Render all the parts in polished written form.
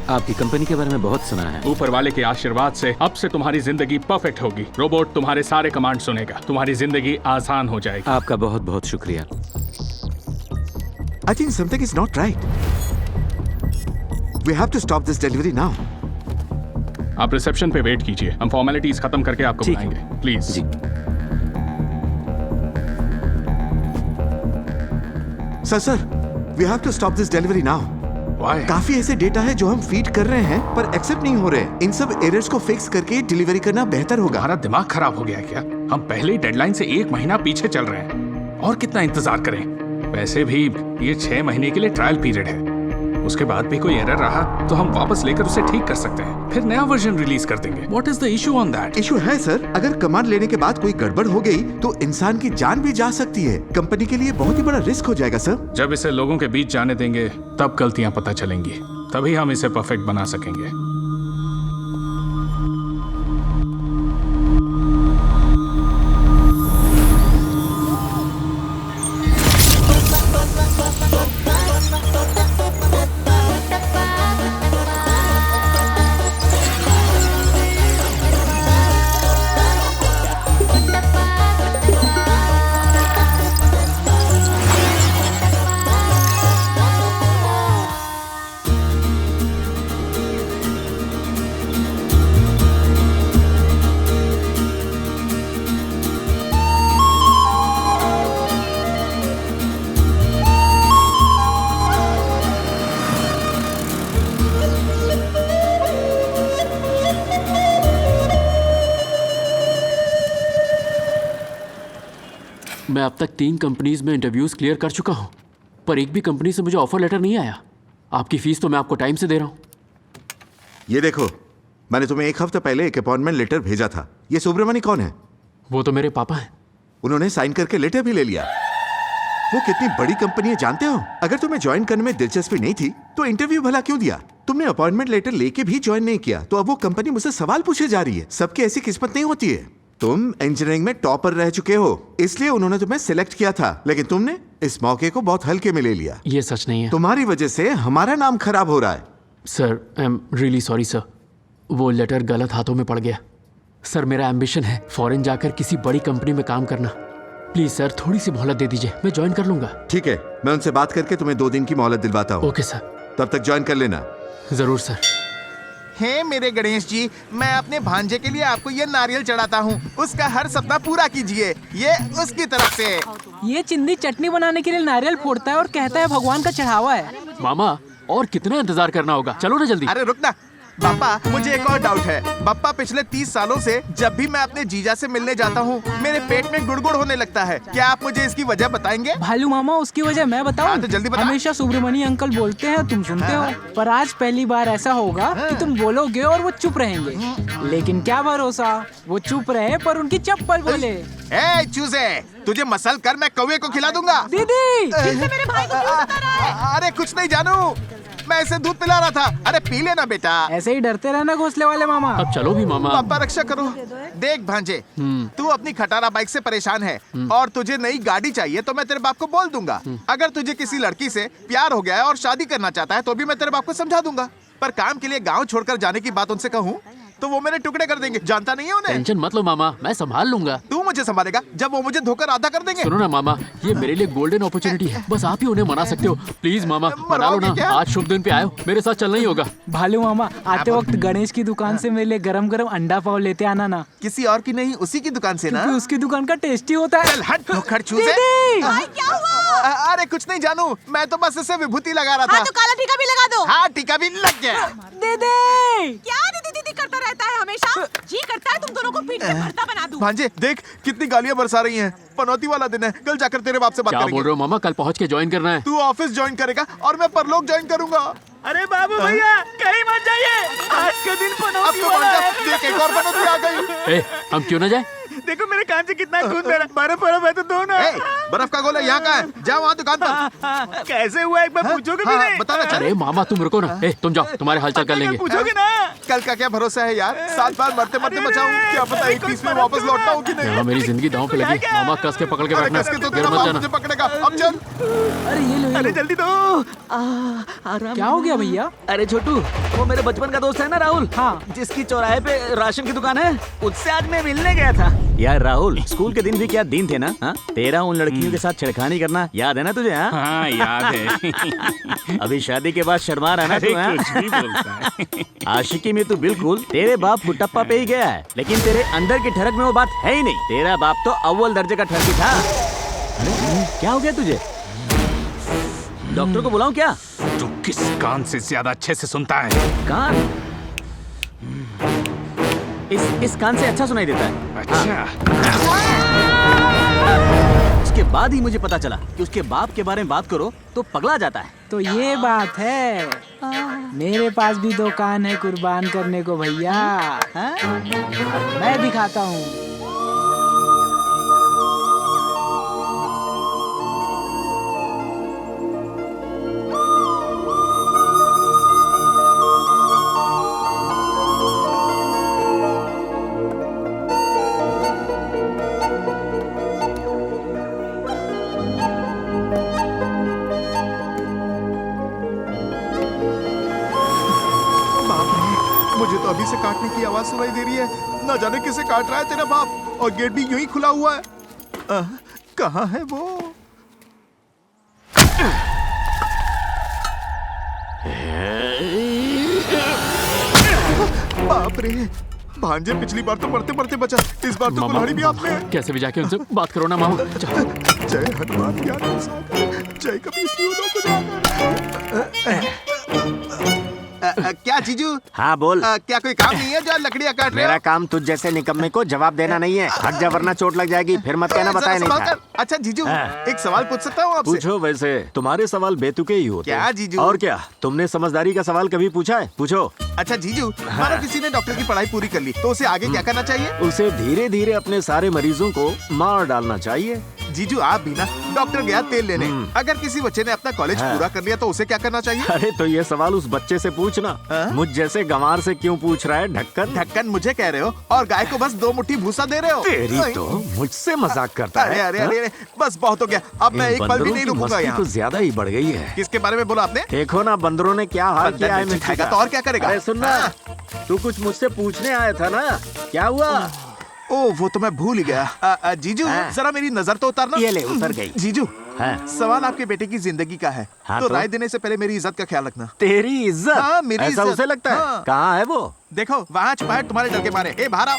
आपकी कंपनी के बारे में बहुत सुना है। ऊपर वाले के आशीर्वाद से अब से तुम्हारी जिंदगी परफेक्ट होगी। रोबोट तुम्हारे सारे कमांड सुनेगा, तुम्हारी जिंदगी आसान हो जाएगी। आपका बहुत बहुत शुक्रिया। I think something is not right. We have to stop this delivery now. आप रिसेप्शन पे वेट कीजिए, हम फॉर्मेलिटीज खत्म करके आपको ठीक है। बुलाएंगे। प्लीज। जी। Sir, we have to stop this delivery now. Why? काफी ऐसे डेटा है जो हम फीड कर रहे हैं पर एक्सेप्ट नहीं हो रहे। इन सब एरर्स को फिक्स करके डिलीवरी करना बेहतर होगा। हमारा दिमाग खराब हो गया है क्या? हम पहले ही डेडलाइन से 1 महीना पीछे चल रहे हैं और कितना इंतजार करें? वैसे भी ये 6 महीने के लिए ट्रायल पीरियड है, उसके बाद भी कोई एरर रहा तो हम वापस लेकर उसे ठीक कर सकते हैं, फिर नया वर्जन रिलीज कर देंगे। What is the issue on that? Issue है सर, अगर कमांड लेने के बाद कोई गड़बड़ हो गई तो इंसान की जान भी जा सकती है। कंपनी के लिए बहुत ही बड़ा रिस्क हो जाएगा सर। जब इसे लोगों के बीच जाने देंगे तब गलतियां पता चलेंगी, तभी हम इसे परफेक्ट बना सकेंगे। मैं अब तक 3 कंपनीज में इंटरव्यूज क्लियर कर चुका हूँ, पर एक भी कंपनी से मुझे ऑफर लेटर नहीं आया। आपकी फीस तो मैं आपको टाइम से दे रहा हूँ। ये देखो, मैंने तुम्हें 1 हफ्ता पहले एक अपॉइंटमेंट लेटर भेजा था। ये सुब्रमणि कौन है? वो तो मेरे पापा हैं। उन्होंने साइन करके लेटर भी ले लिया। वो कितनी बड़ी कंपनी है जानते हो? अगर तुम्हें ज्वाइन करने में दिलचस्पी नहीं थी तो इंटरव्यू भला क्यों दिया? तुमने अपॉइंटमेंट लेटर लेके भी ज्वाइन नहीं किया तो अब वो कंपनी मुझसे सवाल पूछे जा रही है। सबकी ऐसी किस्मत नहीं होती है। तुम इंजीनियरिंग में टॉपर रह चुके हो, इसलिए उन्होंने तुम्हें सिलेक्ट किया था, लेकिन तुमने इस मौके को बहुत हल्के में ले लिया। ये सच नहीं है। तुम्हारी वजह से हमारा नाम खराब हो रहा है। Sir, I am really sorry sir. वो लेटर गलत हाथों में पड़ गया। सर, मेरा एम्बिशन है फॉरेन जाकर किसी बड़ी कंपनी में काम करना। प्लीज सर, थोड़ी सी मोहलत दे दीजिए, मैं ज्वाइन कर लूंगा। ठीक है, मैं उनसे बात करके तुम्हें 2 दिन की मोहलत दिलवाता हूँ। Okay sir. तब तक ज्वाइन कर लेना। जरूर सर। हे मेरे गणेश जी, मैं अपने भांजे के लिए आपको ये नारियल चढ़ाता हूँ। उसका हर सपना पूरा कीजिए। ये उसकी तरफ से। ये चिंदी चटनी बनाने के लिए नारियल फोड़ता है और कहता है भगवान का चढ़ावा है। मामा, और कितना इंतजार करना होगा? चलो ना जल्दी। अरे रुक ना पापा, मुझे एक और डाउट है। पापा, पिछले 30 सालों से जब भी मैं अपने जीजा से मिलने जाता हूँ मेरे पेट में गुड़गुड़ होने लगता है। क्या आप मुझे इसकी वजह बताएंगे? भालू मामा, उसकी वजह मैं बताऊं? हाँ, तो जल्दी बता। हमेशा सुब्रमणि अंकल बोलते हैं, तुम सुनते हो, पर आज पहली बार ऐसा होगा कि तुम बोलोगे और वो चुप रहेंगे। लेकिन क्या भरोसा, वो चुप रहे पर उनकी चप्पल बोले। ए चूजे, तुझे मसल कर मैं कौवे को खिला दूंगा। दीदी, मेरे भाई को क्यों बता रहा है? अरे कुछ नहीं जानू, मैं इसे दूध पिला रहा था। अरे पी लेना बेटा। ऐसे ही डरते रहना घोंसले वाले मामा। अब चलो भी मामा। पापा रक्षा करो। देख भांजे, तू अपनी खटारा बाइक से परेशान है और तुझे नई गाड़ी चाहिए तो मैं तेरे बाप को बोल दूंगा। अगर तुझे किसी लड़की से प्यार हो गया है और शादी करना चाहता है तो भी मैं तेरे बाप को समझा दूंगा। पर काम के लिए गाँव छोड़कर जाने की बात उनसे कहूँ तो वो मेरे टुकड़े कर देंगे। जानता नहीं है उन्हें? टेंशन मत लो मामा, मैं संभाल लूंगा। तू मुझे संभालेगा जब वो मुझे धोकर आधा कर देंगे। सुनो ना मामा, ये मेरे लिए गोल्डन अपॉर्चुनिटी है, बस आप ही उन्हें मना सकते हो। प्लीज मामा, मना लो ना। आज शुभ दिन पे आए हो, मेरे साथ चलना ही होगा। भालू मामा, आते वक्त गणेश की दुकान से मेरे लिए गरम गरम अंडा पाव लेते आना ना। किसी और की नहीं, उसी की दुकान से ना। क्योंकि उसकी दुकान का टेस्टी होता है। चल हट धोखड़ चूजे। क्या हुआ? अरे कुछ नहीं जानू, मैं तो बस इसे विभूति लगा रहा था। हाँ, तो काला टीका भी लगा दो। हाँ, टीका भी लग गया। दीदी, क्या दीदी दीदी करता रहता है हमेशा? जी करता है तुम दोनों को पीठ पे भरता बना दूं। भांजे देख कितनी गालियां बरसा रही हैं। पनौती वाला दिन है, कल जाकर तेरे बाप से बात क्या करेंगे। बोल रहे हो मामा? कल पहुंच के ज्वाइन करना है। तू ऑफिस ज्वाइन करेगा और मैं परलोक ज्वाइन करूंगा। अरे बाबू भैया, कहीं मत जाइए, आज का दिन अब पनौती तो वाला है। देख एक और पनौती आ गई। हम क्यों ना जाए? देखो मेरे कान से कितना खून बह रहा है। बर्फ है तो दो ना। ए, बर्फ का गोला यहाँ का है, जा वहाँ दुकान पर। कैसे हुआ एक बार पूछोगे भी नहीं? बताना अरे मामा तुम रुको ना। तुम जाओ, तुम्हारे हालचाल कर लेंगे। पूछोगे ना? कल का क्या भरोसा है यार, 7 बार मरते मरते बचाऊं, क्या पता 1 पीस में वापस लौटता हूँ कि नहीं। यहाँ मेरी जिंदगी दांव पे लगी। मामा कस के पकड़ के अरे बैठना, कस के तो गिर तेरा मत बाप जाना। मुझे पकड़ेगा। अब चल। अरे ये लो, अरे जल्दी दो। क्या हो गया भैया? अरे छोटू, वो मेरे बचपन का दोस्त है ना राहुल, हाँ। जिसकी चौराहे पे राशन की दुकान है, उससे आज मैं मिलने गया था। यार राहुल, स्कूल के दिन भी क्या दिन थे ना। हाँ? तेरा उन लड़कियों के साथ छेड़खानी करना याद है ना तुझे? हाँ, हाँ याद है। अभी शादी के बाद शर्मा रहा ना अरे तू। हाँ? कुछ भी बोलता है। आशिकी में तू बिल्कुल तेरे बाप कुटप्पा पे ही गया है, लेकिन तेरे अंदर की ठरक में वो बात है ही नहीं। तेरा बाप तो अव्वल दर्जे का ठरकी था। अरे क्या हो गया तुझे? डॉक्टर को बुलाऊं क्या? तू किस कान से ज्यादा अच्छे से सुनता है? कान? इस कान से अच्छा सुनाई देता है। अच्छा। उसके बाद ही मुझे पता चला कि उसके बाप के बारे में बात करो तो पगला जाता है। तो ये बात है। मेरे पास भी 2 कान है कुर्बान करने को भैया। हाँ? मैं दिखाता हूँ। मुझे तो अभी से काटने की आवाज सुनाई दे रही है। न जाने किसे काट रहा है तेरा बाप, और गेट भी यूं ही खुला हुआ है। कहाँ है वो? बाप रे, भांजे पिछली बार तो मरते मरते बचा, इस बार तो कुल्हाड़ी भी आपने है। कैसे भी जाके उनसे बात करो ना मामा। जाओ। जय हनुमान ज्ञान सागर, जय कपीस तियों को जागर। क्या जीजू? हाँ बोल। क्या कोई काम नहीं है जो लकड़ियाँ काट रहे मेरा हो? काम तुझ जैसे निकम्मे को जवाब देना नहीं है। हट जा वरना चोट लग जाएगी। फिर मत कहना बताया नहीं था। अच्छा जीजू, एक सवाल पूछ सकता हूँ आपसे? पूछो। वैसे तुम्हारे सवाल बेतुके ही होते हैं। क्या जीजू? और क्या, तुमने समझदारी का सवाल कभी पूछा है? पूछो। अच्छा जीजू, मानो किसी ने डॉक्टर की पढ़ाई पूरी कर ली तो उसे आगे क्या करना चाहिए? उसे धीरे धीरे अपने सारे मरीजों को मार डालना चाहिए। जीजू आप भी ना, डॉक्टर गया तेल लेने, अगर किसी बच्चे ने अपना कॉलेज पूरा कर लिया तो उसे क्या करना चाहिए? अरे तो ये सवाल उस बच्चे से पूछना, मुझ जैसे गंवार से क्यों पूछ रहा है? ढक्कन ढक्कन मुझे कह रहे हो और गाय को बस 2 मुट्ठी भूसा दे रहे हो। तेरी तो मुझसे मजाक करता अरे है। अरे अरे अरे, बस बहुत हो गया, अब मैं एक पल भी नहीं रुकूंगा यहाँ। तो ज्यादा ही बढ़ गई है। किसके बारे में बोला आपने? देखो ना बंदरों ने क्या हाल बंदर किया है मिर्ची मिर्ची खाएगा का। तो और क्या करेगा? अरे सुनना, तू कुछ मुझसे पूछने आया था ना, क्या हुआ? ओ वो तो मैं भूल ही गया। जीजू जरा मेरी नजर तो उतारना। ये ले, उतर गई। जीजू हाँ। सवाल आपके बेटे की जिंदगी का है, हाँ तो तो? राय देने से पहले मेरी इज्जत का ख्याल रखना। तेरी इज्जत? हाँ, मेरी ऐसा इज्जत। उसे लगता है? हाँ। कहाँ है वो? देखो वहाँ छुपा है तुम्हारे डर के मारे। ए बाहर आओ।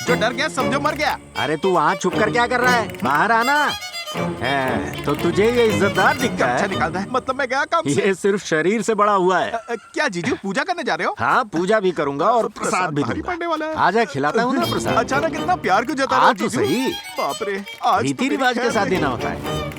जो डर गया समझो मर गया। अरे तू वहाँ छुप कर क्या कर रहा है? बाहर आना। है, तो तुझे ये इज्जतदार दिखता अच्छा है? निकालता है, मतलब मैं गया काम से। ये सिर्फ शरीर से बड़ा हुआ है। क्या जीजू पूजा करने जा रहे हो? हाँ, पूजा भी करूंगा और प्रसाद भी भारी दूंगा। पड़ने वाला है। आजा, खिलाता हूँ ना प्रसाद। अचानक इतना प्यार क्यों जता रहे हो आ तो जीजू? सही। बाप रे, आज रीति तो रिवाज मेरी के साथ खैर देना नहीं। होता है।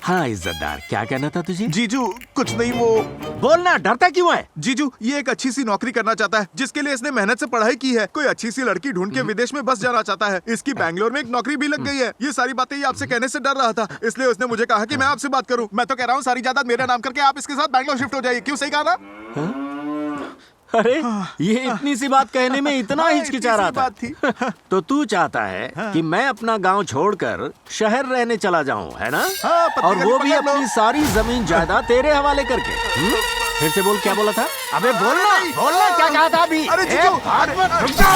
हाँ इज्जतदार, क्या कहना था तुझे? जीजू कुछ नहीं, वो बोलना, डरता क्यों है? जीजू ये एक अच्छी सी नौकरी करना चाहता है जिसके लिए इसने मेहनत से पढ़ाई की है। कोई अच्छी सी लड़की ढूंढ के विदेश में बस जाना चाहता है। इसकी बैंगलोर में एक नौकरी भी लग गई है। ये सारी बातें ये आपसे कहने से डर रहा था, इसलिए उसने मुझे कहा कि मैं आपसे बात करूं। मैं तो कह रहा हूँ सारी जायदाद मेरा नाम करके आप इसके साथ बैंगलोर शिफ्ट हो जाइए। क्यों, सही कहा ना? अरे ये इतनी सी बात कहने में इतना हाँ, हिचकिचा इतनी रहा सी था। बात थी। तो तू चाहता है कि मैं अपना गांव छोड़कर शहर रहने चला जाऊं, है ना? हाँ, पत्ती और गली वो भी पकड़ लो। अपनी सारी जमीन जायदाद तेरे हवाले करके। फिर से बोल, क्या बोला था? अबे बोलना, बोलना क्या कहा था अभी? अरे ए, जीजू भाग मत, रुक जा।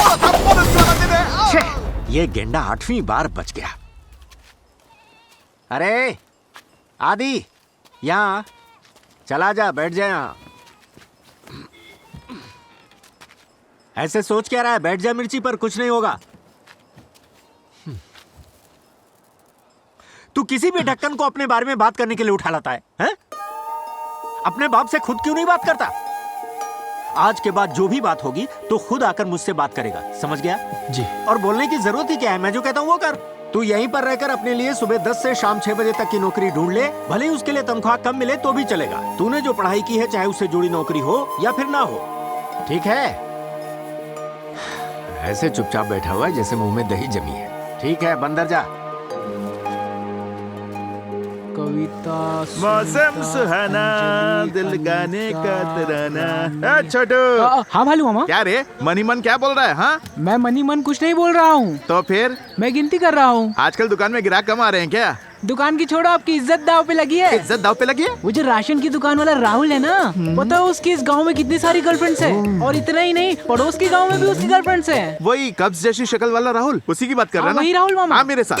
जा। ये गेंडा 8वीं बार बच गया। अरे आदि, यहाँ चला जा, बैठ जा यहाँ। ऐसे सोच क्या रहा है? बैठ जा मिर्ची पर, कुछ नहीं होगा। तू किसी भी ढक्कन को अपने बारे में बात करने के लिए उठा लाता है, हैं? अपने बाप से खुद क्यों नहीं बात करता? आज के बाद जो भी बात होगी तो खुद आकर मुझसे बात करेगा, समझ गया? जी। और बोलने की जरूरत ही क्या है? मैं जो कहता हूँ वो कर। तू यहीं पर रहकर अपने लिए सुबह 10 से शाम 6 बजे तक की नौकरी ढूंढ ले। भले ही उसके लिए तनख्वाह कम मिले तो भी चलेगा। तूने जो पढ़ाई की है, चाहे उससे जुड़ी नौकरी हो या फिर ना हो, ठीक है? ऐसे चुपचाप बैठा हुआ है जैसे मुंह में दही जमी है। ठीक है, बंदर जा। कविता मौसम सुहाना, दिल गाने का तराना। छोटू, हाँ भालू मामा। क्या रे मनी मन क्या बोल रहा है? हाँ मैं मनी मन कुछ नहीं बोल रहा हूँ, तो फिर मैं गिनती कर रहा हूँ। आजकल दुकान में ग्राहक कम आ रहे हैं क्या? दुकान की छोड़ो, आपकी इज्जत दाव पे लगी है। इज्जत दाव पे लगी है? वो जो राशन की दुकान वाला राहुल है ना, पता है उसकी इस गांव में कितनी सारी गर्लफ्रेंड्स है। और इतना ही नहीं, पड़ोस के गांव में भी उसकी गर्लफ्रेंड्स है। वही कब्ज जैसी शक्ल वाला राहुल, उसी की बात कर रहा है ना? वही राहुल मामा। हाँ मेरे साथ।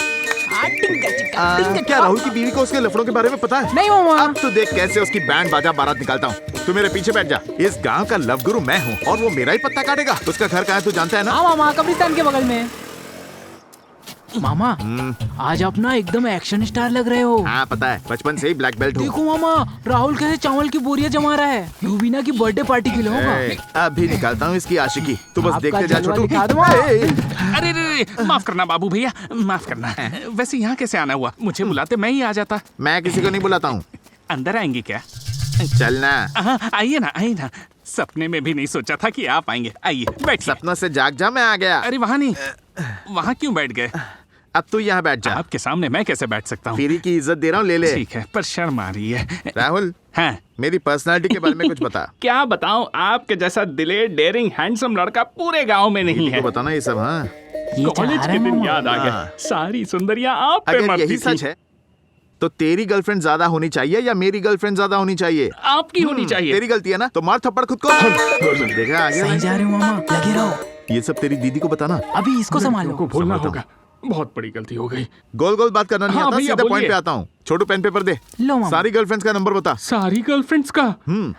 क्या राहुल की बीवी को उसके लफड़ों के बारे में पता है? नहीं मामा। अब तो देख कैसे उसकी बैंड बाजा बारात निकालता हूँ। तू मेरे पीछे बैठ जा। इस गांव का लव गुरु मैं हूँ और वो मेरा ही पत्ता काटेगा। उसका घर कहाँ है तू जानता है ना? हाँ मामा, कब्रिस्तान के बगल में। मामा आज आप ना एकदम एक्शन स्टार लग रहे हो। हाँ पता है, बचपन से ही ब्लैक बेल्ट हूँ। देखो मामा, राहुल कैसे चावल की बोरियां जमा रहा है। रूबीना की बर्थडे पार्टी के लिए होगा। अभी निकालता हूँ इसकी आशिकी। तू बस आपका देखते जा जलवा छोटू। दिखा दो, मामा। अरे रे, माफ करना बाबू भैया, माफ करना। वैसे यहाँ कैसे आना हुआ? मुझे बुलाते मैं ही आ जाता। मैं किसी को नहीं बुलाता हूँ। अंदर आएंगे क्या? चलना। हाँ, आइए ना, आइए ना। सपने में भी नहीं सोचा था कि आप आएंगे। आइए बैठिए। सपनों से जाग जा, मैं आ गया। अरे वहाँ नहीं, वहाँ क्यों बैठ गए? अब तू यहाँ बैठ जा। आपके सामने मैं कैसे बैठ सकता हूँ? फ्री की इज्जत दे रहा हूँ, ले ले। ठीक है, पर शर्म आ रही है। राहुल, हाँ, मेरी पर्सनालिटी के बारे में कुछ बता। क्या बताऊं, आपके जैसा दिलेर डेयरिंग हैंडसम लड़का पूरे गांव में नहीं है। तो बताना ये सब। हाँ ये कॉलेज चाह के रहा दिन है याद आ हाँ। गए, सारी सुंदरियां आप पे अगर मरती यही थी। सच है तो तेरी गर्लफ्रेंड ज्यादा होनी चाहिए या मेरी गर्लफ्रेंड ज्यादा होनी चाहिए? आपकी होनी चाहिए। तेरी गलती है ना, तो मार थप्पड़ खुद को। देखा आगे सही जा रहे हो मामा, लगे रहो। ये सब तेरी दीदी को बताना। अभी इसको संभालो। को भूलना होगा, बहुत बड़ी गलती हो गई। गोल गोल बात करना नहीं हाँ आता, भैया, सीधे पॉइंट बोलिए। पे आता हूँ। छोटू पेन पेपर दे। लो मामा। सारी गर्लफ्रेंड्स का नंबर बता। सारी गर्लफ्रेंड्स का?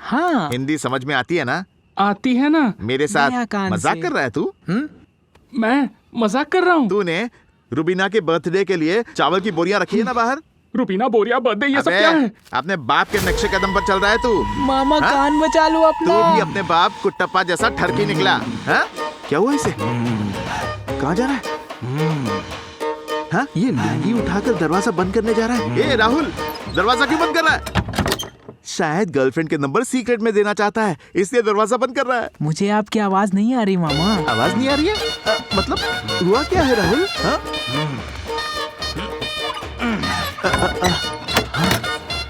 हाँ हिंदी समझ में आती है ना? आती है ना? मेरे नया साथ कान मजाक से। कर रहा है तू? मैं मजाक कर रहा हूँ। तूने रुबीना के बर्थडे के लिए चावल की बोरियां रखी है ना बाहर? रुपीना बोरिया बर्थडे, ये सब अबे, क्या है? अपने बाप के नक्शे कदम पर चल रहा है तू। मामा, हाँ? कान बचा लो तू अपना। भी अपने बाप कुट्टप्पा जैसा ठरकी निकला। हाँ? क्या हुआ इसे? कहाँ जा रहा है? हाँ? ये लुंगी उठाकर दरवाजा बंद करने जा रहा है। ए राहुल, दरवाजा क्यों बंद कर रहा है? शायद गर्लफ्रेंड के नंबर सीक्रेट में देना चाहता है, इसलिए दरवाजा बंद कर रहा है। मुझे आपकी आवाज नहीं आ रही मामा। आवाज नहीं आ रही है? मतलब हुआ क्या है राहुल? हाँ?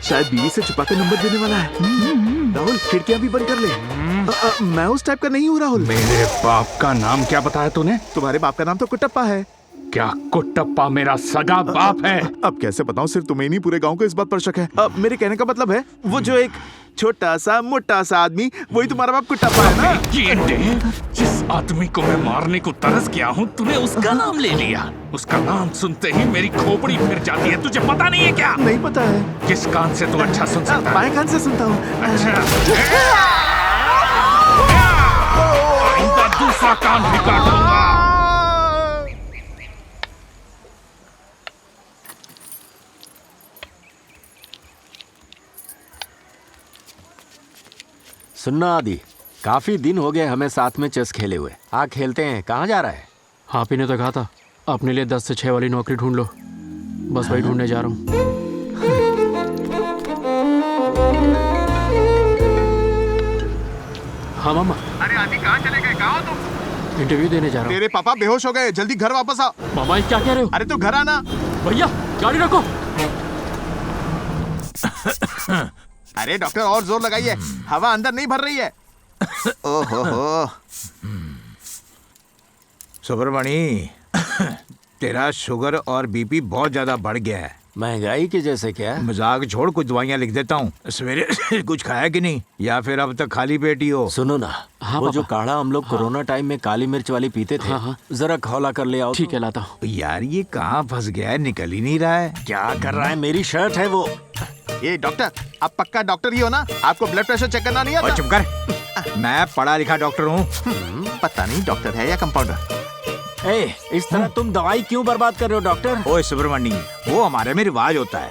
शायद बीवी से छुपा कर नंबर देने वाला है। राहुल, खिड़कियां भी बंद कर ले। मैं उस टाइप का नहीं हूँ राहुल। मेरे बाप का नाम क्या बताया तूने? तुम्हारे बाप का नाम तो कुट्टप्पा है। क्या कुट्टप्पा मेरा सगा बाप है? अब कैसे बताऊं, सिर्फ तुम्हें नहीं पूरे गांव को इस बात पर शक है। अब मेरे कहने का मतलब है, वो जो एक छोटा सा मोटा सा आदमी, वही तुम्हारा बाप कुट्टप्पा है ना? जिस आदमी को मैं मारने को तरस गया हूँ, तूने उसका नाम ले लिया। उसका नाम सुनते ही मेरी खोपड़ी फिर जाती है। तुझे पता नहीं है क्या? नहीं पता है। किस कान से तू अच्छा सुन सकता है? बाएं कान से सुनता हूँ। अच्छा, आइंदा दूसरा कान भी काटूंगा। सुनना आदि, काफी दिन हो गए हमें साथ में चेस खेले हुए। आ खेलते हैं। कहाँ जा रहा है? आप ही ने तो कहा था अपने लिए 10 से 6 वाली नौकरी ढूंढ लो। बस वही ढूंढने जा रहा हूँ। हाँ मामा। अरे आदि, कहाँ चले गए? कहाँ हो तुम? इंटरव्यू देने जा रहा हूँ। तेरे पापा बेहोश हो गए, जल्दी घर वापस आओ। मामा, ये क्या कह रहे हो? अरे तू घर आना। भैया, गाड़ी रखो। अरे डॉक्टर, और जोर लगाइए, हवा अंदर नहीं भर रही है। ओहो हो। सुब्रमणी, तेरा शुगर और बीपी बहुत ज्यादा बढ़ गया है। महंगाई की जैसे क्या? मजाक छोड़, कुछ दवाइयाँ लिख देता हूँ। सवेरे कुछ खाया कि नहीं, या फिर अब तक खाली पेट ही हो? सुनो ना, हाँ, वो जो पापा। काढ़ा हम लोग कोरोना टाइम में काली मिर्च वाली पीते थे, हाँ। जरा खौला कर ले आओ। ठीक है, लाता हूँ। यार ये कहाँ फंस गया है, निकल ही नहीं रहा है। क्या कर रहा है? मेरी शर्ट है वो। ये डॉक्टर, आप पक्का डॉक्टर ही हो ना? आपको ब्लड प्रेशर चेक करना नहीं और आता? चुप कर, मैं पढ़ा लिखा डॉक्टर हूँ। पता नहीं डॉक्टर है या कंपाउंडर। ए, इस तरह तुम दवाई क्यों बर्बाद कर रहे हो डॉक्टर? ओए सुब्रमणी, वो हमारे में रिवाज होता है।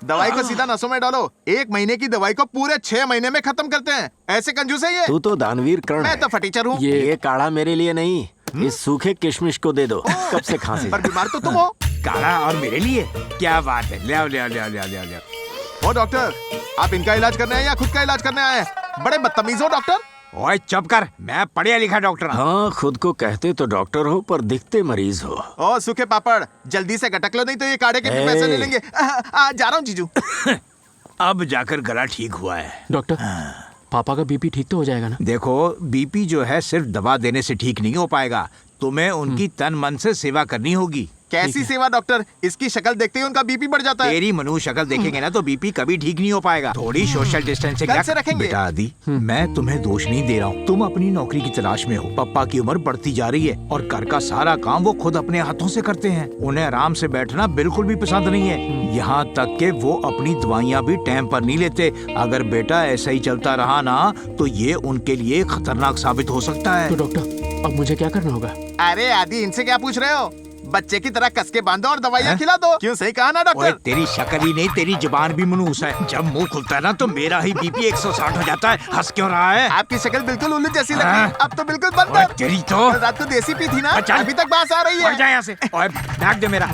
दवाई को सीधा नसों में डालो। 1 महीने की दवाई को पूरे 6 महीने में खत्म करते हैं। ऐसे कंजूस है ये? तू तो दानवीर कर्ण मैं है। तो फटीचर हूँ। ये काढ़ा मेरे लिए नहीं, इस सूखे किशमिश को दे दो। कब से खांसी? पर बीमार तो तुम हो। काढ़ा और मेरे लिए? क्या बात है, ले आओ ले आओ ले आओ ले आओ ले आओ ले आओ। ओ डॉक्टर, आप इनका इलाज करने आए या खुद का इलाज करने आए हैं? बड़े बदतमीज हो डॉक्टर। ओए चुप कर, मैं पढ़ा लिखा डॉक्टर हूँ। हाँ, खुद को कहते तो डॉक्टर हो पर दिखते मरीज हो। ओ सूखे पापड़, जल्दी से गटक लो, नहीं तो ये काढ़े के भी पैसे ले लेंगे। जा रहा हूँ जीजू। अब जाकर गला ठीक हुआ है। डॉक्टर, पापा का बीपी ठीक तो हो जाएगा ना? देखो, बीपी जो है सिर्फ दवा देने से ठीक नहीं हो पाएगा। तुम्हें उनकी तन मन से सेवा करनी होगी। कैसी सेवा डॉक्टर, इसकी शक्ल देखते ही उनका बीपी बढ़ जाता है। तेरी मनु शक्ल देखेंगे ना तो बीपी कभी ठीक नहीं हो पाएगा। थोड़ी सोशल डिस्टेंसिंग कल से रखेंगे। बेटा आदि, मैं तुम्हें दोष नहीं दे रहा हूँ, तुम अपनी नौकरी की तलाश में हो। पापा की उम्र बढ़ती जा रही है और घर का सारा काम वो खुद अपने हाथों से करते हैं। उन्हें आराम से बैठना बिल्कुल भी पसंद नहीं है, यहाँ तक कि वो अपनी दवाइयाँ भी टाइम पर नहीं लेते। अगर बेटा ऐसा ही चलता रहा ना तो ये उनके लिए खतरनाक साबित हो सकता है। तो डॉक्टर अब मुझे क्या करना होगा? अरे आदि, इनसे क्या पूछ रहे हो? बच्चे की तरह कस के बांधो और दवाइयाँ खिला दो। क्यों, सही कहा ना ओए, डॉक्टर? तेरी शक्ल ही नहीं, तेरी जुबान भी मनूस है। जब मुंह खुलता है ना तो मेरा ही बीपी 160 हो जाता है। हंस क्यों रहा है? आपकी शक्ल बिल्कुल उल्लू जैसी लग रही है। अब तो बिल्कुल ओए, बंदर। तेरी तो कल रात को देसी पी थी ना, चल। अभी तक बांस आ रही हट जा है। यहाँ से। ओए, भाग दे मेरा।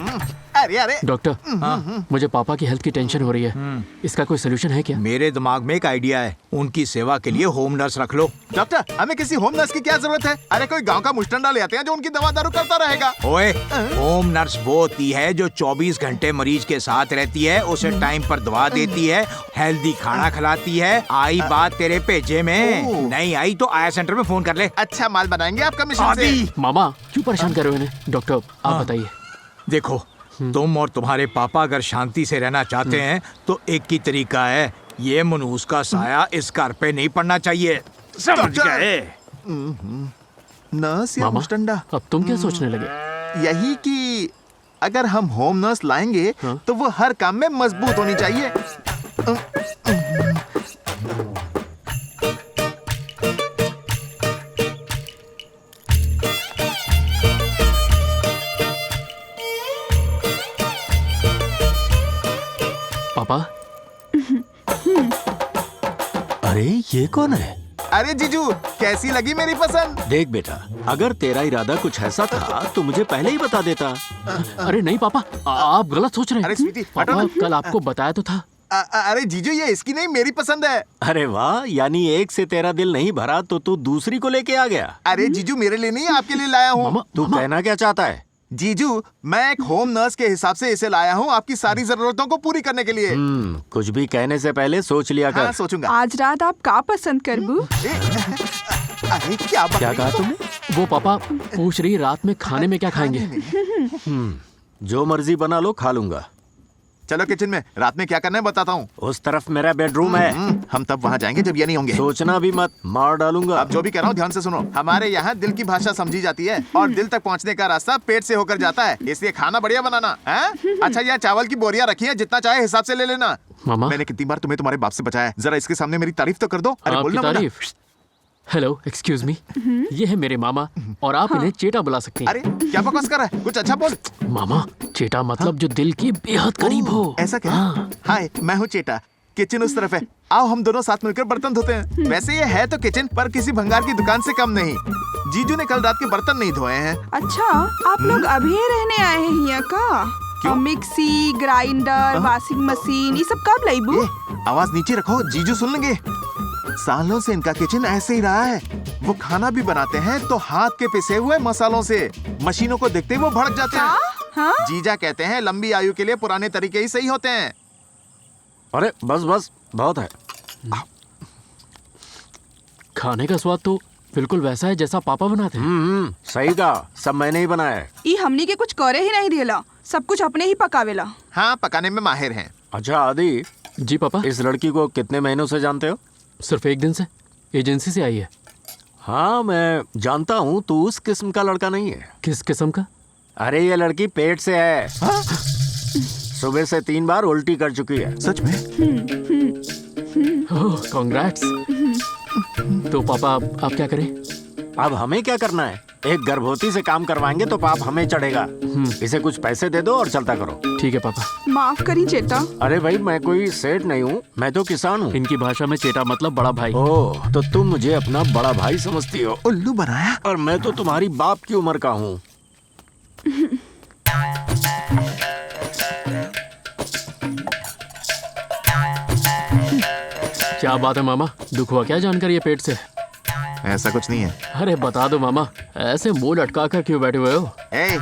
अरे अरे, डॉक्टर मुझे पापा की हेल्थ की टेंशन हो रही है, इसका कोई सोल्यूशन है क्या? मेरे दिमाग में एक आइडिया है, उनकी सेवा के लिए होम नर्स रख लो। डॉक्टर हमें किसी होम नर्स की क्या जरूरत है? अरे कोई गांव का मुस्टंडा ले आते हैं जो उनकी दवा दारू करता रहेगा। ओए, होम नर्स वो होती है जो 24 घंटे मरीज के साथ रहती है, उसे टाइम पर दवा देती है, हेल्दी खाना खिलाती है। आई बात तेरे भेजे में, नहीं आई तो आया सेंटर में फोन कर ले। अच्छा माल बनाएंगे आप कमीशन से। आदि, मामा क्यों परेशान कर रहे हो इन्हें? डॉक्टर आप बताइए। देखो, तुम और तुम्हारे पापा अगर शांति से रहना चाहते हैं तो एक ही तरीका है, ये मनूस का साया इस घर पे नहीं पड़ना चाहिए, समझ डॉक्टर। गए? नर्स या मामा मुस्टंडा? अब तुम क्या सोचने लगे? यही कि अगर हम होम नर्स लाएंगे तो वो हर काम में मजबूत होनी चाहिए। पापा अरे ये कौन है? अरे जीजू, कैसी लगी मेरी पसंद? देख बेटा, अगर तेरा इरादा कुछ ऐसा था तो मुझे पहले ही बता देता। अरे नहीं पापा, आप गलत सोच रहे हैं। अरे स्वीटी, हटो पापा ना। कल आपको बताया तो था। अरे जीजू, ये इसकी नहीं मेरी पसंद है। अरे वाह, यानी एक से तेरा दिल नहीं भरा तो तू दूसरी को लेके आ गया। अरे जीजू, मेरे लिए नहीं आपके लिए लाया हूँ। मामा तू कहना क्या चाहता है? जीजू, मैं एक होम नर्स के हिसाब से इसे लाया हूँ आपकी सारी जरूरतों को पूरी करने के लिए। कुछ भी कहने से पहले सोच लिया हाँ, कर। सोचूंगा। आज रात आप का पसंद करबू? अरे क्या बात क्या कहा तुमने? वो पापा पूछ रही रात में खाने में क्या खाएंगे? जो मर्जी बना लो, खा लूंगा। चलो किचन में, रात में क्या करना है बताता हूँ। उस तरफ मेरा बेडरूम है, हम तब वहाँ जाएंगे जब ये नहीं होंगे। सोचना भी मत, मार डालूंगा। अब जो भी कह रहा हूँ ध्यान से सुनो। हमारे यहाँ दिल की भाषा समझी जाती है और दिल तक पहुँचने का रास्ता पेट से होकर जाता है, इसलिए खाना बढ़िया बनाना है। अच्छा, यह चावल की बोरियां रखी है, जितना चाहे हिसाब से ले लेना। मामा मैंने कितनी बार तुम्हें तुम्हारे बाप से बचाया, जरा इसके सामने मेरी तारीफ तो कर दो। अरे आपकी बोलना बोलना। तारीफ। हेलो एक्सक्यूज मी, ये है मेरे मामा और आप इन्हें चेटा बुला सकती हैं। अरे क्या बकवास कर रहा है, कुछ अच्छा बोल। मामा चेटा मतलब जो दिल के बेहद करीब हो। ऐसा क्या? हाँ। हाय, मैं हूँ चेटा, किचन उस तरफ है। आओ हम दोनों साथ मिलकर बर्तन धोते हैं। वैसे ये है तो किचन, पर किसी भंगार की दुकान से कम नहीं। जीजू ने कल रात के बर्तन नहीं धोए हैं। अच्छा, आप लोग अभी रहने आए हैं यहाँ का? क्यों? मिक्सी, ग्राइंडर, वॉशिंग मशीन, ये सब कब लाइबू? ए, आवाज नीचे रखो, जीजू सुन लेंगे। सालों से इनका किचन ऐसे ही रहा है। वो खाना भी बनाते हैं तो हाथ के पिसे हुए मसालों से। मशीनों को देखते ही वो भड़क जाते हैं। हाँ? जीजा कहते हैं लंबी आयु के लिए पुराने तरीके ही सही होते हैं। अरे बस बस, बहुत है। खाने का स्वाद तो बिल्कुल वैसा है जैसा पापा बनाते हैं। सही कहा, सब मैंने ही बनाया है। ई हमनी के कुछ करे ही नहीं दिला, सब कुछ अपने ही पकावेला। हाँ, पकाने में माहिर हैं। अच्छा आदि, जी पापा, इस लड़की को कितने महीनों से जानते हो? सिर्फ एक दिन से, एजेंसी से आई है। हाँ मैं जानता हूँ, तू उस किस्म का लड़का नहीं है। किस किस्म का? अरे ये लड़की पेट से है। सुबह से 3 बार उल्टी कर चुकी है। सच में? ओह कांग्रेट्स। तो पापा आप क्या करें? अब हमें क्या करना है? एक गर्भवती से काम करवाएंगे तो पाप हमें चढ़ेगा। इसे कुछ पैसे दे दो और चलता करो। ठीक है पापा। माफ करी चेता। अरे भाई, मैं कोई सेठ नहीं हूँ, मैं तो किसान हूँ। इनकी भाषा में चेटा मतलब बड़ा भाई। ओह, तो तुम मुझे अपना बड़ा भाई समझती हो उल्लू बनाया। और मैं तो तुम्हारी बाप की उम्र का हूँ। क्या बात है मामा, दुख हुआ क्या जानकर ये पेट से? ऐसा कुछ नहीं है। अरे बता दो मामा, ऐसे मुंह लटका कर क्यों बैठे हुए हो? ए,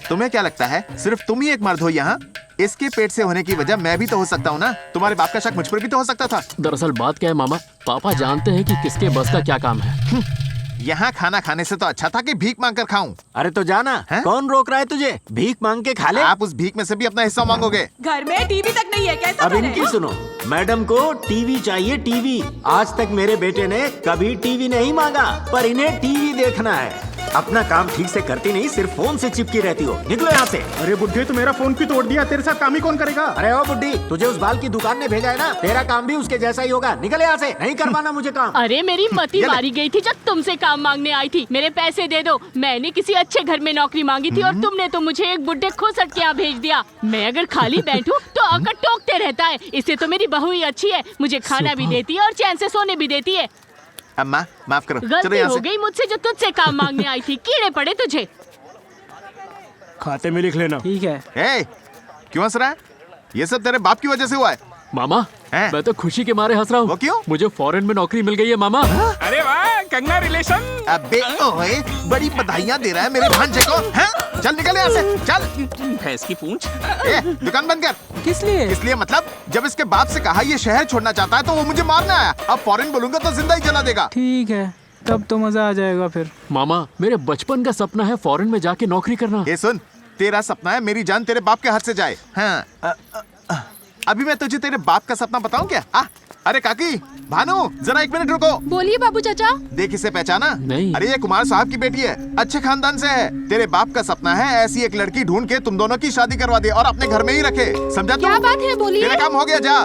तुम्हें क्या लगता है सिर्फ तुम ही एक मर्द हो यहाँ? इसके पेट से होने की वजह मैं भी तो हो सकता हूँ ना। तुम्हारे बाप का शक मुझ पर भी तो हो सकता था। दरअसल बात क्या है मामा, पापा जानते हैं कि किसके बस का क्या काम है। यहाँ खाना खाने से तो अच्छा था कि भीख मांग कर खाऊं। अरे तो जाना, हैं? कौन रोक रहा है तुझे? भीख मांग के खा ले। आप उस भीख में से भी अपना हिस्सा मांगोगे। घर में टीवी तक नहीं है, कैसा अब घर इनकी है? सुनो, मैडम को टीवी चाहिए, टीवी। आज तक मेरे बेटे ने कभी टीवी नहीं मांगा, पर इन्हें टीवी देखना है। अपना काम ठीक से करती नहीं, सिर्फ फोन से चिपकी रहती हो। निकलो यहाँ से। अरे बुड्ढे, तो मेरा फोन क्यों तोड़ दिया? तेरे साथ काम ही कौन करेगा? अरे ओ बुड्ढी, तुझे उस बाल की दुकान ने भेजा है ना, तेरा काम भी उसके जैसा ही होगा। निकल यहाँ से, नहीं करवाना मुझे काम। अरे मेरी मती मारी गई थी जब तुमसे काम मांगने आई थी। मेरे पैसे दे दो। मैंने किसी अच्छे घर में नौकरी मांगी थी और तुमने तो मुझे एक बुड्ढे खोसट के यहाँ भेज दिया। मैं अगर खाली बैठूं तो आकर टोकते रहता है। इससे तो मेरी बहू ही अच्छी है, मुझे खाना भी देती है और चैन से सोने भी देती है। अम्मा माफ करो, चलो गलती यहाँ हो से। गई मुझसे जो तुझसे काम मांगने आई थी। कीड़े पड़े तुझे। खाते में लिख लेना। ठीक है। ए, क्यों हंस रहा है? ये सब तेरे बाप की वजह से हुआ है। मामा हैं? मैं तो खुशी के मारे हंस रहा वो हूँ। क्यों? मुझे फॉरेन में नौकरी मिल गई है मामा। अरे वाह, कंग्रेचुलेशन। अबे ओए, बड़ी बधाइयाँ दे रहा है मेरे भांजे को। हैं? चल निकल यहाँ से, चल। भैंस की पूंछ। ए, दुकान बंद कर। किस लिए? इसलिए मतलब जब इसके बाप से कहा ये शहर छोड़ना चाहता है तो वो मुझे मारने आया। अब फॉरेन बोलूंगा तो जिंदा ही जला देगा। ठीक है, तब तो मजा आ जाएगा फिर। मामा मेरे बचपन का सपना है फॉरेन में जाके नौकरी करना। ये सुन, तेरा सपना है मेरी जान तेरे बाप के हाथ से जाए। हाँ, अभी मैं तुझे तेरे बाप का सपना बताऊं क्या? अरे काकी, भानु, जरा एक मिनट रुको। बोलिए बाबू चाचा। देख इसे पहचाना? नहीं। अरे ये कुमार साहब की बेटी है, अच्छे खानदान से है। तेरे बाप का सपना है ऐसी एक लड़की ढूंढ के तुम दोनों की शादी करवा दे और अपने घर में ही रखे। समझा तू? क्या बात है, बोलिए। तेरा काम हो गया, जा।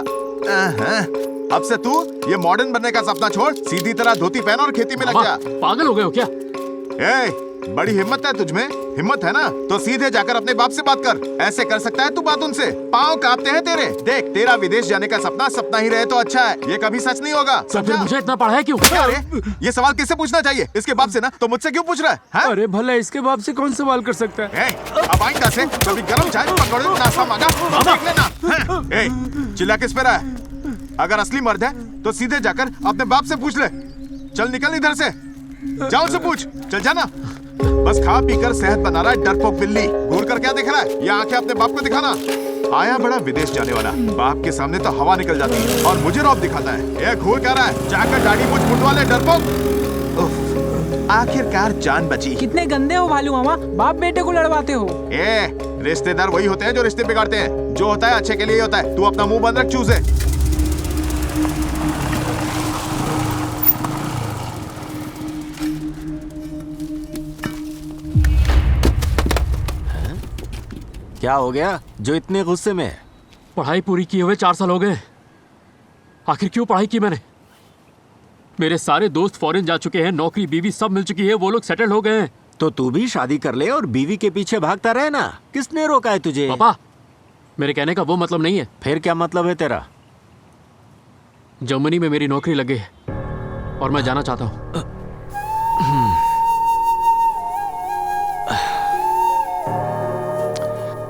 अब से तू ये मॉडर्न बनने का सपना छोड़, सीधी तरह धोती पहन और खेती में लग मामा जा। पागल हो गए हो क्या? ए, बड़ी हिम्मत है तुझमें? हिम्मत है ना तो सीधे जाकर अपने बाप से बात कर। ऐसे कर सकता है तू बात उनसे? पाँव कांपते हैं तेरे। देख, तेरा विदेश जाने का सपना सपना ही रहे तो अच्छा है, ये कभी सच नहीं होगा। तो फिर समझा? मुझे इतना पढ़ा है क्यों? अरे ये सवाल किससे पूछना चाहिए? इसके बाप से ना, तो मुझसे क्यों पूछ रहा है? हाँ? अरे भला इसके बाप से कौन सवाल कर सकता है? अब आइंदा से कभी गरम चाय पकौड़े नाश्ता मांगा तो देख लेना। हाँ? ए, चिल्ला किस पे रहा है? अगर असली मर्द है तो सीधे जाकर अपने बाप से पूछ ले। चल निकल इधर से, जाओ से पूछ। चल जाना। बस खा पी कर सेहत बना रहा है डरपोक बिल्ली। घूर कर क्या देख रहा है? ये आंखें अपने बाप को दिखाना। आया बड़ा विदेश जाने वाला, बाप के सामने तो हवा निकल जाती है और मुझे रौब दिखाता है। ये घूर क्या रहा है? जाकर दाढ़ी मुझ मुंडवा ले डरपोक। उफ, आखिरकार जान बची। कितने गंदे हो भालू मामा, बाप बेटे को लड़वाते हो। ए, रिश्तेदार वही होते हैं जो रिश्ते बिगाड़ते हैं। जो होता है अच्छे के लिए ही होता है। तू अपना मुंह बंद रख, चूजे। क्या हो गया जो इतने गुस्से में है? पढ़ाई पूरी किए हुए 4 साल हो गए। आखिर क्यों पढ़ाई की मैंने? मेरे सारे दोस्त फॉरेन जा चुके हैं, नौकरी बीवी सब मिल चुकी है, वो लोग सेटल हो गए हैं। तो तू भी शादी कर ले और बीवी के पीछे भागता रहे ना। किसने रोका है तुझे? पापा मेरे कहने का वो मतलब नहीं है। फिर क्या मतलब है तेरा? जर्मनी में मेरी नौकरी लग गई है और मैं जाना चाहता हूँ।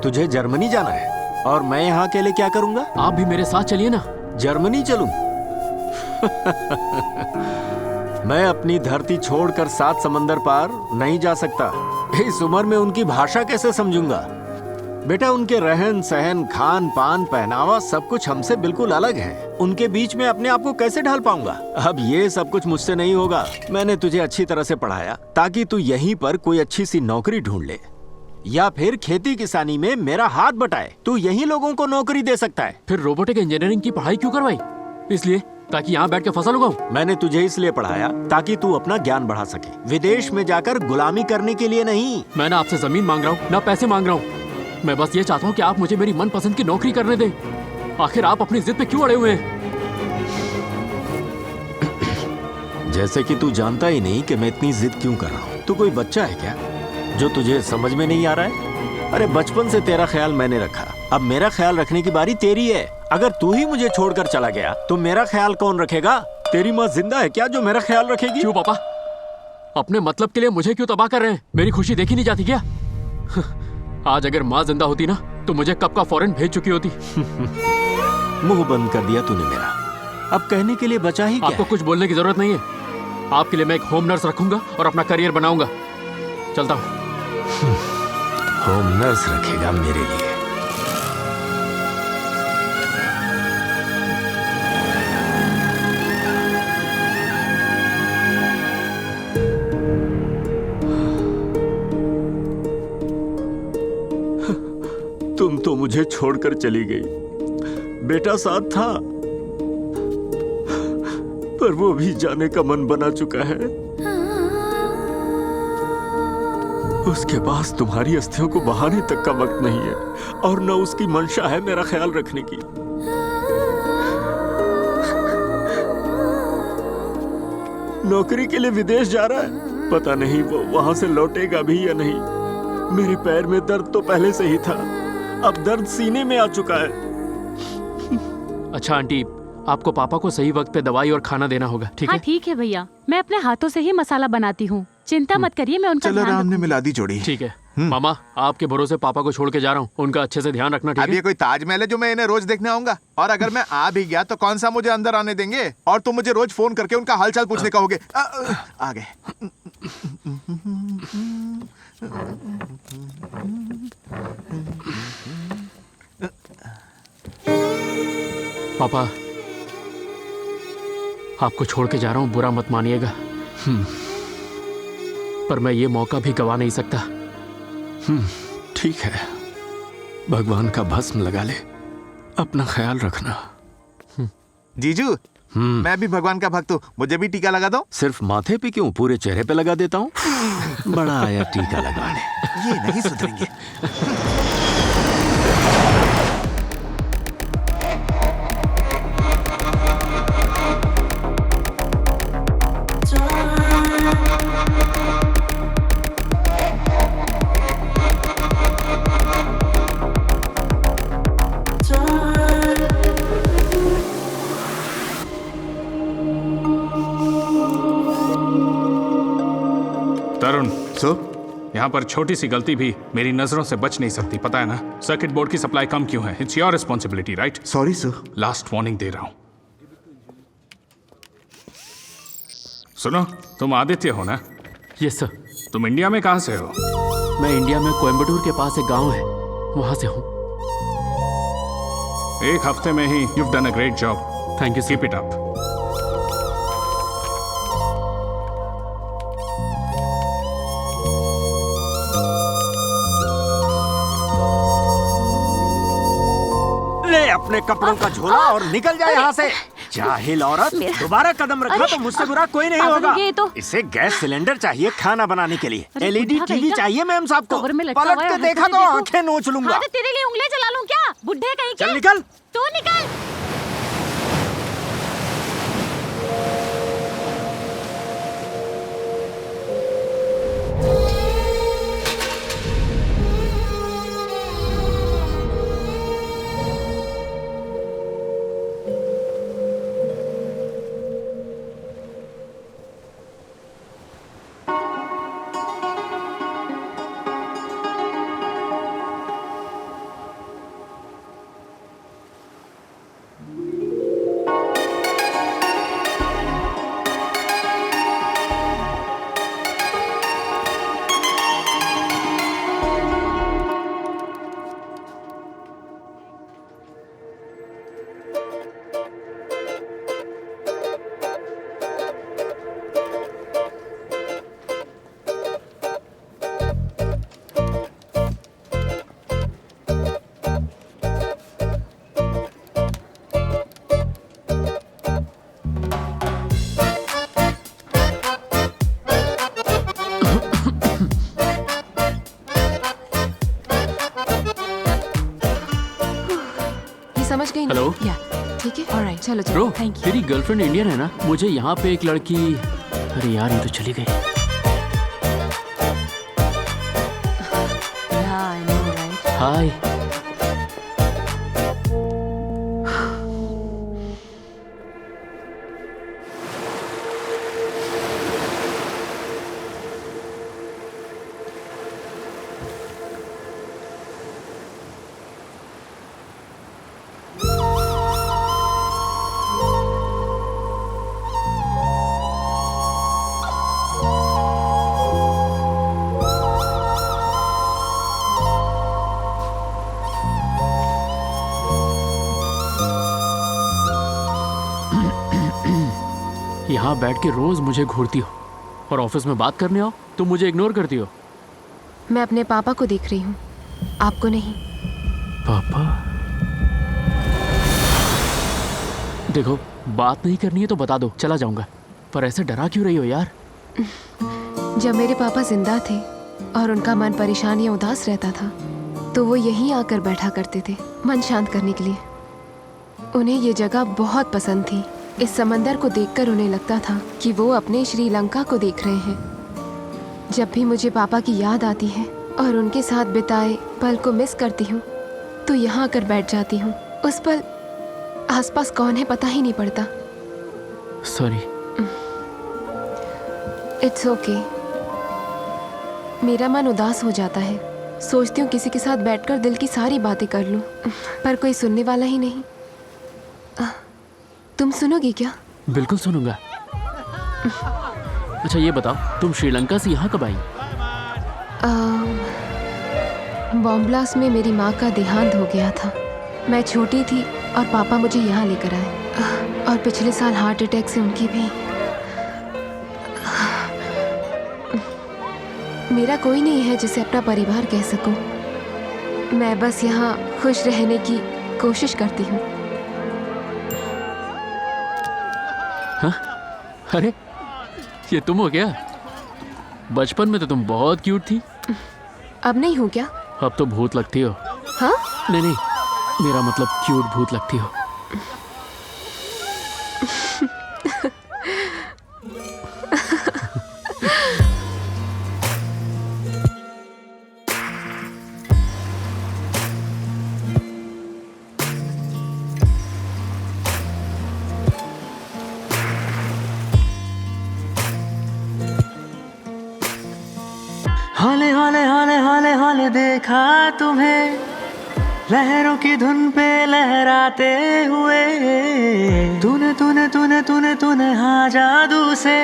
तुझे जर्मनी जाना है और मैं यहाँ अकेले क्या करूँगा? आप भी मेरे साथ चलिए ना। जर्मनी चलूं? मैं अपनी धरती छोड़कर 7 समंदर पार नहीं जा सकता। इस उम्र में उनकी भाषा कैसे समझूंगा? बेटा, उनके रहन सहन, खान पान, पहनावा सब कुछ हमसे बिल्कुल अलग है। उनके बीच में अपने आप को कैसे ढाल पाऊंगा? अब ये सब कुछ मुझसे नहीं होगा। मैंने तुझे अच्छी तरह से पढ़ाया ताकि तू यहीं पर कोई अच्छी सी नौकरी ढूंढ ले या फिर खेती किसानी में मेरा हाथ बटाए। तू यही लोगों को नौकरी दे सकता है। फिर रोबोटिक इंजीनियरिंग की पढ़ाई क्यों करवाई? इसलिए ताकि यहाँ बैठ के फसल उगाऊं। मैंने तुझे इसलिए पढ़ाया ताकि तू अपना ज्ञान बढ़ा सके, विदेश में जाकर गुलामी करने के लिए नहीं। मैं ना आपसे जमीन मांग रहा हूँ ना पैसे मांग रहा हूँ। मैं बस ये चाहता हूँ कि आप मुझे मेरी मनपसंद की नौकरी करने दें। आखिर आप अपनी जिद पे क्यों अड़े हुए हैं? जैसे कि तू जानता ही नहीं कि मैं इतनी जिद क्यों कर रहा हूँ। तू कोई बच्चा है क्या जो तुझे समझ में नहीं आ रहा है? अरे बचपन से तेरा ख्याल मैंने रखा, अब मेरा ख्याल रखने की बारी तेरी है। अगर तू ही मुझे छोड़कर चला गया तो मेरा ख्याल कौन रखेगा? तेरी माँ जिंदा है क्या जो मेरा ख्याल रखेगी? क्यों पापा, अपने मतलब के लिए मुझे क्यों तबाह कर रहे हैं? मेरी खुशी देखी नहीं जाती क्या? आज अगर माँ जिंदा होती ना तो मुझे कब का फॉरेन भेज चुकी होती। मुंह बंद कर दिया तूने मेरा। अब कहने के लिए बचा ही क्या? आपको कुछ बोलने की जरूरत नहीं है। आपके लिए मैं एक होम नर्स रखूंगा और अपना करियर बनाऊंगा। चलता हूँ। होम नर्स रखेगा मेरे लिए? तुम तो मुझे छोड़कर चली गई। बेटा साथ था, पर वो भी जाने का मन बना चुका है। उसके पास तुम्हारी अस्थियों को बहाने तक का वक्त नहीं है, और न उसकी मंशा है मेरा ख्याल रखने की। नौकरी के लिए विदेश जा रहा है, पता नहीं वो वहां से लौटेगा भी या नहीं। मेरे पैर में दर्द तो पहले से ही था, अब दर्द सीने में आ चुका है। अच्छा आंटी, आपको पापा को सही वक्त पे दवाई और खाना देना होगा, ठीक हाँ है? ठीक है भैया, मैं अपने हाथों से ही मसाला बनाती हूँ, चिंता मत करिए, मैं उनका चलो ध्यान राम ने रखूंगी। मिला दी जोड़ी। ठीक है मामा, आपके भरोसे पापा को छोड़ के जा रहा हूँ, उनका अच्छे से ध्यान रखना, ठीक अब ये है? कोई ताजमहल है जो मैं इन्हें रोज देखने आऊंगा? और अगर मैं आ भी गया तो कौन सा मुझे अंदर आने देंगे? और तुम मुझे रोज फोन करके उनका हालचाल पूछने का होगे। आ गए। पापा, आपको छोड़ के जा रहा हूँ, बुरा मत मानिएगा। पर मैं ये मौका भी गवा नहीं सकता। ठीक है, भगवान का भस्म लगा ले, अपना ख्याल रखना। जीजू, मैं भी भगवान का भक्त हूँ, मुझे भी टीका लगा दो। सिर्फ माथे पे क्यों, पूरे चेहरे पे लगा देता हूँ। बड़ा आया टीका लगाने। ये नहीं सुधरेंगे। तरुण, सो यहाँ पर छोटी सी गलती भी मेरी नजरों से बच नहीं सकती, पता है ना? सर्किट बोर्ड की सप्लाई कम क्यों है? It's your responsibility, right? Sorry sir. Last warning दे रहा हूं। सुनो, तुम आदित्य हो ना? Yes sir. तुम इंडिया में कहाँ से हो? मैं इंडिया में कोयम्बटूर के पास एक गांव है, वहां से हूँ। एक हफ्ते में ही you've done a great job. Thank you sir. Keep it up. ले अपने कपड़ों का झोला और निकल जाए यहाँ से। जाहिल औरत, दोबारा कदम रखा तो मुझसे बुरा कोई नहीं होगा। ये तो इसे गैस सिलेंडर चाहिए खाना बनाने के लिए। अरे एलईडी बुढ़ा टीवी कहीं का? चाहिए मैम साहब को। कवर में लटका पलट हुआ है, के हर देखा तो तरफ देखो। आंखें नोच लूंगा। हाँ, तो तेरे लिए उंगलियां चला लूं क्या? बुढ़े कहीं के? चल निकल। तू निकल। समझ गई ना? हेलो? या ठीक है, ऑलराइट, चलो ब्रो, चलो, थैंक यू। तेरी गर्लफ्रेंड इंडियन है ना? मुझे यहाँ पे एक लड़की, अरे यार ये तो चली गई। या आई नो, राइट। हाय। यहाँ बैठ के रोज मुझे घूरती हो और ऑफिस में बात करने आओ तो मुझे इग्नोर करती हो। मैं अपने पापा को देख रही हूँ, आपको नहीं। पापा, देखो बात नहीं करनी है तो बता दो, चला जाऊंगा, पर ऐसे डरा क्यों रही हो यार? जब मेरे पापा जिंदा थे और उनका मन परेशान या उदास रहता था तो वो यहीं आकर बैठा करते थे मन शांत करने के लिए। उन्हें ये जगह बहुत पसंद थी। इस समंदर को देखकर उन्हें लगता था कि वो अपने श्रीलंका को देख रहे हैं। जब भी मुझे पापा की याद आती है और उनके साथ बिताए पल को मिस करती हूँ तो यहाँ आकर बैठ जाती हूँ। उस पल आसपास कौन है पता ही नहीं पड़ता। सॉरी। It's okay. मेरा मन उदास हो जाता है, सोचती हूँ किसी के साथ बैठकर दिल की सारी बातें कर लूँ, पर कोई सुनने वाला ही नहीं। तुम सुनोगी क्या? बिल्कुल सुनूंगा। अच्छा ये बताओ, तुम श्रीलंका से यहाँ कब आई? बॉम्ब ब्लास्ट में मेरी माँ का देहांत हो गया था। मैं छोटी थी और पापा मुझे यहाँ लेकर आए, और पिछले साल हार्ट अटैक से उनकी भी। मेरा कोई नहीं है जिसे अपना परिवार कह सकूं। मैं बस यहाँ खुश रहने की कोशिश करती हूँ। हाँ? अरे ये तुम हो क्या? बचपन में तो तुम बहुत क्यूट थी। अब नहीं हूँ क्या? अब तो भूत लगती हो। हाँ? नहीं, मेरा मतलब क्यूट भूत लगती हो। हौले हौले हौले हौले हौले देखा तुम्हें लहरों की धुन पे लहराते हुए। तूने तूने तूने तूने तूने हाँ जादू से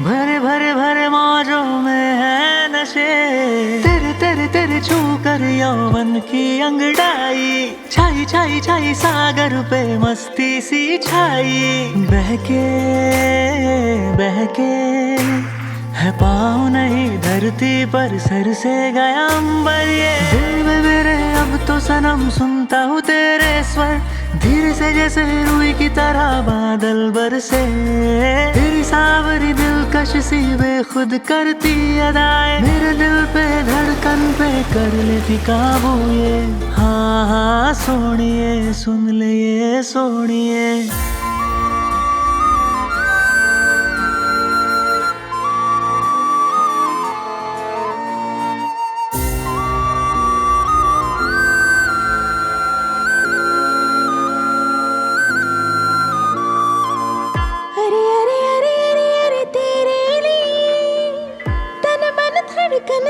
भरे भरे भरे मौजों में है नशे। तेरे तेरे तेरे छू कर यौवन की अंगड़ाई छाई छाई छाई सागर पे मस्ती सी छाई। बहके बहके है पाँव नहीं धरती पर सर से गया अंबर। ये दिल में मेरे अब तो सनम सुनता हूँ तेरे स्वर धीरे से जैसे रुई की तरह बादल बरसे। तेरी सावरी दिलकश सी बेखुद करती अदाएं मेरे दिल पे धड़कन पे कर लेती काबू ये। हाँ हाँ सोनिए सुन ले ये सोनिए।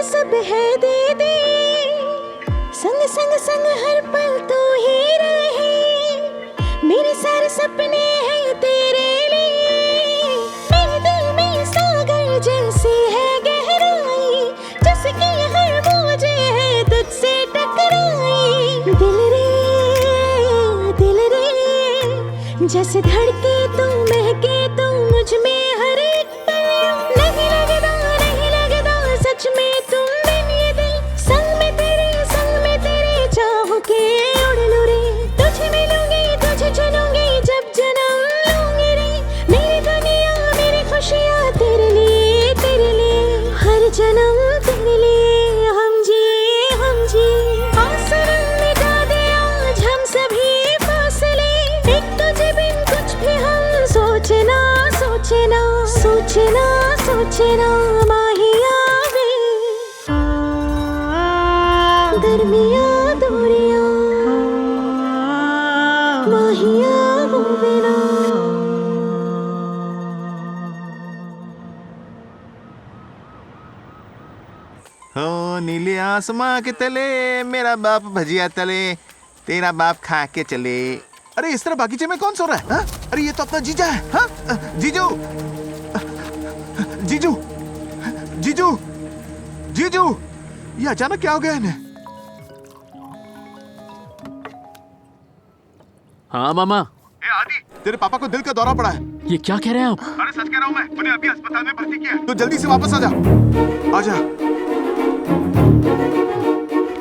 सब है दे दे संग संग संग हर पल तू ही रहे। मेरे सारे सपने हैं तेरे लिए। मेरे दिल में सागर जैसी है गहराई जिसकी हर मौजे है तुझसे टकराई। दिल रे जैसे धड़के तू महके तू मुझ में हर एक पल। नहीं लगदा सच में तुम बिन ये दिल। संग में तेरे चाहों के उड़ लूं रे। तुझे मिलूंगी तुझे चुनूंगी जब जन्म लूंगी रे। मेरी दुनिया मेरी खुशियाँ तेरे लिए हर जन्म तेरे लिए। हम जी आसमान मिटा दे आज हम सभी फासले। एक तुझे बिन कुछ भी हम सोचना माहिया वे दरमिया दूरियां माहिया होवे ना। हो नीले आसमां के तले मेरा बाप भजिया तले तेरा बाप खा के चले। अरे इस तरह बागीचे में कौन सो रहा है? हा? अरे ये तो अपना जीजा है। हा? जीजू जीजू जीजू जीजू ये अचानक क्या हो गया इन्हें? हाँ मामा। आदि तेरे पापा को दिल का दौरा पड़ा है। ये क्या कह रहे हैं आप? अरे सच कह रहा हूँ मैं, उन्हें अभी अस्पताल में भर्ती किया है। तो जल्दी से वापस आजा।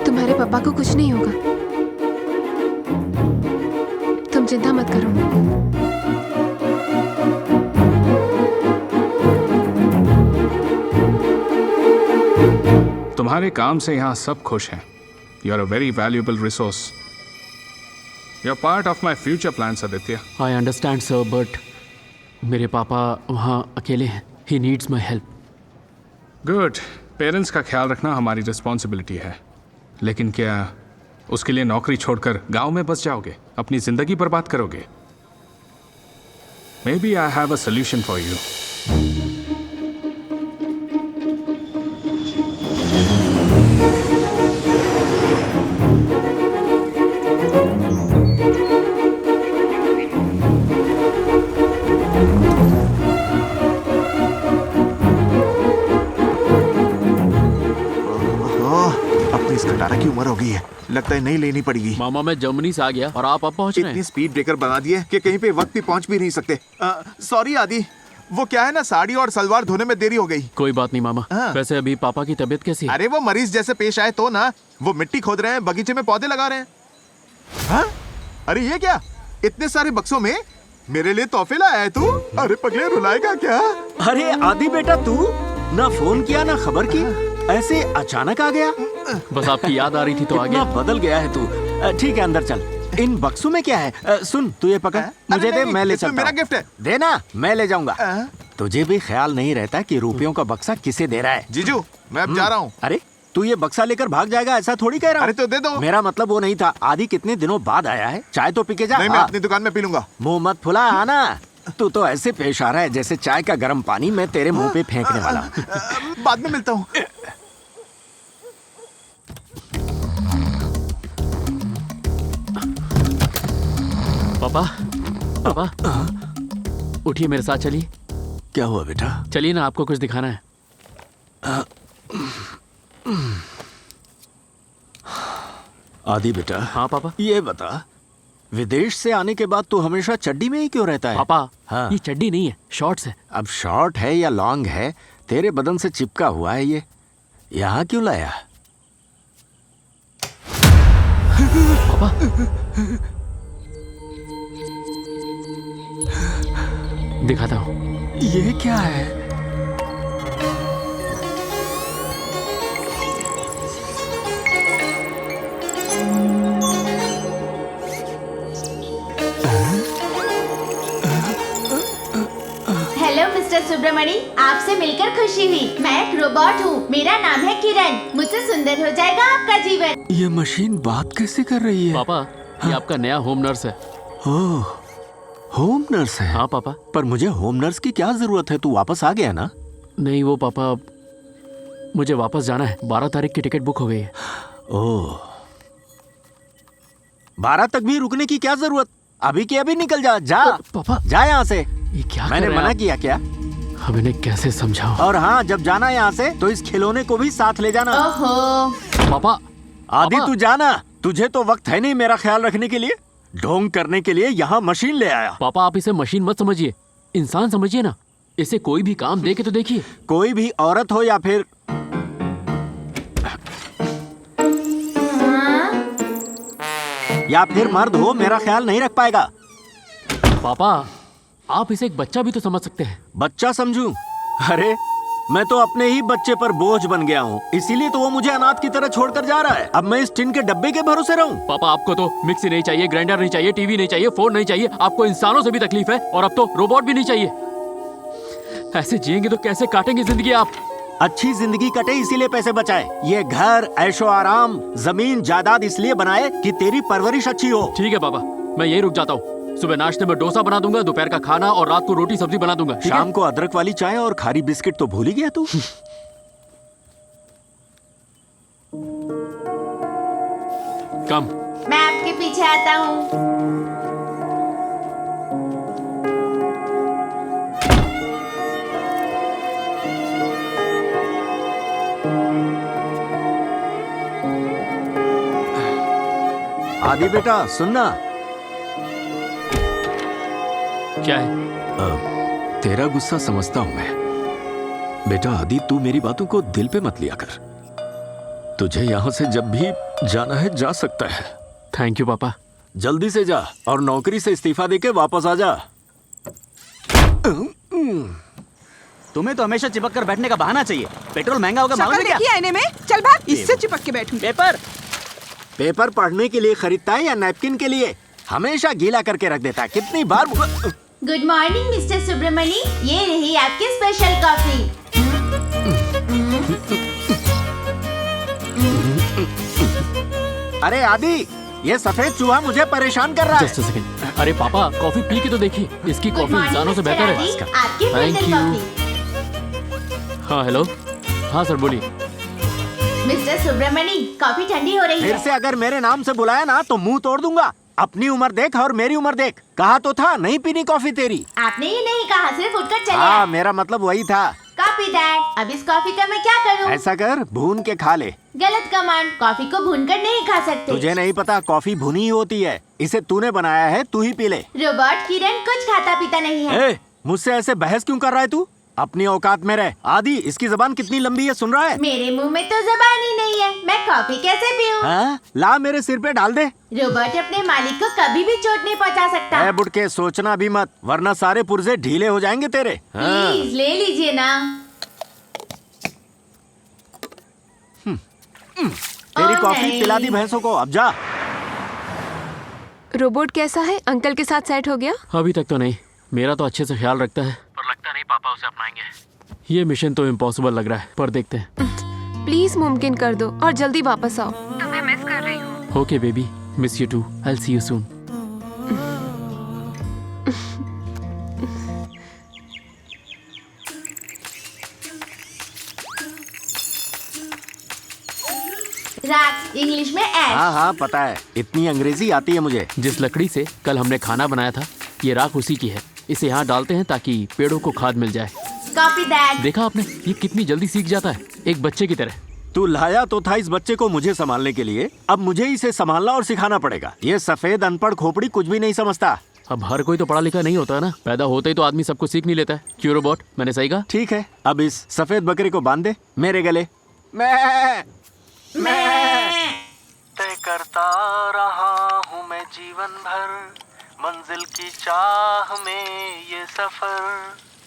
तुम्हारे पापा को कुछ नहीं होगा। चिंता मत करो। तुम्हारे काम से यहाँ सब खुश हैं। You are a very valuable resource. You are part of my future plans Aditya. I understand sir, but मेरे पापा वहाँ अकेले हैं। He needs my help. Good. Parents का ख्याल रखना हमारी रिस्पॉन्सिबिलिटी है, लेकिन क्या उसके लिए नौकरी छोड़कर गांव में बस जाओगे, अपनी जिंदगी बर्बाद करोगे? Maybe I have a solution for you. अपनी इस खटारा की उम्र हो गई है, लगता है नहीं लेनी पड़ेगी। मामा मैं जर्मनी से आ गया और आप अब पहुंच रहे इतनी हैं। स्पीड ब्रेकर बना दिए कि कहीं पे वक्त भी पहुंच भी नहीं सकते। सॉरी आदि, वो क्या है ना, साड़ी और सलवार धोने में देरी हो गई। कोई बात नहीं मामा। हाँ। वैसे अभी पापा की तबीयत कैसी है? अरे वो मरीज जैसे पेश आए तो ना, वो मिट्टी खोद रहे हैं, बगीचे में पौधे लगा रहे हैं। हाँ? अरे ये क्या, इतने सारे बक्सों में मेरे लिए तोहफे लाया है तू? अरे पगले, रुलाएगा क्या? अरे आदि बेटा, तू ना फोन किया ना खबर की, ऐसे अचानक आ गया। बस आपकी याद आ रही थी तो आ इतना गया। बदल गया है तू। ठीक है, अंदर चल। इन बक्सों में क्या है? सुन, तू ये पकड़, मुझे अरे दे, नहीं, मैं ले इसमें चलता मेरा हूँ। गिफ्ट है। देना, मैं ले जाऊंगा। तुझे भी ख्याल नहीं रहता कि रुपयों का बक्सा किसे दे रहा है? जीजू, मैं अब जा रहा हूँ। अरे तू ये बक्सा लेकर भाग जाएगा ऐसा थोड़ी कह रहा हूँ। अरे तो दे दो। मेरा मतलब वो नहीं था। आदि कितने दिनों बाद आया है, चाय तो पी के जा। नहीं, मैं हाँ। अपनी दुकान में पी लूंगा। मुंह मत फुला आना। तू तो ऐसे पेश आ रहा है जैसे चाय का गर्म पानी मैं तेरे मुंह पे फेंकने वाला हूँ। बाद में मिलता हूँ। पापा, पापा, उठिए, मेरे साथ चलिए। क्या हुआ बेटा? चलिए ना, आपको कुछ दिखाना है। आदि बेटा। हाँ पापा। ये बता, विदेश से आने के बाद तू हमेशा चड्डी में ही क्यों रहता है? पापा, हाँ। ये चड्डी नहीं है, शॉर्ट्स है। अब शॉर्ट है या लॉन्ग है, तेरे बदन से चिपका हुआ है ये। यहाँ क्यों लाया? पापा, दिखाता हूँ। ये क्या है? हेलो मिस्टर सुब्रमणी, आपसे मिलकर खुशी हुई। मैं एक रोबोट हूँ, मेरा नाम है किरण। मुझसे सुंदर हो जाएगा आपका जीवन। ये मशीन बात कैसे कर रही है? पापा, ये आपका नया होम नर्स है। ओह, होम नर्स है? हाँ पापा। पर मुझे होम नर्स की क्या जरूरत है? तू वापस आ गया ना? नहीं, वो पापा, मुझे वापस जाना है। 12 तारीख की टिकट बुक हो गई है। ओह, 12 तक भी रुकने की क्या जरूरत? अभी के अभी निकल जा। जा पापा, जा यहाँ से। ये क्या मैंने कर रहे हैं मना आप? किया क्या? अब इन्हें कैसे समझाऊं? और हाँ, जब जाना यहाँ से तो इस खिलौने को भी साथ ले जाना। ओहो, पापा, आदि पापा। तू जाना, तुझे तो वक्त है नहीं मेरा ख्याल रखने के लिए। ढोंग करने के लिए यहाँ मशीन ले आया। पापा, आप इसे मशीन मत समझिए, इंसान समझिए ना। इसे कोई भी काम दे के तो देखिए। कोई भी औरत हो या फिर मर्द हो, मेरा ख्याल नहीं रख पाएगा। पापा, आप इसे एक बच्चा भी तो समझ सकते हैं। बच्चा समझूं? अरे मैं तो अपने ही बच्चे पर बोझ बन गया हूँ, इसीलिए तो वो मुझे अनाथ की तरह छोड़कर जा रहा है। अब मैं इस टिन के डब्बे के भरोसे रहूं? पापा, आपको तो मिक्सी नहीं चाहिए, ग्राइंडर नहीं चाहिए, टीवी नहीं चाहिए, फोन नहीं चाहिए। आपको इंसानों से भी तकलीफ है और अब तो रोबोट भी नहीं चाहिए। ऐसे जिएंगे तो कैसे काटेंगे जिंदगी आप? अच्छी जिंदगी कटे इसीलिए पैसे बचाए। ये घर, ऐशो आराम, जमीन जायदाद इसलिए बनाए कि तेरी परवरिश अच्छी हो। ठीक है पापा, मैं यही रुक जाता हूँ। सुबह नाश्ते में डोसा बना दूंगा, दोपहर का खाना और रात को रोटी सब्जी बना दूंगा। ठीक है? शाम को अदरक वाली चाय और खारी बिस्किट तो भूल ही गया तू। कम। मैं आपके पीछे आता हूँ। आदि बेटा सुनना। क्या है? तेरा गुस्सा समझता हूं मैं। बेटा आदि, तू मेरी बातों को दिल पे मत लिया कर। तुझे यहां से जब भी जाना है जा सकता है। थैंक यू पापा। जल्दी से जा और नौकरी से इस्तीफा देके वापस आ जा। तुम्हें तो हमेशा चिपक कर बैठने का बहाना चाहिए। पेट्रोल महंगा होगा मालूम है क्या? देखिए आईने में, चल भाग, इससे चिपक के बैठूं। पेपर पेपर पढ़ने के लिए खरीदता है या नैपकिन के लिए? हमेशा गीला करके रख देता है। कितनी बार। गुड मॉर्निंग मिस्टर सुब्रमणी, ये रही आपकी स्पेशल कॉफी। अरे आदि, ये सफेद चूहा मुझे परेशान कर रहा है। Just a second. अरे पापा, कॉफी पी के तो देखिए, इसकी कॉफी इंसानों से बेहतर है। आपकी थैंक फिल्टर यू। कॉफी। हाँ हेलो, हाँ सर बोलिए। मिस्टर सुब्रमणी, कॉफी ठंडी हो रही फिर है। से अगर मेरे नाम से बुलाया ना तो मुंह तोड़ दूंगा। अपनी उम्र देख और मेरी उम्र देख। कहा तो था नहीं पीनी कॉफी तेरी। आपने ही नहीं कहा, सिर्फ उठकर चले हाँ, आए। मेरा मतलब वही था। कॉफी डैड, अब इस कॉफी का मैं क्या करूं? ऐसा कर, भून के खा ले। गलत कमांड, कॉफी को भूनकर नहीं खा सकते। तुझे नहीं पता, कॉफी भुनी ही होती है। इसे तूने बनाया है, तू ही पी ले। रोबोट किरण कुछ खाता पीता नहीं है। ए, मुझसे ऐसे बहस क्यों कर रहा है तू? अपनी औकात में रह। आदि, इसकी जबान कितनी लंबी है सुन रहा है? मेरे मुंह में तो जबान ही नहीं है, मैं कॉफी कैसे पीऊं? हाँ? ला मेरे सिर पे डाल दे। रोबोट अपने मालिक को कभी भी चोट नहीं पहुंचा सकता। ए बुड़के, सोचना भी मत, वरना सारे पुर्जे ढीले हो जाएंगे तेरे। हाँ। प्लीज ले लीजिए ना। तेरी कॉफी नहीं। पिला दी भैंसों को, अब जा। रोबोट कैसा है? अंकल के साथ सेट हो गया? अभी तक तो नहीं, मेरा तो अच्छे से ख्याल रखता है, पर लगता नहीं पापा उसे अपनाएंगे। ये मिशन तो इम्पॉसिबल लग रहा है, पर देखते हैं। प्लीज मुमकिन कर दो और जल्दी वापस आओ। तुम्हें मिस कर रही हूँ। Okay baby, miss you too, I will see you soon. रात, इंग्लिश में ऐश। हाँ हाँ पता है, इतनी अंग्रेजी आती है मुझे। जिस लकड़ी से कल हमने खाना बनाया था, ये राख उसी की है। इसे यहाँ डालते हैं ताकि पेड़ों को खाद मिल जाए। Coffee dad. देखा आपने, ये कितनी जल्दी सीख जाता है, एक बच्चे की तरह। तू लाया तो था इस बच्चे को मुझे संभालने के लिए, अब मुझे इसे संभालना और सिखाना पड़ेगा। ये सफेद अनपढ़ खोपड़ी कुछ भी नहीं समझता। अब हर कोई तो पढ़ा लिखा नहीं होता है ना, पैदा होते ही तो आदमी सब कुछ सीख नहीं लेता है। क्यों रोबोट, मैंने सही कहा? ठीक है, अब इस सफेद बकरे को बांध दे मेरे गले। मैं तय करता रहा हूँ मैं जीवन भर, मंजिल की चाह में ये सफर,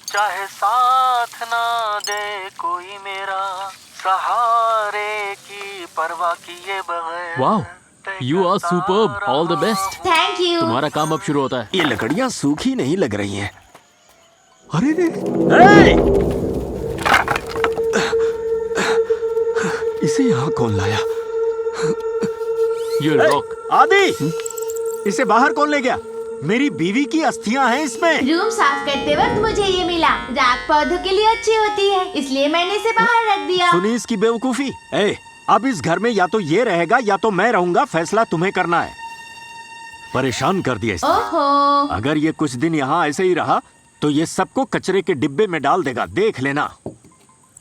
चाहे साथ ना दे कोई मेरा, सहारे की परवाह किए बगैर। वाह, you are superb, all the best. Thank you. तुम्हारा काम अब शुरू होता है। ये लकड़ियाँ सूखी नहीं लग रही हैं। अरे रे, इसे यहाँ कौन लाया? You rock. आदि, इसे बाहर कौन ले गया? मेरी बीवी की अस्थियां हैं इसमें। रूम साफ करते वक्त मुझे ये मिला। राख पौधों के लिए अच्छी होती है, इसलिए मैंने इसे बाहर रख दिया। सुनी इसकी बेवकूफी। अब इस घर में या तो ये रहेगा या तो मैं रहूंगा, फैसला तुम्हें करना है। परेशान कर दिया इसने। ओहो। अगर ये कुछ दिन यहाँ ऐसे ही रहा तो ये सबको कचरे के डिब्बे में डाल देगा, देख लेना।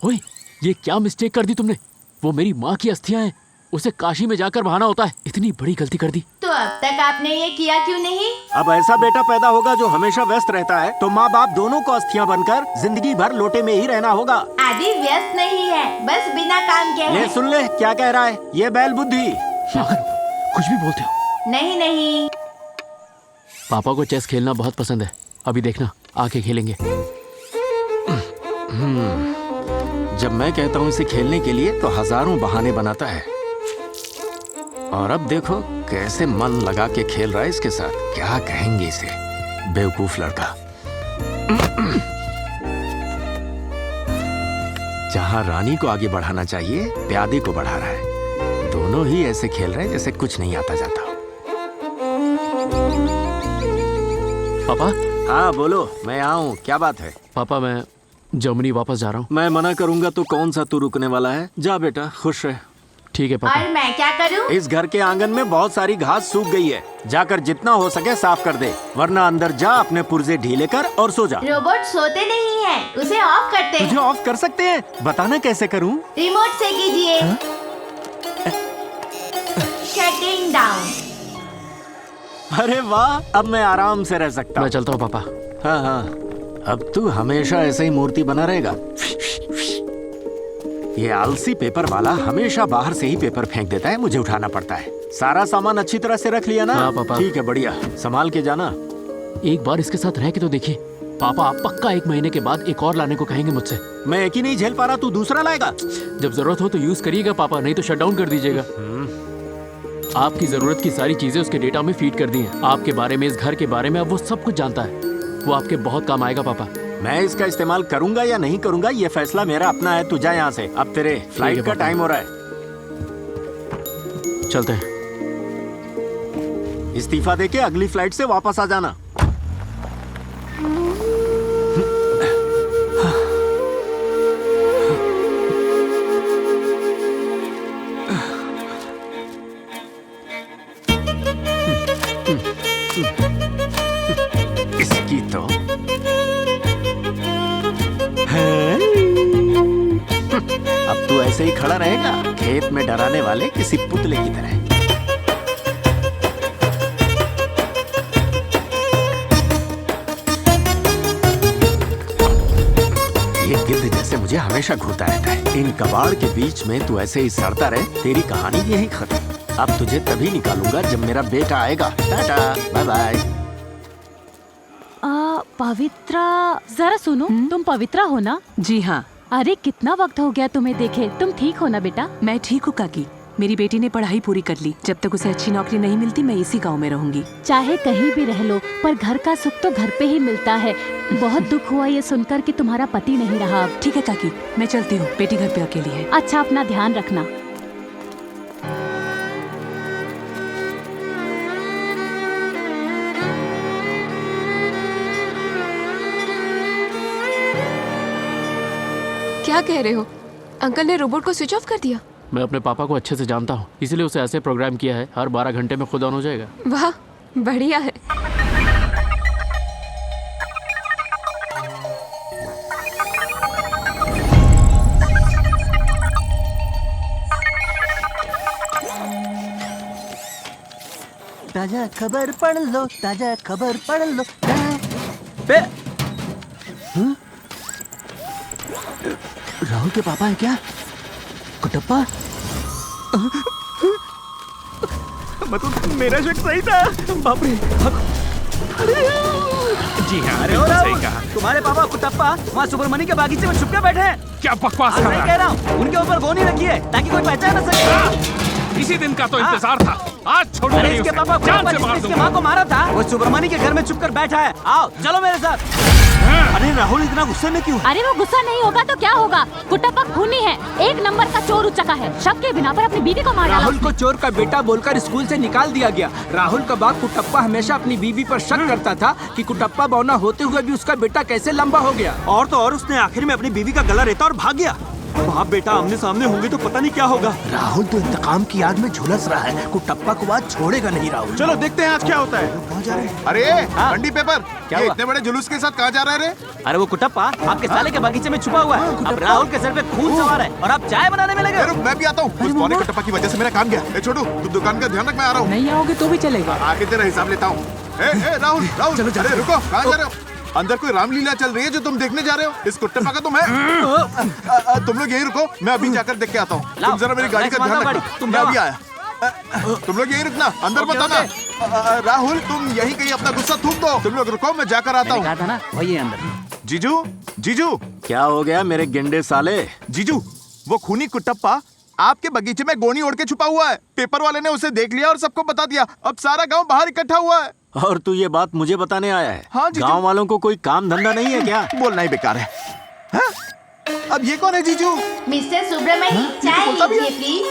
ओए, ये क्या मिस्टेक कर दी तुमने? वो मेरी माँ की अस्थियां हैं, उसे काशी में जाकर बहाना होता है। इतनी बड़ी गलती कर दी। तो अब तक आपने ये किया क्यों नहीं? अब ऐसा बेटा पैदा होगा जो हमेशा व्यस्त रहता है, तो माँ बाप दोनों को अस्थियां बनकर जिंदगी भर लोटे में ही रहना होगा। आदि व्यस्त नहीं है, बस बिना काम के ले है। सुन ले क्या कह रहा है, ये बैल बुद्धि। कुछ भी बोलते हो। नहीं नहीं। पापा को चेस खेलना बहुत पसंद है, अभी देखना आके खेलेंगे। जब मैं कहता हूँ इसे खेलने के लिए तो हजारों बहाने बनाता है, और अब देखो कैसे मन लगा के खेल रहा है इसके साथ। क्या कहेंगे इसे, बेवकूफ लड़का। जहाँ रानी को आगे बढ़ाना चाहिए, प्यादे को बढ़ा रहा है। दोनों ही ऐसे खेल रहे हैं जैसे कुछ नहीं आता जाता। पापा। हाँ बोलो, मैं आऊँ, क्या बात है? पापा, मैं जर्मनी वापस जा रहा हूँ। मैं मना करूंगा तो कौन सा तू रुकने वाला है? जा बेटा, खुश रह। ठीक है पापा। और मैं क्या करूं? इस घर के आंगन में बहुत सारी घास सूख गई है, जाकर जितना हो सके साफ कर दे, वरना अंदर जा, अपने पुर्जे ढीले कर और सो जा। रोबोट सोते नहीं है, उसे ऑफ करते हैं। तुझे ऑफ कर सकते हैं? बताना कैसे करूं? रिमोट से कीजिए। Shutting down. अरे वाह, अब मैं आराम से रह सकता हूँ। मैं चलता हूँ पापा। हाँ हाँ, अब तू हमेशा ऐसे ही मूर्ति बना रहेगा। ये आलसी पेपर वाला हमेशा बाहर से ही पेपर फेंक देता है, मुझे उठाना पड़ता है। सारा सामान अच्छी तरह से रख लिया ना? हाँ, पापा। ठीक है, बढ़िया। संभाल के जाना। एक बार इसके साथ रह के तो देखिए पापा, आप पक्का 1 महीने के बाद एक और लाने को कहेंगे मुझसे। मैं एक ही नहीं झेल पा रहा, तू दूसरा लाएगा? जब जरूरत हो तो यूज करिएगा पापा, नहीं तो शट डाउन कर दीजिएगा। आपकी जरूरत की सारी चीजें उसके डेटा में फीड कर दी हैं। आपके बारे में, इस घर के बारे में अब वो सब कुछ जानता है। वो आपके बहुत काम आएगा पापा। मैं इसका इस्तेमाल करूंगा या नहीं करूंगा ये फैसला मेरा अपना है। तू जा यहाँ से, अब तेरे फ्लाइट का टाइम हो रहा है। चलते हैं। इस्तीफा देके अगली फ्लाइट से वापस आ जाना। इसकी तो अब तू ऐसे ही खड़ा रहेगा खेत में डराने वाले किसी पुतले की तरह। ये गिद्ध जैसे मुझे हमेशा घूरता रहता है। इन कबाड़ के बीच में तू ऐसे ही सड़ता रहे, तेरी कहानी यही खत्म। अब तुझे तभी निकालूंगा जब मेरा बेटा आएगा। Tata, bye bye. पवित्रा, जरा सुनो, तुम पवित्रा हो ना? जी हाँ। अरे कितना वक्त हो गया तुम्हें देखे। तुम ठीक हो ना बेटा? मैं ठीक हूँ काकी। मेरी बेटी ने पढ़ाई पूरी कर ली। जब तक उसे अच्छी नौकरी नहीं मिलती मैं इसी गांव में रहूंगी। चाहे कहीं भी रह लो, पर घर का सुख तो घर पे ही मिलता है। बहुत दुख हुआ ये सुनकर कि तुम्हारा पति नहीं रहा अब। ठीक है काकी, मैं चलती हूँ, बेटी घर पे अकेली है। अच्छा, अपना ध्यान रखना। क्या कह रहे हो? अंकल ने रोबोट को स्विच ऑफ कर दिया? मैं अपने पापा को अच्छे से जानता हूँ, इसलिए उसे ऐसे प्रोग्राम किया है हर 12 घंटे में खुद ऑन हो जाएगा। वाह, बढ़िया है। ताजा खबर पढ़ लो, ताजा खबर पढ़ लो। राहुल के पापा हैं क्या? कुटप्पा? मतलब मेरा शक सही था। बाप रे। जी हाँ, अरे बिल्कुल राहुल, सही कहा। तुम्हारे पापा कुटप्पा वहाँ सुब्रमण्य के बागीचे में छुप के बैठे हैं। क्या बकवास कर मैं रहा कह है? रहा हूँ, उनके ऊपर गोनी रखी है ताकि कोई पहचान न सके। इसी दिन का तो इंतजार था। आज छोड़ूंगा अरे नहीं इसके उसे। पापा जान कुटप्पा से मार जिसने इसकी दूंगा। माँ को मारा था, वो सुब्रमण्य के घर में छुपकर बैठा है। आओ चलो मेरे साथ। अरे राहुल इतना गुस्से में क्यों? अरे वो गुस्सा नहीं होगा तो क्या होगा? कुटप्पा खूनी है, 1 नंबर का चोर उचका है। शक के बिना पर अपनी बीवी को मार डाला। राहुल को चोर का बेटा बोलकर स्कूल से निकाल दिया गया। राहुल का बाप कुटप्पा हमेशा अपनी बीवी पर शक करता था कि कुटप्पा बौना होते हुए भी उसका बेटा कैसे लंबा हो गया। और तो और उसने आखिर में अपनी बीवी का गला रेता और भाग गया। बाप बेटा आमने सामने होंगे तो पता नहीं क्या होगा। राहुल तो इंतकाम की आग में झुलस रहा है, कुटप्पा को आज छोड़ेगा नहीं राहुल। चलो देखते हैं आज क्या होता है। कहाँ जा रहे हैं? अरे बंडी पेपर, क्या ये हुआ? इतने बड़े जुलूस के साथ कहाँ जा रहे रे? अरे वो कुटप्पा आपके साले के बागीचे में छुपा हुआ है। अब राहुल के सर पे खून सवार है और आप चाय बनाने में लगे। रुक, मैं भी आता हूँ। उस पौने कुटप्पा की वजह से मेरा काम गया। ए छोटू, तू दुकान का ध्यान रख, मैं आ रहा हूँ। नहीं आओगे तो भी चलेगा। आके तेरा हिसाब लेता हूँ। ए राहुल, राहुल, अरे रुको, कहाँ जा रहे हो? अंदर कोई रामलीला चल रही है जो तुम देखने जा रहे हो? इस कुट्टप्पा का तुम है? तुम लोग यहीं रुको, मैं अभी जाकर देख के आता हूँ। तुम जरा मेरी गाड़ी का ध्यान रखना। मैं अभी आया। तुम लोग यहीं रुकना, अंदर मत आना। राहुल, तुम यहीं कहीं अपना गुस्सा थूक दो। तुम लोग रुको, मैं जाकर आता हूँ। कहा था ना, वही है अंदर। जीजू, जीजू, क्या हो गया मेरे गेंडे साले? जीजू, वो खूनी कुट्टप्पा आपके बगीचे में गोनी ओढ़ के छुपा हुआ है। पेपर वाले ने उसे देख लिया और सबको बता दिया। अब सारा गांव बाहर इकट्ठा हुआ है। और तू ये बात मुझे बताने आया है? हाँ, जीजू। गांव वालों को कोई काम धंधा नहीं है क्या? बोलना ही बेकार है। हाँ? अब ये कौन है जीजू? मिस्टर सुब्रमण्य, चाय लीजिए प्लीज।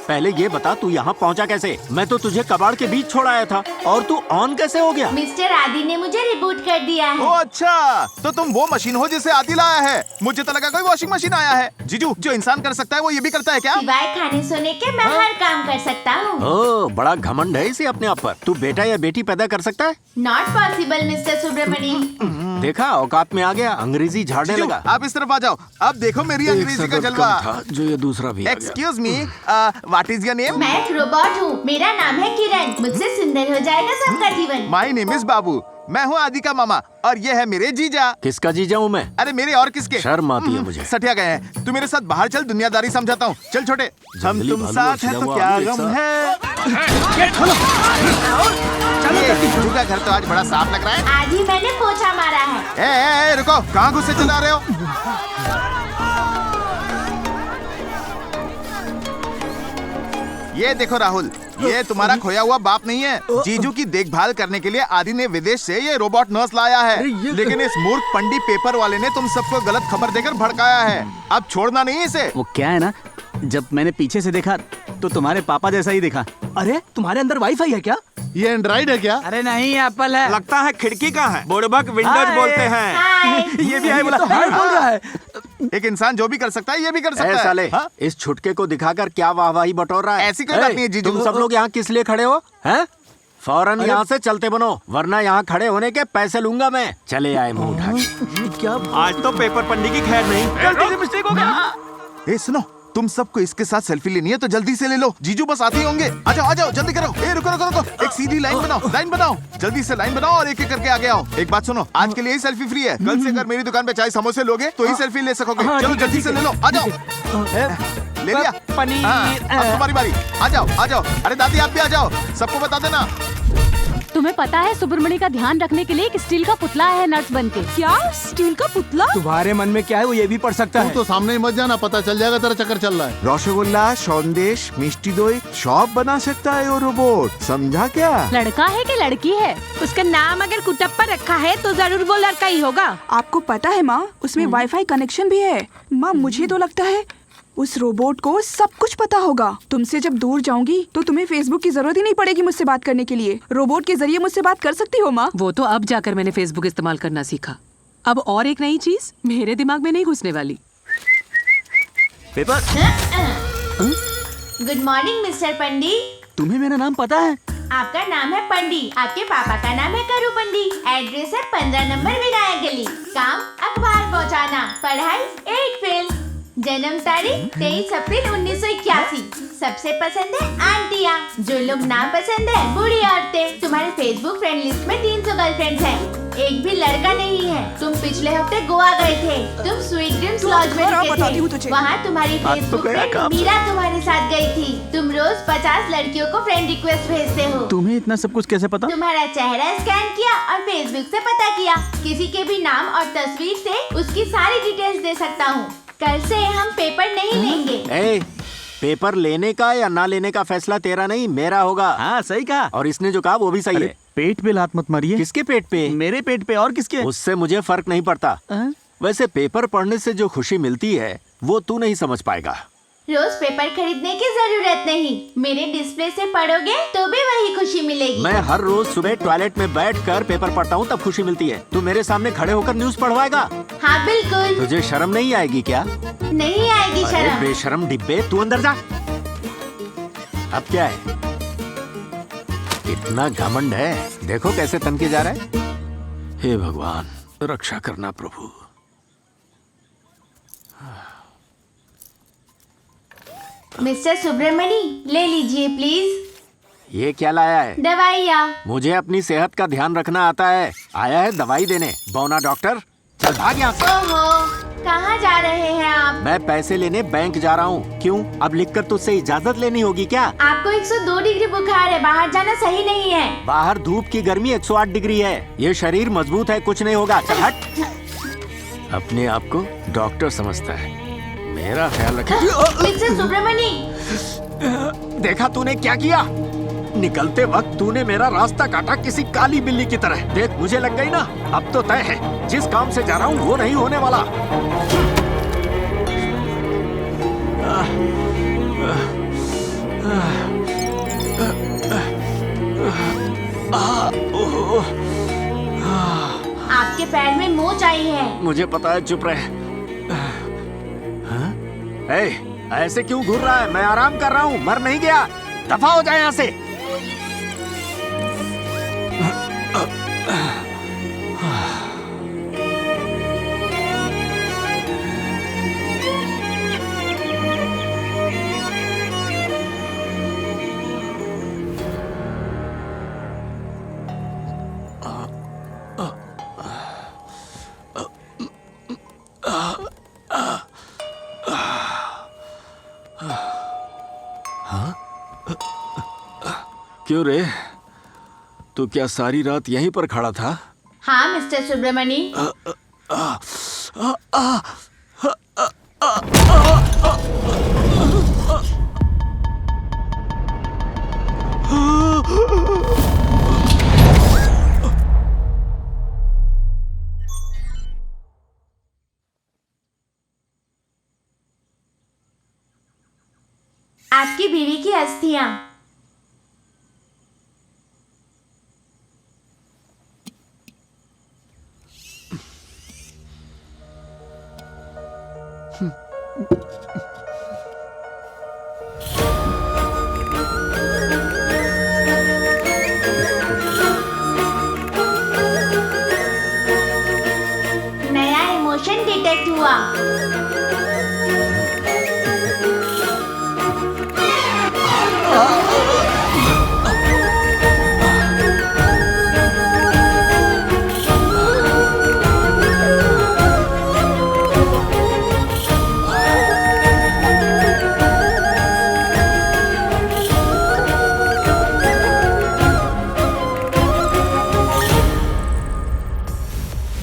पहले ये बता तू यहाँ पहुँचा कैसे? मैं तो तुझे कबाड़ के बीच छोड़ आया था और तू ऑन कैसे हो गया? मिस्टर आदि ने मुझे रिबूट कर दिया ओ है। अच्छा, तो तुम वो मशीन हो जिसे आदि लाया है। मुझे तो लगा कोई वॉशिंग मशीन आया है। जीजू, जो इंसान कर सकता है वो ये भी करता है क्या? सिवाय खाने सोने के मैं हर काम कर सकता हूँ। ओ, बड़ा घमंड है इसे अपने आप पर। तू बेटा या बेटी पैदा कर सकता है? Not possible mister Subramanya. देखा, औकात में आ गया, अंग्रेजी झाड़ने जीजू, लगा। आप इस तरफ आ जाओ। अब देखो मेरी अंग्रेजी का जलवा। जो ये दूसरा भी आ गया। Excuse me, what is your name? मैं एक रोबोट हूँ, मेरा नाम है किरण। मुझसे सुंदर हो जाएगा सबका जीवन। माय नेम इज बाबू। मैं हूँ आदि का मामा और ये है मेरे जीजा। किसका जीजा हूँ मैं? अरे मेरे और किसके? शर्म आती है मुझे। सटिया गए हैं। तू मेरे साथ बाहर चल, दुनियादारी समझाता हूँ। चल छोटे, हम जंगली तुम भालू साथ हैं और तो सिला क्या हुआ गम आदमी है। ये जीजू का घर तो आज बड़ा साफ लग रहा है। आज ही मैंने पोछा मारा है। ए, रुको, कहाँ गुस्से चला रहे हो? ये देखो राहुल, ये तुम्हारा खोया हुआ बाप नहीं है। जीजू की देखभाल करने के लिए आदि ने विदेश से ये रोबोट नर्स लाया है, लेकिन इस मूर्ख पंडी पेपर वाले ने तुम सबको गलत खबर देकर भड़काया है। अब छोड़ना नहीं इसे। वो क्या है ना, जब मैंने पीछे से देखा तो तुम्हारे पापा जैसा ही दिखा। अरे तुम्हारे अंदर वाईफाई है क्या? ये एंड्रॉइड है क्या? अरे नहीं, एप्पल है। लगता है खिड़की का है। बुड़बक विंडोज बोलते हैं। हाय। ये भी है बोला। तो हाय बोल रहा है। एक इंसान जो भी कर सकता है ये भी कर सकता ए है। साले, हाँ? इस छुटके को दिखाकर क्या वाहवाही बटोर रहा है? ऐसी कोई बात नहीं है जीजू। तुम सब लोग यहाँ किस लिए खड़े हो? हैं? फौरन यहाँ से चलते बनो, वरना यहाँ खड़े होने के पैसे लूंगा मैं। चले आए मुंह उठा के। क्या? आज तो पेपर पंडी की खैर नहीं। गलती से मिस्टेक हो गया। ए सुनो, तुम सबको इसके साथ सेल्फी लेनी है तो जल्दी से ले लो। जीजू बस आते ही होंगे। आ जाओ जल्दी करो। ए रुको रुको रुको, एक सीधी लाइन बनाओ, जल्दी से लाइन बनाओ और एक एक करके आगे आओ। एक बात सुनो, आज के लिए ही सेल्फी फ्री है। कल से अगर मेरी दुकान पे चाय समोसे लोगे तो ही सेल्फी ले सकोगे। चलो जल्दी से ले लो, आ जाओ। ले लिया पनीर। अब तुम्हारी बारी। आ जाओ। अरे दादी आप भी आ जाओ, सबको बता देना। तुम्हें पता है सुब्रमणि का ध्यान रखने के लिए एक स्टील का पुतला है नर्स बन के। क्या स्टील का पुतला? तुम्हारे मन में क्या है वो ये भी पढ़ सकता तू है। तो सामने ही मत जाना, पता चल जाएगा तेरा चक्कर चल रहा है। रसगुल्ला, सौंदेश, मिष्टी दोई शॉप बना सकता है वो रोबोट, समझा क्या? लड़का है कि लड़की है? उसका नाम अगर कुटप्पा रखा है तो जरूर वो लड़का ही होगा। आपको पता है माँ, उसमें वाईफाई कनेक्शन भी है। माँ मुझे तो लगता है उस रोबोट को सब कुछ पता होगा। तुमसे जब दूर जाऊंगी तो तुम्हें फेसबुक की जरूरत ही नहीं पड़ेगी मुझसे बात करने के लिए। रोबोट के जरिए मुझसे बात कर सकती हो माँ। वो तो अब जाकर मैंने फेसबुक इस्तेमाल करना सीखा। अब और एक नई चीज मेरे दिमाग में नहीं घुसने वाली। पेपर। गुड मॉर्निंग मिस्टर पंडी। तुम्हें मेरा नाम पता है? आपका नाम है पंडी, आपके पापा का नाम है करू पंडी। एड्रेस है 15 नंबर विनायक गली। काम अखबार पहुँचाना, पढ़ाई 8 फेल। जन्म तारीख 23 अप्रैल 1981। सबसे पसंद है आंटियाँ, जो लोग ना पसंद है बूढ़ी औरतें। तुम्हारे फेसबुक फ्रेंड लिस्ट में 300 गर्लफ्रेंड्स हैं, एक भी लड़का नहीं है। तुम पिछले हफ्ते गोवा गए थे, तुम स्वीट ड्रीम्स लॉज में रुके थे। वहाँ तुम्हारी फेसबुक फ्रेंड मीरा तुम्हारे साथ गई थी। तुम रोज 50 लड़कियों को फ्रेंड रिक्वेस्ट भेजते हो। तुम्हें इतना सब कुछ कैसे पता? तुम्हारा चेहरा स्कैन किया और फेसबुक से पता किया। किसी के भी नाम और तस्वीर से उसकी सारी डिटेल्स दे सकता हूँ। कल से हम पेपर नहीं लेंगे। ए, पेपर लेने का या ना लेने का फैसला तेरा नहीं मेरा होगा। हाँ सही कहा। और इसने जो कहा वो भी सही है। पेट पे लात मत मारिए। किसके पेट पे? मेरे पेट पे। और किसके? उससे मुझे फर्क नहीं पड़ता। वैसे पेपर पढ़ने से जो खुशी मिलती है वो तू नहीं समझ पाएगा। रोज पेपर खरीदने की जरूरत नहीं, मेरे डिस्प्ले से पढ़ोगे तो भी वही खुशी मिलेगी। मैं हर रोज सुबह टॉयलेट में बैठकर पेपर पढ़ता हूँ, तब खुशी मिलती है। तू मेरे सामने खड़े होकर न्यूज पढ़वाएगा? हाँ बिल्कुल। तुझे शर्म नहीं आएगी क्या? नहीं आएगी अरे शर्म। बेशरम डिब्बे, तू अंदर जा। अब क्या है? इतना घमंड है, देखो कैसे तनके जा रहा है। हे भगवान रक्षा करना प्रभु। मिस्टर सुब्रमणि ले लीजिए प्लीज। ये क्या लाया है? दवाइयाँ। मुझे अपनी सेहत का ध्यान रखना आता है, आया है दवाई देने। बौना डॉक्टर, चल भाग यहाँ से। ओहो, कहाँ जा रहे हैं आप? मैं पैसे लेने बैंक जा रहा हूँ। क्यों? अब लिखकर तुझसे इजाजत लेनी होगी क्या? आपको 102 डिग्री बुखार है, बाहर जाना सही नहीं है। बाहर धूप की गर्मी 108 डिग्री है। ये शरीर मजबूत है, कुछ नहीं होगा। चल हट। अपने आप को डॉक्टर समझता है, मेरा ख्याल रखे। मिस्टर सुब्रमणि, देखा तूने क्या किया? निकलते वक्त तूने मेरा रास्ता काटा किसी काली बिल्ली की तरह। देख मुझे लग गई ना, अब तो तय है, जिस काम से जा रहा हूँ वो नहीं होने वाला। आपके पैर में मोच आई है। मुझे पता है, चुप रहे। ए, ऐसे क्यों घूर रहा है? मैं आराम कर रहा हूँ, मर नहीं गया। दफा हो जाए यहाँ से। हाँ? क्यों रे? तू क्या सारी रात यहीं पर खड़ा था? हाँ मिस्टर सुब्रमणी। आपकी बीवी की अस्थियां। नया इमोशन डिटेक्ट हुआ।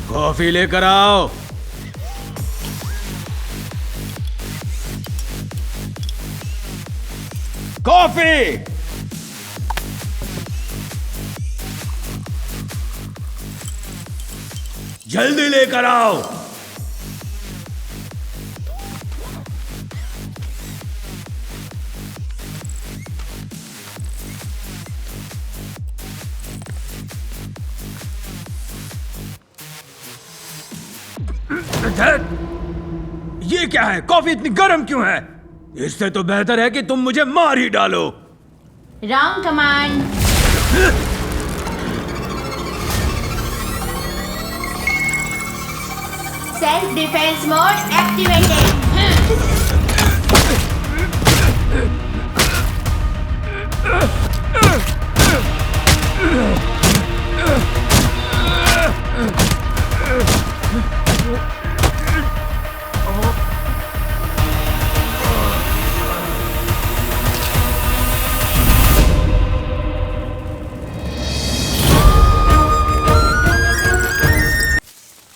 कॉफी लेकर आओ। कॉफी। जल्दी लेकर आओ। ये क्या है? कॉफी इतनी गर्म क्यों है? इससे तो बेहतर है कि तुम मुझे मार ही डालो। Wrong command. Self defence mode activated.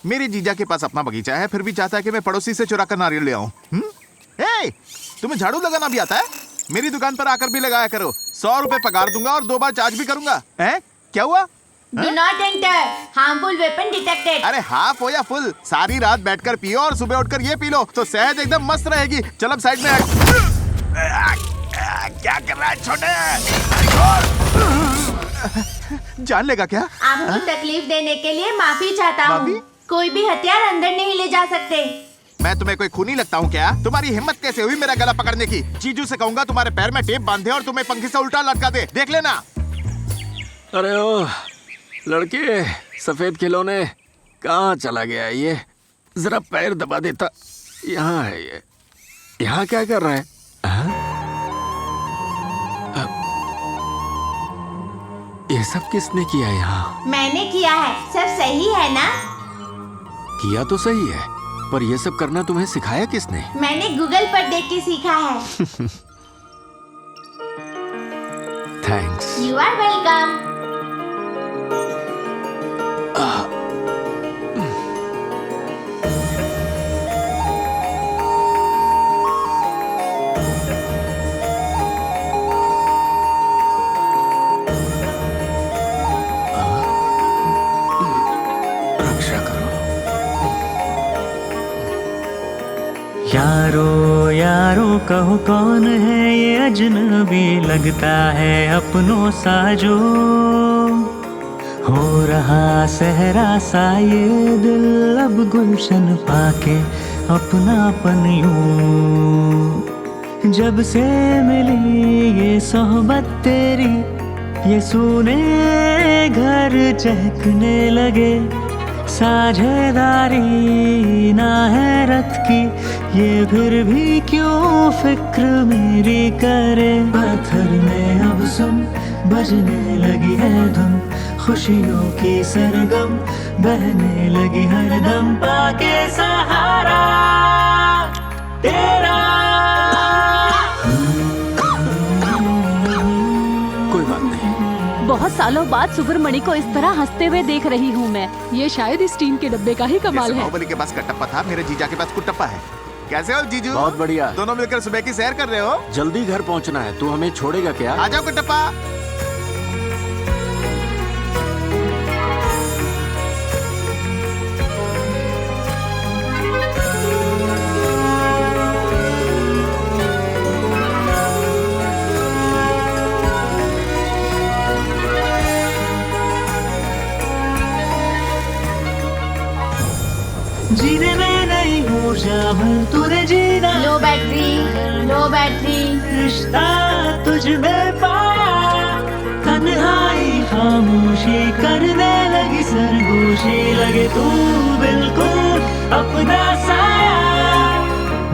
मेरे जीजा के पास अपना बगीचा है, फिर भी चाहता है कि मैं पड़ोसी से चुरा कर नारियल ले आऊं। हे, तुम्हें झाड़ू लगाना भी आता है? मेरी दुकान पर आकर भी लगाया करो। 100 रुपए पगार दूंगा और 2 बार चार्ज भी करूंगा। हैं? क्या हुआ? Do not enter. Harmful weapon detected. अरे हाफ हो या फुल, सारी रात बैठकर पियो और सुबह उठकर ये पी लो तो सेहत एकदम मस्त रहेगी। चल अब साइड में क्या कर रहा है छोटे? जान लेगा क्या? आपको तकलीफ देने के लिए माफी चाहता हूँ। कोई भी हथियार अंदर नहीं ले जा सकते। मैं तुम्हें कोई खूनी लगता हूँ क्या? तुम्हारी हिम्मत कैसे हुई मेरा गला पकड़ने की? जीजू से कहूंगा तुम्हारे पैर में टेप बांधे और तुम्हें पंखे से उल्टा लटका दे। देख लेना। अरे ओ लड़के, सफेद खिलौने कहाँ चला गया ये? जरा पैर दबा देता। यहाँ है ये। यहाँ क्या कर रहा है? ये सब किसने किया यहाँ? मैंने किया है। सब सही है ना? किया तो सही है, पर ये सब करना तुम्हें सिखाया किसने? मैंने गूगल पर देख के सीखा है। थैंक्स। You are welcome. यारो यारो कहो कौन है ये अजनबी, लगता है अपनों सा जो हो रहा सहरा सा ये दिल, अब गुलशन पाके अपनापन यूं। जब से मिली ये सोहबत तेरी, ये सूने घर चहकने लगे। साझेदारी ना है रत की, ये फिर भी क्यों फिक्र मेरी करे। पत्थर में अब सुन बजने लगी है धुन, खुशियों की सरगम बहने लगी हरदम। पाके सहारा तेरा सालों बाद सुब्रमणि को इस तरह हंसते हुए देख रही हूँ मैं। ये शायद इस टीम के डब्बे का ही कमाल जैसे है। बाहुबली के पास कटप्पा था, मेरे जीजा के पास कुटप्पा है। कैसे हो जीजू? बहुत बढ़िया। दोनों मिलकर सुबह की सैर कर रहे हो? जल्दी घर पहुंचना है, तू हमें छोड़ेगा क्या? आ जाओ कुटप्पा। जीने में नहीं ऊर्जा भर तूने जीना। लो बैटरी, लो बैटरी। रिश्ता तुझ में पाया, तन्हाई खामोशी करने लगी सरगोशी, लगे तू बिल्कुल अपना साया,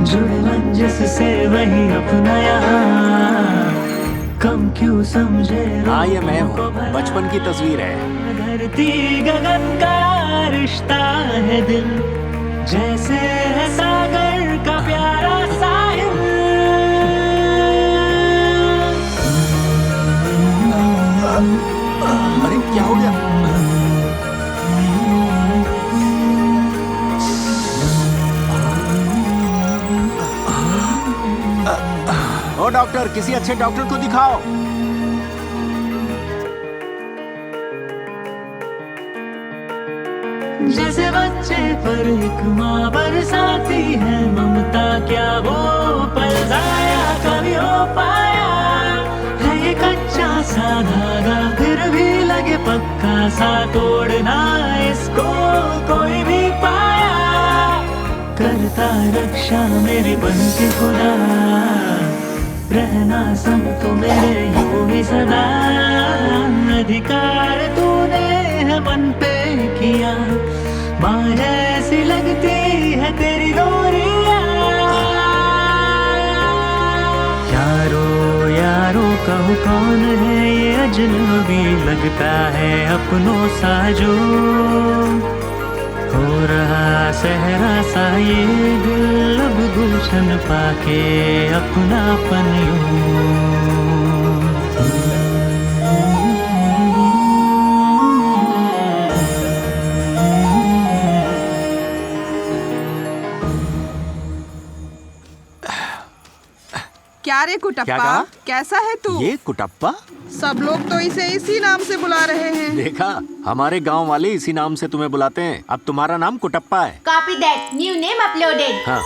जुड़े मन जिससे वही अपना यहाँ, कम क्यों समझे। हाँ ये मैं हूँ, बचपन की तस्वीर है। धरती गगन का रिश्ता है दिल, जैसे है सागर का प्यारा साहिल। अरे क्या हो गया? ओ डॉक्टर, किसी अच्छे डॉक्टर को दिखाओ। जैसे बच्चे पर एक माँ बरसाती है ममता, क्या वो पल जाया कभी हो पाया। है ये कच्चा सा धागा फिर भी लगे पक्का सा, तोड़ना इसको कोई भी पाया। करता रक्षा मेरी बन के खुदा, रहना संग तो मेरे यूं ही सदा। अधिकार तूने है मन पे किया, माँ जैसी लगती है तेरी डोरियां। यारो यारो कहो कौन है ये अजनबी, लगता है अपनों सा जो, हो रहा सहरा सा ये दिल, अब गुलशन पाके अपनापन यूं। क्या रे कुटप्पा, क्या कहा? कैसा है तू? ये कुटप्पा? सब लोग तो इसे इसी नाम से बुला रहे हैं। देखा, हमारे गांव वाले इसी नाम से तुम्हें बुलाते हैं। अब तुम्हारा नाम कुटप्पा है। Copy that, new name uploaded. हाँ।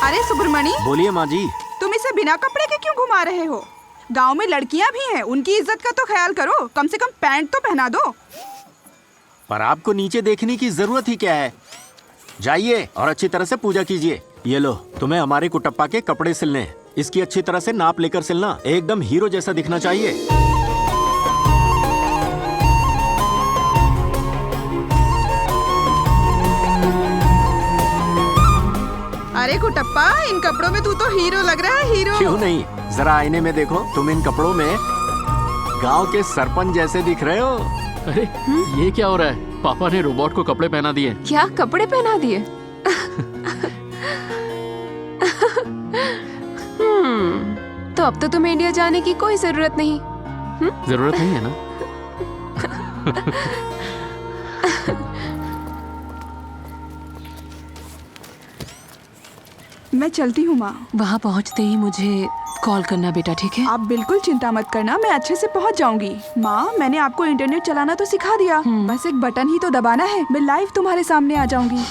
अरे सुब्रमणि, बोलिए माँ जी। तुम इसे बिना कपड़े के क्यों घुमा रहे हो? गांव में लड़कियां भी हैं, उनकी इज्जत का तो ख्याल करो, कम से कम पैंट तो पहना दो। पर आपको नीचे देखने की जरूरत ही क्या है? जाइए और अच्छी तरह से पूजा कीजिए। ये लो, तुम्हें हमारे कुटप्पा के कपड़े सिलने हैं। इसकी अच्छी तरह से नाप लेकर सिलना, एकदम हीरो जैसा दिखना चाहिए। अरे कुटप्पा, इन कपड़ों में तू तो हीरो लग रहा है, हीरो। क्यों नहीं, जरा आईने में देखो, तुम इन कपड़ों में गांव के सरपंच जैसे दिख रहे हो। अरे ये क्या हो रहा है? पापा ने रोबोट को कपड़े पहना दिए। क्या कपड़े पहना दिए? तो अब तो तुम्हें इंडिया जाने की कोई जरूरत नहीं। जरूरत नहीं है ना? मैं चलती हूँ माँ। वहाँ पहुँचते ही मुझे कॉल करना बेटा, ठीक है? आप बिल्कुल चिंता मत करना, मैं अच्छे से पहुँच जाऊंगी। माँ, मैंने आपको इंटरनेट चलाना तो सिखा दिया, बस एक बटन ही तो दबाना है, मैं लाइव तुम्हारे सामने आ जाऊंगी।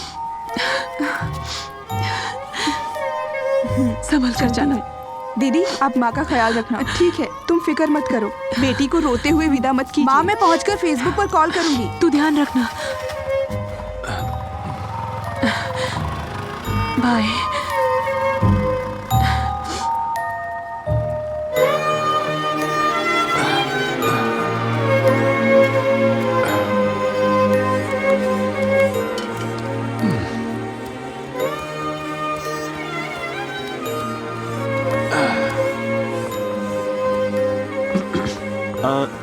संभल कर जाना। दीदी, आप माँ का ख्याल रखना। ठीक है, तुम फिक्र मत करो, बेटी को रोते हुए विदा मत कीजिए। माँ, मैं पहुँचकर फेसबुक पर कॉल करूंगी। तू ध्यान रखना। बाय।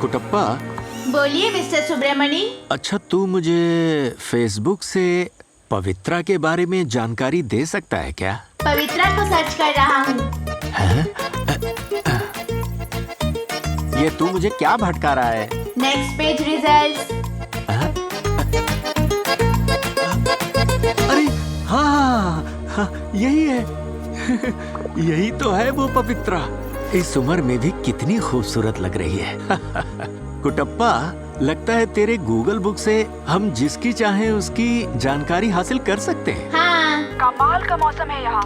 कुटप्पा। बोलिए मिस्टर सुब्रमणि। अच्छा, तू मुझे फेसबुक से पवित्रा के बारे में जानकारी दे सकता है क्या? पवित्रा को सर्च कर रहा हूँ। ये तू मुझे क्या भटका रहा है? Next page results. अरे हाँ, हाँ यही है। यही तो है वो पवित्रा। इस उम्र में भी कितनी खूबसूरत लग रही है। कुटप्पा, लगता है तेरे गूगल बुक से हम जिसकी चाहे उसकी जानकारी हासिल कर सकते हैं। हाँ। कमाल का मौसम है यहाँ।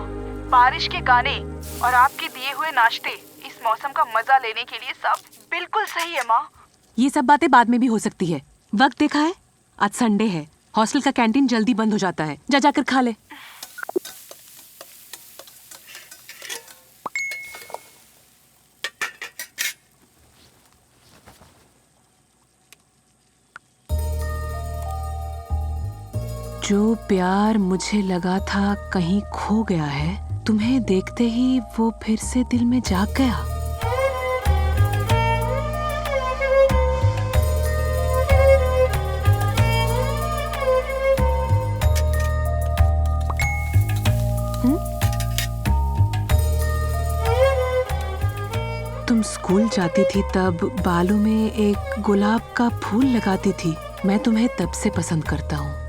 बारिश के गाने और आपके दिए हुए नाश्ते, इस मौसम का मजा लेने के लिए सब बिल्कुल सही है माँ। ये सब बातें बाद में भी हो सकती है। वक्त देखा है, आज संडे है, हॉस्टल का कैंटीन जल्दी बंद हो जाता है। जा जाकर खा ले। जो प्यार मुझे लगा था कहीं खो गया है, तुम्हें देखते ही वो फिर से दिल में जाग गया। तुम स्कूल जाती थी तब बालों में एक गुलाब का फूल लगाती थी। मैं तुम्हें तब से पसंद करता हूँ।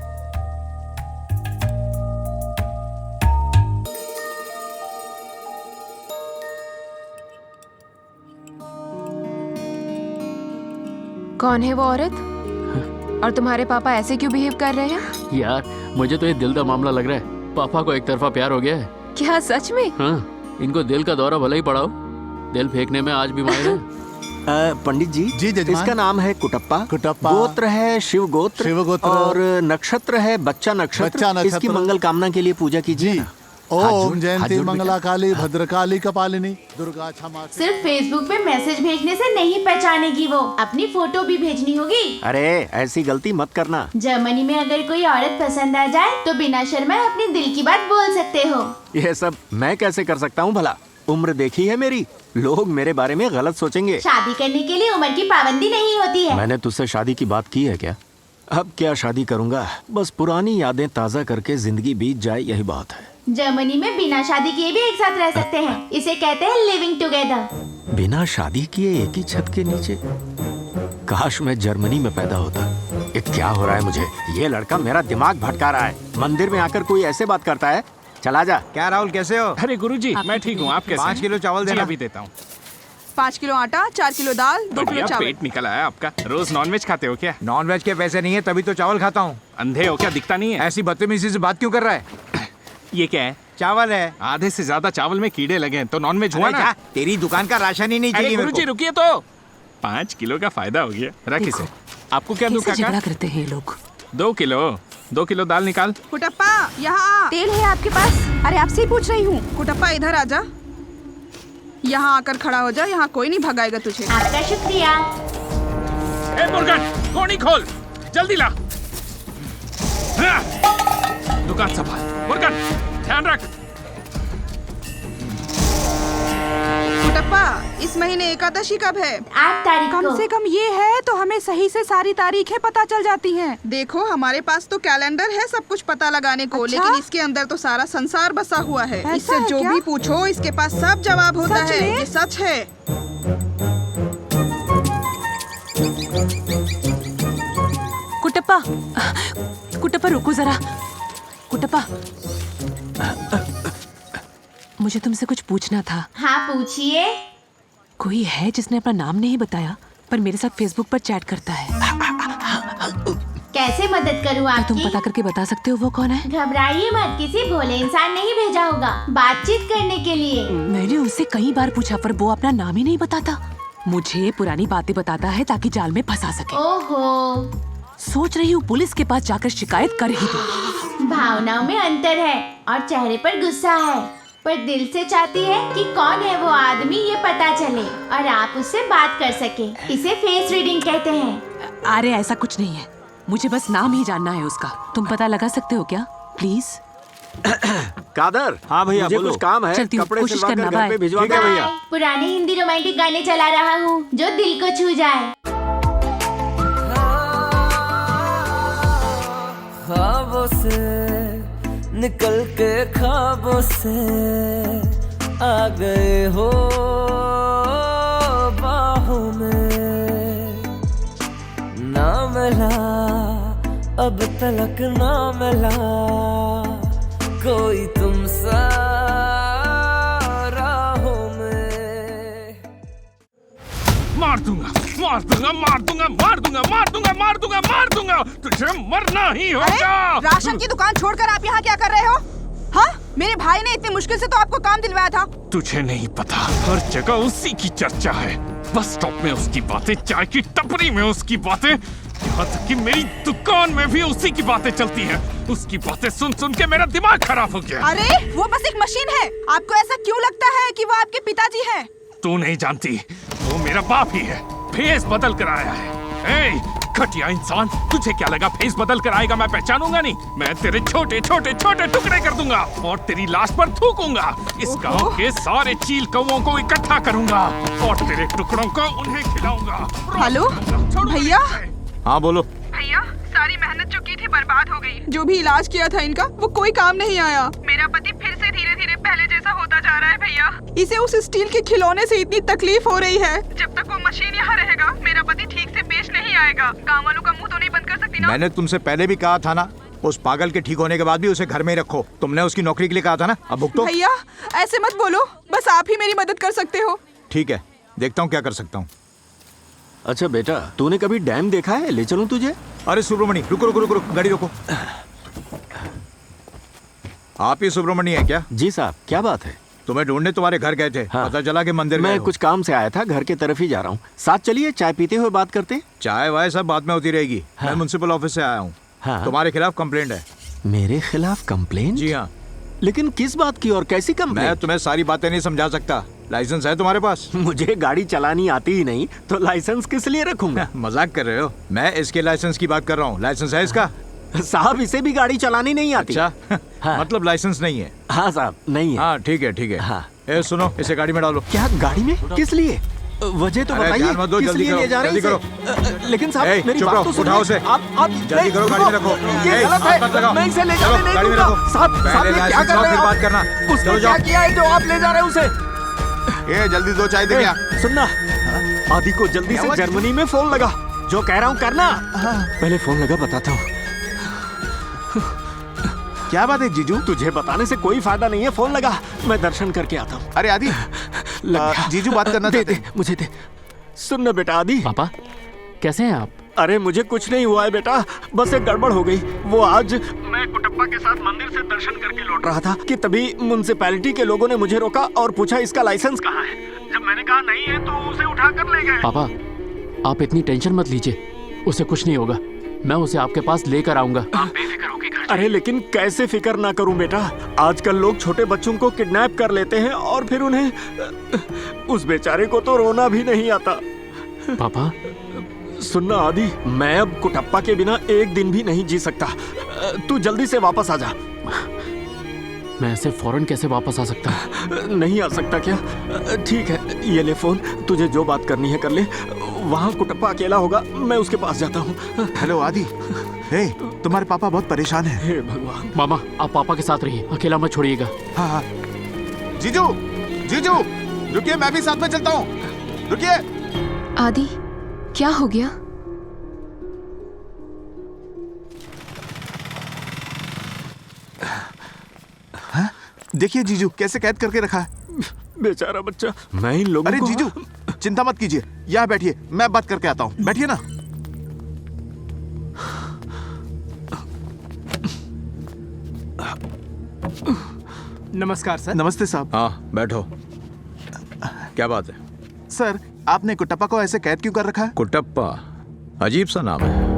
कौन है वो औरत? और तुम्हारे पापा ऐसे क्यों बिहेव कर रहे हैं? यार मुझे तो ये दिल का मामला लग रहा है। पापा को एक तरफा प्यार हो गया है। क्या सच में? हाँ, इनको दिल का दौरा भला ही पड़ा हो, दिल फेंकने में आज भी माहिर है। पंडित जी, इसका नाम है कुटप्पा। कुटप्पा। गोत्र है शिव गोत्र। शिव गोत्र। और नक्षत्र है बच्चा नक्षत्र। इसकी मंगल कामना के लिए पूजा कीजिए। ओम जयंती मंगला काली भद्रकाली कपालिनी दुर्गा क्षमा। सिर्फ फेसबुक पे मैसेज भेजने से नहीं पहचानेगी वो, अपनी फोटो भी भेजनी होगी। अरे ऐसी गलती मत करना। जर्मनी में अगर कोई औरत पसंद आ जाए तो बिना शर्माए अपने दिल की बात बोल सकते हो। ये सब मैं कैसे कर सकता हूँ भला? उम्र देखी है मेरी, लोग मेरे बारे में गलत सोचेंगे। शादी करने के लिए उम्र की पाबंदी नहीं होती है। मैंने तुझसे शादी की बात की है क्या? अब क्या शादी करूँगा, बस पुरानी यादें ताज़ा करके जिंदगी बीत जाए, यही बात है। जर्मनी में बिना शादी किए भी एक साथ रह सकते हैं, इसे कहते हैं लिविंग टुगेदर। बिना शादी किए एक ही छत के नीचे? काश मैं जर्मनी में पैदा होता। ये क्या हो रहा है मुझे? ये लड़का मेरा दिमाग भटका रहा है। मंदिर में आकर कोई ऐसे बात करता है? चला जा। क्या राहुल, कैसे हो? अरे गुरुजी, मैं ठीक हूँ, आप कैसे? 5 किलो चावल देना। अभी देता हूँ। 5 किलो आटा, 4 किलो दाल, 2 किलो चावल। पेट निकल आया आपका। रोज नॉनवेज खाते हो क्या? नॉनवेज के पैसे नहीं है तभी तो चावल खाता हूँ। अंधे हो क्या, दिखता नहीं है? ऐसी बदतमीजी से बात क्यों कर रहा है? ये क्या है? चावल है। आधे से ज्यादा चावल में कीड़े लगे हैं तो नॉनवेज हुआ ना? तेरी दुकान का राशन ही नहीं चाहिए। गुरुजी रुकिए तो, 5 किलो का फायदा हो गया। रख इसे। आपको क्या दूं काका? झगड़ा करते हैं ये लोग। 2 किलो दाल निकाल। कुटप्पा यहाँ। तेल है आपके पास? अरे आपसे ही पूछ रही हूँ। कुटप्पा इधर आजा, यहाँ आकर खड़ा हो जा, यहाँ कोई नहीं भगाएगा तुझे। आपका शुक्रिया। ए मुर्गन, कोनी खोल, जल्दी ला। दुकान संभाल। मुर्गन, ध्यान रख। कुटप्पा, इस महीने एकादशी कब है? 8 तारीख को। कम से कम ये है तो हमें सही से सारी तारीखें पता चल जाती हैं। देखो हमारे पास तो कैलेंडर है सब कुछ पता लगाने को। अच्छा? लेकिन इसके अंदर तो सारा संसार बसा हुआ है। इससे जो भी पूछो इसके पास सब जवाब होता है। ये सच है। कुटप्पा, कुटप्पा रुको जरा। कुटप्पा, मुझे तुमसे कुछ पूछना था। हाँ पूछिए। कोई है जिसने अपना नाम नहीं बताया पर मेरे साथ फेसबुक पर चैट करता है। कैसे मदद करूँ आपकी? तुम पता करके बता सकते हो वो कौन है? घबराइए मत, किसी भोले इंसान नहीं भेजा होगा बातचीत करने के लिए। मैंने उनसे कई बार पूछा पर वो अपना नाम ही नहीं बताता। मुझे पुरानी बातें बताता है ताकि जाल में फंसा सके। ओहो, सोच रही हूँ पुलिस के पास जाकर शिकायत कर ही दूं। भावनाओं में अंतर है और चेहरे पर गुस्सा है, पर दिल से चाहती है कि कौन है वो आदमी ये पता चले और आप उससे बात कर सके। इसे फेस रीडिंग कहते हैं। अरे ऐसा कुछ नहीं है, मुझे बस नाम ही जानना है उसका। तुम पता लगा सकते हो क्या प्लीज? कादर। हाँ भैया, मुझे कुछ काम है। चलती हूँ, कपड़े कोशिश सिलवा कर करना। घर पे भिजवा दो भैया। पुराने हिंदी रोमांटिक गाने चला रहा हूँ जो दिल को छू जाए। ख्वाबों से निकल के ख्वाबों से आ गए हो बाहों में। मिला, अब तलक ना मिला कोई तुमसा राहों में। मार दूंगा, मार दूंगा, मार दूंगा, मार दूंगा, मार दूंगा, मार दूंगा, मार दूंगा, तुझे मरना ही होगा। राशन की दुकान छोड़कर आप यहाँ क्या कर रहे हो? हाँ, मेरे भाई ने इतनी मुश्किल से तो आपको काम दिलवाया था। तुझे नहीं पता, हर जगह उसी की चर्चा है। बस स्टॉप में उसकी बातें, चाय की टपरी में उसकी बातें, यहाँ तक कि मेरी दुकान में भी उसी की बातें चलती हैं। उसकी बातें सुन सुन के मेरा दिमाग खराब हो गया। अरे वो बस एक मशीन है, आपको ऐसा क्यों लगता है कि वो आपके पिताजी हैं? तू नहीं जानती, वो मेरा बाप ही है। फेस बदल कर आया है। ए, घटिया इंसान, तुझे क्या लगा फेस बदल कर आएगा मैं पहचानूंगा नहीं? मैं तेरे छोटे छोटे छोटे टुकड़े कर दूंगा और तेरी लाश पर थूकूंगा। इस गांव के सारे चील कौवों को इकट्ठा करूंगा और तेरे टुकड़ों को उन्हें खिलाऊंगा। हेलो भैया। हाँ बोलो। भैया, सारी मेहनत जो की थी बर्बाद हो गई। जो भी इलाज किया था इनका वो कोई काम नहीं आया। मेरा पति फिर से धीरे धीरे पहले जैसा होता जा रहा है भैया। इसे उस स्टील के खिलौने से इतनी तकलीफ हो रही है। जब तक वो मशीन यहाँ रहेगा मेरा पति ठीक से पेश नहीं आएगा। गाँव वालों का मुँह तो नहीं बंद कर सकती ना। मैंने तुमसे पहले भी कहा था ना, उस पागल के ठीक होने के बाद भी उसे घर में ही रखो। तुमने उसकी नौकरी के लिए कहा था ना, अब भुगतो। भैया ऐसे मत बोलो, बस आप ही मेरी मदद कर सकते हो। ठीक है, देखता हूँ क्या कर सकता हूँ। अच्छा बेटा, तूने कभी डैम देखा है? ले चलूं तुझे? अरे सुब्रमणि, रुको रुको रुको रुको, गाड़ी रोको। आप ही सुब्रमणि हैं क्या? जी साहब, क्या बात है? तुम्हें ढूंढने तुम्हारे घर गए थे। हाँ। पता चला कि मंदिर मैं गए हो। कुछ काम से आया था, घर के तरफ ही जा रहा हूँ। साथ चलिए, चाय पीते हुए बात करते। चाय वाय सब बाद में होती रहेगी। हाँ। मैं म्युनिसिपल ऑफिस से आया हूँ। हाँ। तुम्हारे खिलाफ कंप्लेंट है। मेरे खिलाफ कंप्लेंट? जी हाँ। लेकिन किस बात की और कैसी कंप्लेंट? मैं तुम्हें सारी बातें नहीं समझा सकता। लाइसेंस है तुम्हारे पास? मुझे गाड़ी चलानी आती ही नहीं, तो लाइसेंस किस लिए रखूंगा? मजाक कर रहे हो? मैं इसके लाइसेंस की बात कर रहा हूँ। लाइसेंस है इसका? साहब, इसे भी गाड़ी चलानी नहीं आती। अच्छा। हाँ। मतलब लाइसेंस नहीं है? हाँ साहब, नहीं है। हाँ ठीक है ठीक है। हाँ। ए सुनो, इसे गाड़ी में डालो। क्या गाड़ी में? किस लिए? वजह तो अरे बताइए, ध्यान मत दो, किस जल्दी लिए करो, ले जा रहे हैं जल्दी इसे? लेकिन साहब मेरी चुप बात रहो, तो सुनिए। उठाओ उसे। आप जल्दी करो, गाड़ी में रखो। ये गलत हाथ मत है, लगाओ। मैं इसे ले चलो, जाने नहीं गाड़ी में दूंगा। रखो। साहब, पहले ये क्या लाइसेंस कर लाओ, रहे फिर हैं बात आप? करना। उसने चलो क्या जाओ। किया है जो आप ले जा रहे हैं उसे? ये जल्दी दो चाय दे क्या? सुनना, आदि को जल्दी से जर्मनी में फोन लगा। जो कह रहा हूँ करना। पहले फोन लगा, बताता हूँ। क्या बात है जीजू? तुझे बताने से कोई फायदा नहीं है, फोन लगा, मैं दर्शन करके आता हूँ। अरे आदि, जीजू बात करना दे चाहते दे, मुझे दे। सुन ना बेटा आदि। पापा कैसे हैं आप? अरे मुझे कुछ नहीं हुआ है बेटा, बस एक गड़बड़ हो गई। वो आज मैं कुटप्पा के साथ मंदिर से दर्शन करके लौट रहा था कि तभी म्युनिसिपैलिटी के लोगों ने मुझे रोका और पूछा इसका लाइसेंस कहाँ है। जब मैंने कहा नहीं है तो उसे उठा कर ले गए। पापा आप इतनी टेंशन मत लीजिए, उसे कुछ नहीं होगा। मैं उसे आपके पास लेकर आऊंगा। आप बेफिक्र होके घर। अरे लेकिन कैसे फिक्र ना करूं बेटा, आजकल लोग छोटे बच्चों को किडनैप कर लेते हैं और फिर उन्हें, उस बेचारे को तो रोना भी नहीं आता। पापा सुनना आदि, मैं अब कुटप्पा के बिना एक दिन भी नहीं जी सकता। तू जल्दी से वापस आ जा। मैं ऐसे फौरन कैसे वापस आ सकता? नहीं आ सकता क्या? ठीक है, ये ले फोन, तुझे जो बात करनी है कर ले। वहाँ कुटप्पा अकेला होगा, मैं उसके पास जाता हूँ। हेलो आदि, हे, तुम्हारे पापा बहुत परेशान हैं। हे भगवान। मामा आप पापा के साथ रहिए, अकेला मत छोड़िएगा। हाँ हाँ। जीजू, जीजू, रुकिए, मैं भी साथ में चलता हूँ। रुकिए। आदि, क्या हो गया? हाँ? देखिए जीजू कैसे कैद करके रखा है। बेचारा बच्चा। मैं इन लोगों अरे को... जीजू चिंता मत कीजिए, यहाँ बैठिए, मैं बात करके आता हूँ। बैठिए ना। नमस्कार सर। नमस्ते साहब। हाँ बैठो। क्या बात है? सर, आपने कुटप्पा को ऐसे कैद क्यों कर रखा है? कुटप्पा अजीब सा नाम है।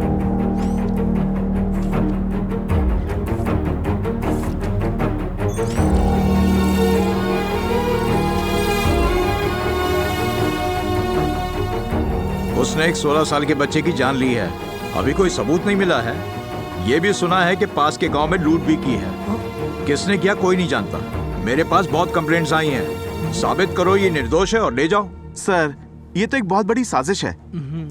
उसने एक 16 साल के बच्चे की जान ली है। अभी कोई सबूत नहीं मिला है। ये भी सुना है कि पास के गांव में लूट भी की है। किसने किया कोई नहीं जानता। मेरे पास बहुत कंप्लेंट्स आई हैं। साबित करो ये निर्दोष है और ले जाओ। सर, ये तो एक बहुत बड़ी साजिश है।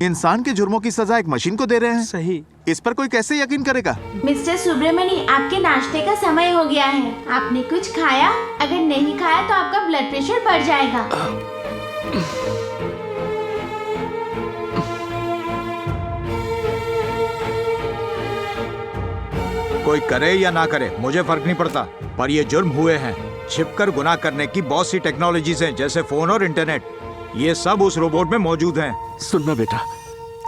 इंसान के जुर्मों की सजा एक मशीन को दे रहे हैं। सही। इस पर कोई कैसे यकीन करेगा? मिस्टर सुब्रमणि, आपके नाश्ते का समय हो गया है। आपने कुछ खाया? अगर नहीं खाया तो आपका ब्लड प्रेशर बढ़ जाएगा। कोई करे या ना करे मुझे फर्क नहीं पड़ता, पर ये जुर्म हुए हैं। छिपकर गुनाह करने की बहुत सी टेक्नोलॉजीज हैं, जैसे फोन और इंटरनेट। ये सब उस रोबोट में मौजूद हैं। सुनना बेटा,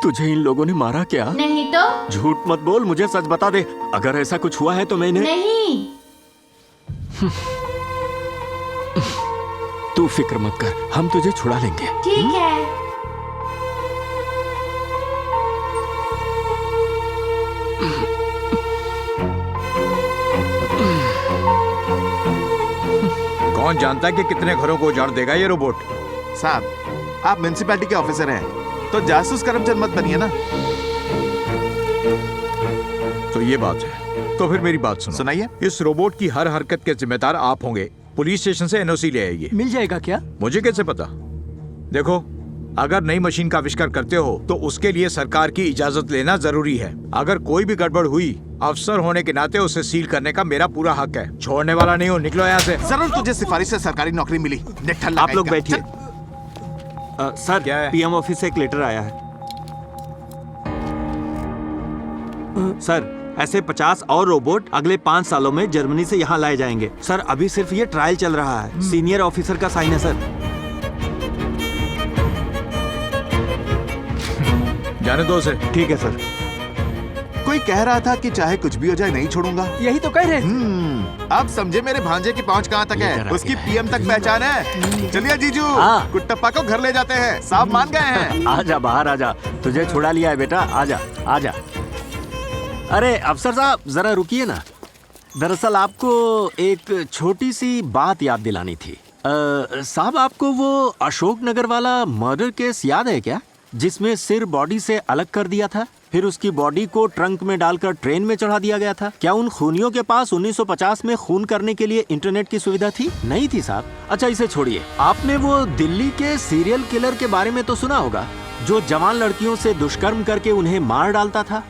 तुझे इन लोगों ने मारा क्या? नहीं तो? झूठ मत बोल, मुझे सच बता दे। अगर ऐसा कुछ हुआ है तो मैंने नहीं। तू फिक्र मत कर, हम तुझे छुड़ा लेंगे। ठीक है। कौन जानता है कि कितने घरों को उजाड़ देगा ये रोबोट। साहब, आप म्युनिसिपैलिटी के ऑफिसर हैं, तो जासूस करमचंद मत बनिए ना। तो ये बात है, तो फिर मेरी बात सुनो। सुनाइए। इस रोबोट की हर हरकत के जिम्मेदार आप होंगे। पुलिस स्टेशन से एनओसी ले आइए। मिल जाएगा क्या? मुझे कैसे पता? देखो, अगर नई मशीन का आविष्कार करते हो तो उसके लिए सरकार की इजाजत लेना जरूरी है। अगर कोई भी गड़बड़ हुई, अफसर होने के नाते उसे सील करने का मेरा पूरा हक है। छोड़ने वाला नहीं हूँ, निकलो यहाँ से। जरूर तुझे सिफारिश से सरकारी नौकरी मिली। आप लोग बैठिए। सर, क्या है? पीएम ऑफिस से एक लेटर आया है। सर, ऐसे 50 और रोबोट अगले 5 सालों में जर्मनी से यहाँ लाए जाएंगे। सर, अभी सिर्फ ये ट्रायल चल रहा है। सीनियर ऑफिसर का साइन है सर। जाने दो उसे। ठीक है सर। कोई कह रहा था कि चाहे कुछ भी हो जाए नहीं छोड़ूंगा। यही तो कह रहे। अब समझे मेरे भांजे की पहुंच कहाँ तक है। उसकी पीएम तक पहचान है। चलिए जीजू, कुट्टप्पा को घर ले जाते हैं। साहब मान गए हैं। आजा बाहर आजा, तुझे छुड़ा लिया है बेटा। आजा आजा। अरे अफसर साहब, जरा रुकिए ना। दरअसल आपको एक छोटी सी बात याद दिलानी थी। साहब, आपको वो अशोक नगर वाला मर्डर केस याद है क्या, जिसमें सिर बॉडी से अलग कर दिया था, फिर उसकी बॉडी को ट्रंक में डालकर ट्रेन में चढ़ा दिया गया था? क्या उन खूनियों के पास 1950 में खून करने के लिए इंटरनेट की सुविधा थी? नहीं थी साहब। अच्छा, इसे छोड़िए। आपने वो दिल्ली के सीरियल किलर के बारे में तो सुना होगा, जो जवान लड़कियों से दुष्कर्म करके उन्हें मार डालता था।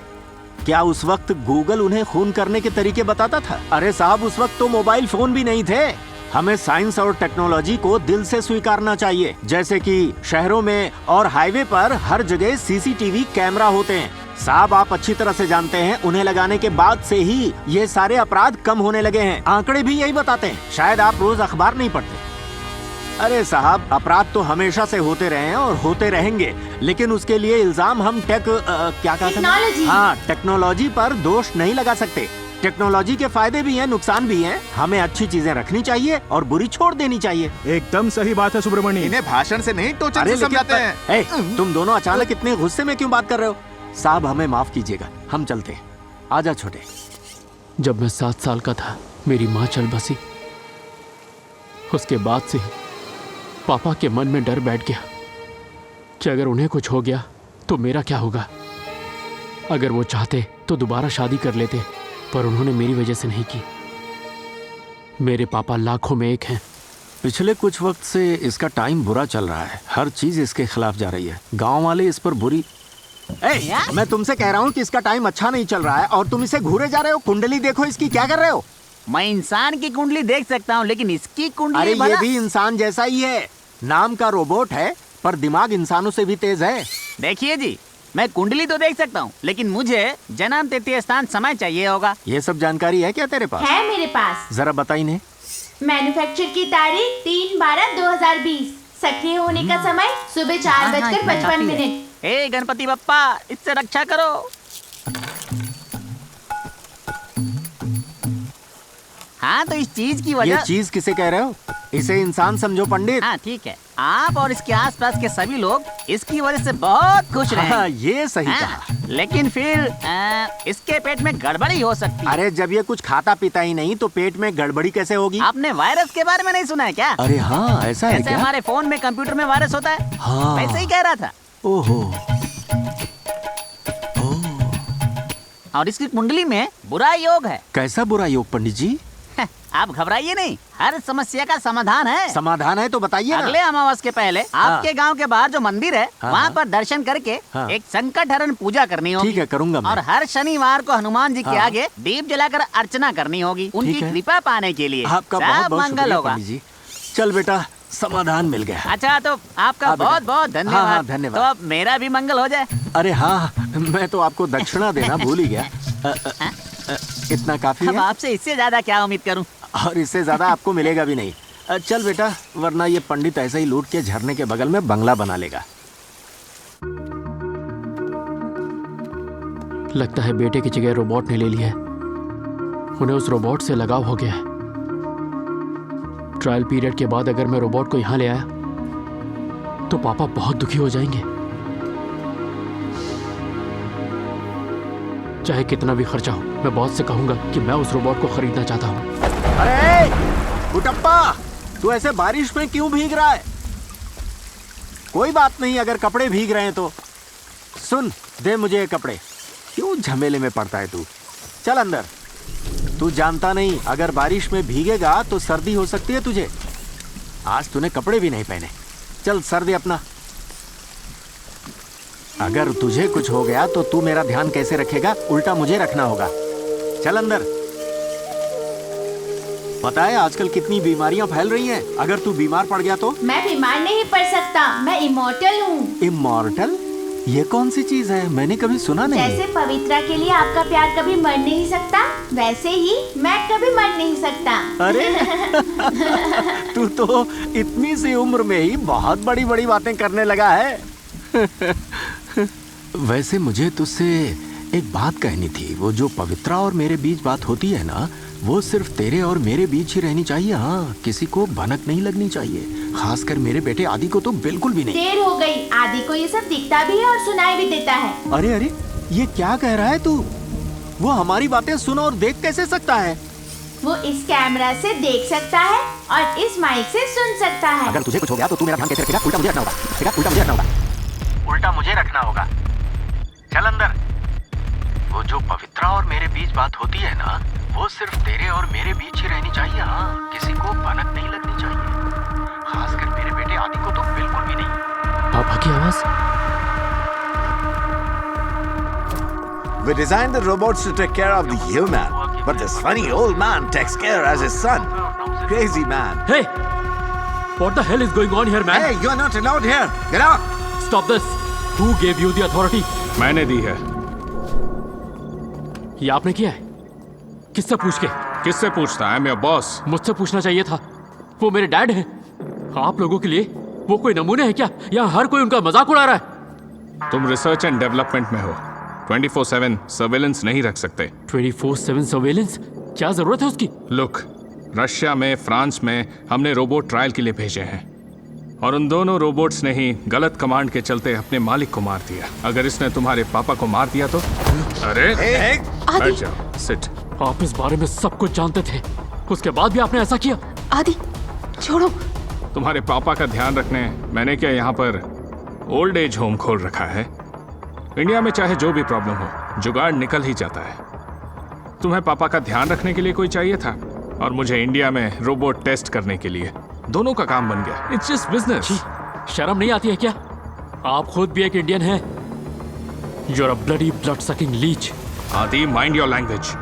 क्या उस वक्त गूगल उन्हें खून करने के तरीके बताता था? अरे साहब, उस वक्त तो मोबाइल फोन भी नहीं थे। हमें साइंस और टेक्नोलॉजी को दिल से स्वीकारना चाहिए। जैसे कि शहरों में और हाईवे पर हर जगह सीसीटीवी कैमरा होते हैं। साहब, आप अच्छी तरह से जानते हैं, उन्हें लगाने के बाद से ही ये सारे अपराध कम होने लगे हैं। आंकड़े भी यही बताते हैं। शायद आप रोज अखबार नहीं पढ़ते। अरे साहब, अपराध तो हमेशा से होते रहे हैं और होते रहेंगे, लेकिन उसके लिए इल्जाम हम क्या कहते हैं? हाँ, टेक्नोलॉजी पर दोष नहीं लगा सकते। टेक्नोलॉजी के फायदे भी हैं, नुकसान भी हैं। हमें अच्छी चीजें रखनी चाहिए और बुरी छोड़ देनी चाहिए। एकदम सही बात है सुब्रमण्यम। इन्हें भाषण से नहीं, टोचन से समझाते हैं। तुम दोनों अचानक इतने गुस्से में क्यों बात कर रहे हो? साहब, हमें माफ कीजिएगा, हम चलते हैं। आजा छोटे। जब मैं 7 साल का था, मेरी माँ चल बसी। उसके बाद से ही पापा के मन में डर बैठ गया कि अगर उन्हें कुछ हो गया तो मेरा क्या होगा। अगर वो चाहते तो दोबारा शादी कर लेते, पर उन्होंने मेरी वजह से नहीं की। मेरे पापा लाखों में एक हैं। पिछले कुछ वक्त से इसका टाइम बुरा चल रहा है। हर चीज इसके खिलाफ जा रही है। गांव वाले इस पर बुरी। मैं तुमसे कह रहा हूँ कि इसका टाइम अच्छा नहीं चल रहा है और तुम इसे घूरे जा रहे हो। कुंडली देखो इसकी, क्या कर रहे हो? मैं इंसान की कुंडली देख सकता हूँ, लेकिन इसकी कुंडली। अरे ये भी इंसान जैसा ही है। नाम का रोबोट है, पर दिमाग इंसानों से भी तेज है। देखिए जी, मैं कुंडली तो देख सकता हूँ, लेकिन मुझे जन्म तिथि स्थान समय चाहिए होगा। ये सब जानकारी है क्या तेरे पास? है मेरे पास। जरा बता इन्हें। मैन्युफैक्चर की तारीख 3/12/2020। सक्रिय होने का समय सुबह 4:55। हे गणपति बप्पा, इससे रक्षा करो। हाँ, तो इस चीज की वजह। ये चीज किसे कह रहे हो? इसे इंसान समझो पंडित। हाँ ठीक है, आप और इसके आसपास के सभी लोग इसकी वजह से बहुत खुश रहे। हाँ, ये सही कहा। लेकिन फिर इसके पेट में गड़बड़ी हो सकती है। अरे जब ये कुछ खाता पीता ही नहीं तो पेट में गड़बड़ी कैसे होगी? आपने वायरस के बारे में नहीं सुना है क्या? अरे हाँ, ऐसा है क्या? हमारे फोन में, कंप्यूटर में वायरस होता है। हाँ, वैसे ही कह रहा था। ओहो। और इसकी कुंडली में बुरा योग है। कैसा बुरा योग पंडित जी? आप घबराइए नहीं, हर समस्या का समाधान है। समाधान है तो बताइए ना। अगले अमावस के पहले आपके गांव के बाहर जो मंदिर है, वहाँ पर दर्शन करके एक संकट हरण पूजा करनी होगी। ठीक है, करूँगा मैं। और हर शनिवार को हनुमान जी के आगे दीप जलाकर अर्चना करनी होगी, उनकी कृपा पाने के लिए। आपका बहुत बहुत मंगल होगा। पंडित जी। चल बेटा, समाधान मिल गया। अच्छा, तो आपका बहुत बहुत धन्यवाद। हाँ, धन्यवाद। तो अब मेरा भी मंगल हो जाए। अरे हाँ, मैं तो आपको दक्षिणा देना भूल ही गया। इतना काफी अब है आपसे इससे ज्यादा क्या उम्मीद करूं? और इससे ज्यादा आपको मिलेगा भी नहीं। चल बेटा, वरना ये पंडित ऐसे ही लूट के झरने के बगल में बंगला बना लेगा। लगता है बेटे की जगह रोबोट ने ले लिया है। उन्हें उस रोबोट से लगाव हो गया है। ट्रायल पीरियड के बाद अगर मैं रोबोट को यहां ले आया तो पापा बहुत दुखी हो जाएंगे। चाहे कितना भी खर्चा हो, मैं बॉस से कहूंगा कि मैं उस रोबोट को खरीदना चाहता हूं। अरे गुटप्पा, तू ऐसे बारिश में क्यों भीग रहा है? कोई बात नहीं, अगर कपड़े भीग रहे हैं तो सुन, दे मुझे ये कपड़े। क्यों झमेले में पड़ता है तू? चल अंदर। तू जानता नहीं, अगर बारिश में भीगेगा तो सर्दी हो सकती है तुझे। आज तूने कपड़े भी नहीं पहने। चल सर दे अपना। अगर तुझे कुछ हो गया तो तू मेरा ध्यान कैसे रखेगा? उल्टा मुझे रखना होगा। चल अंदर। पता है आजकल कितनी बीमारियां फैल रही हैं। अगर तू बीमार पड़ गया तो? मैं बीमार नहीं पड़ सकता, मैं इमॉर्टल हूँ। इमॉर्टल? ये कौन सी चीज है? मैंने कभी सुना नहीं। जैसे पवित्रा के लिए आपका प्यार कभी मर नहीं सकता, वैसे ही मैं कभी मर नहीं सकता। अरे तू तो इतनी सी उम्र में ही बहुत बड़ी बड़ी बातें करने लगा है। वैसे मुझे तुझसे एक बात कहनी थी। वो जो पवित्रा और मेरे बीच बात होती है ना, वो सिर्फ तेरे और मेरे बीच ही रहनी चाहिए। हाँ, किसी को भनक नहीं लगनी चाहिए, खासकर मेरे बेटे आदि को तो बिल्कुल भी नहीं। देर हो गई, आदि को ये सब दिखता भी है और सुनाई भी देता है। अरे अरे, ये क्या कह रहा है तू? वो हमारी बातें सुन और देख कैसे सकता है? वो इस कैमरा से देख सकता है और इस माइक से सुन सकता है। अगर तुझे कुछ हो गया तो तू मेरा ध्यान कैसे रखेगा? उल्टा मुझे रखना होगा। उल्टा मुझे रखना होगा। उल्टा मुझे रखना होगा। चल अंदर। वो जो पवित्रा और मेरे बीच बात होती है ना, वो सिर्फ तेरे और मेरे बीच ही रहनी चाहिए। हाँ, किसी को भनक नहीं लगनी चाहिए, खासकर मेरे बेटे आदि को तो बिल्कुल भी नहीं। पापा की आवाज। We designed the robots to take care of the human, but this funny old man takes care as his son. Crazy man. Hey! What the hell is going on here, man? Hey, you are not allowed here. Get out! Stop this! Who gave you the authority? मैंने दी है। ये आपने किया है? किससे पूछ के? किससे पूछता है? मैं बॉस। मुझसे पूछना चाहिए था। वो मेरे डैड हैं। आप लोगों के लिए वो कोई नमूने हैं क्या? यहाँ हर कोई उनका मजाक उड़ा रहा है। तुम रिसर्च एंड डेवलपमेंट में हो, 24/7 सर्वेलेंस नहीं रख सकते। 24/7 सर्वेलेंस? क्या जरूरत है उसकी? लुक, रशिया में, फ्रांस में हमने रोबोट ट्रायल के लिए भेजे हैं और उन दोनों रोबोट्स ने ही गलत कमांड के चलते अपने मालिक को मार दिया। अगर इसने तुम्हारे पापा को मार दिया तो? अरे बैठ जाओ, सिट। आप इस बारे में सब कुछ जानते थे, उसके बाद भी आपने ऐसा किया? आदि छोड़ो। तुम्हारे पापा का ध्यान रखने मैंने क्या यहाँ पर ओल्ड एज होम खोल रखा है? इंडिया में चाहे जो भी प्रॉब्लम हो, जुगाड़ निकल ही जाता है। तुम्हें पापा का ध्यान रखने के लिए कोई चाहिए था और मुझे इंडिया में रोबोट टेस्ट करने के लिए। दोनों का काम बन गया। It's just business. शर्म नहीं आती है क्या? आप खुद भी एक इंडियन हैं। You are a bloody blood sucking leech. Aadi, mind your language.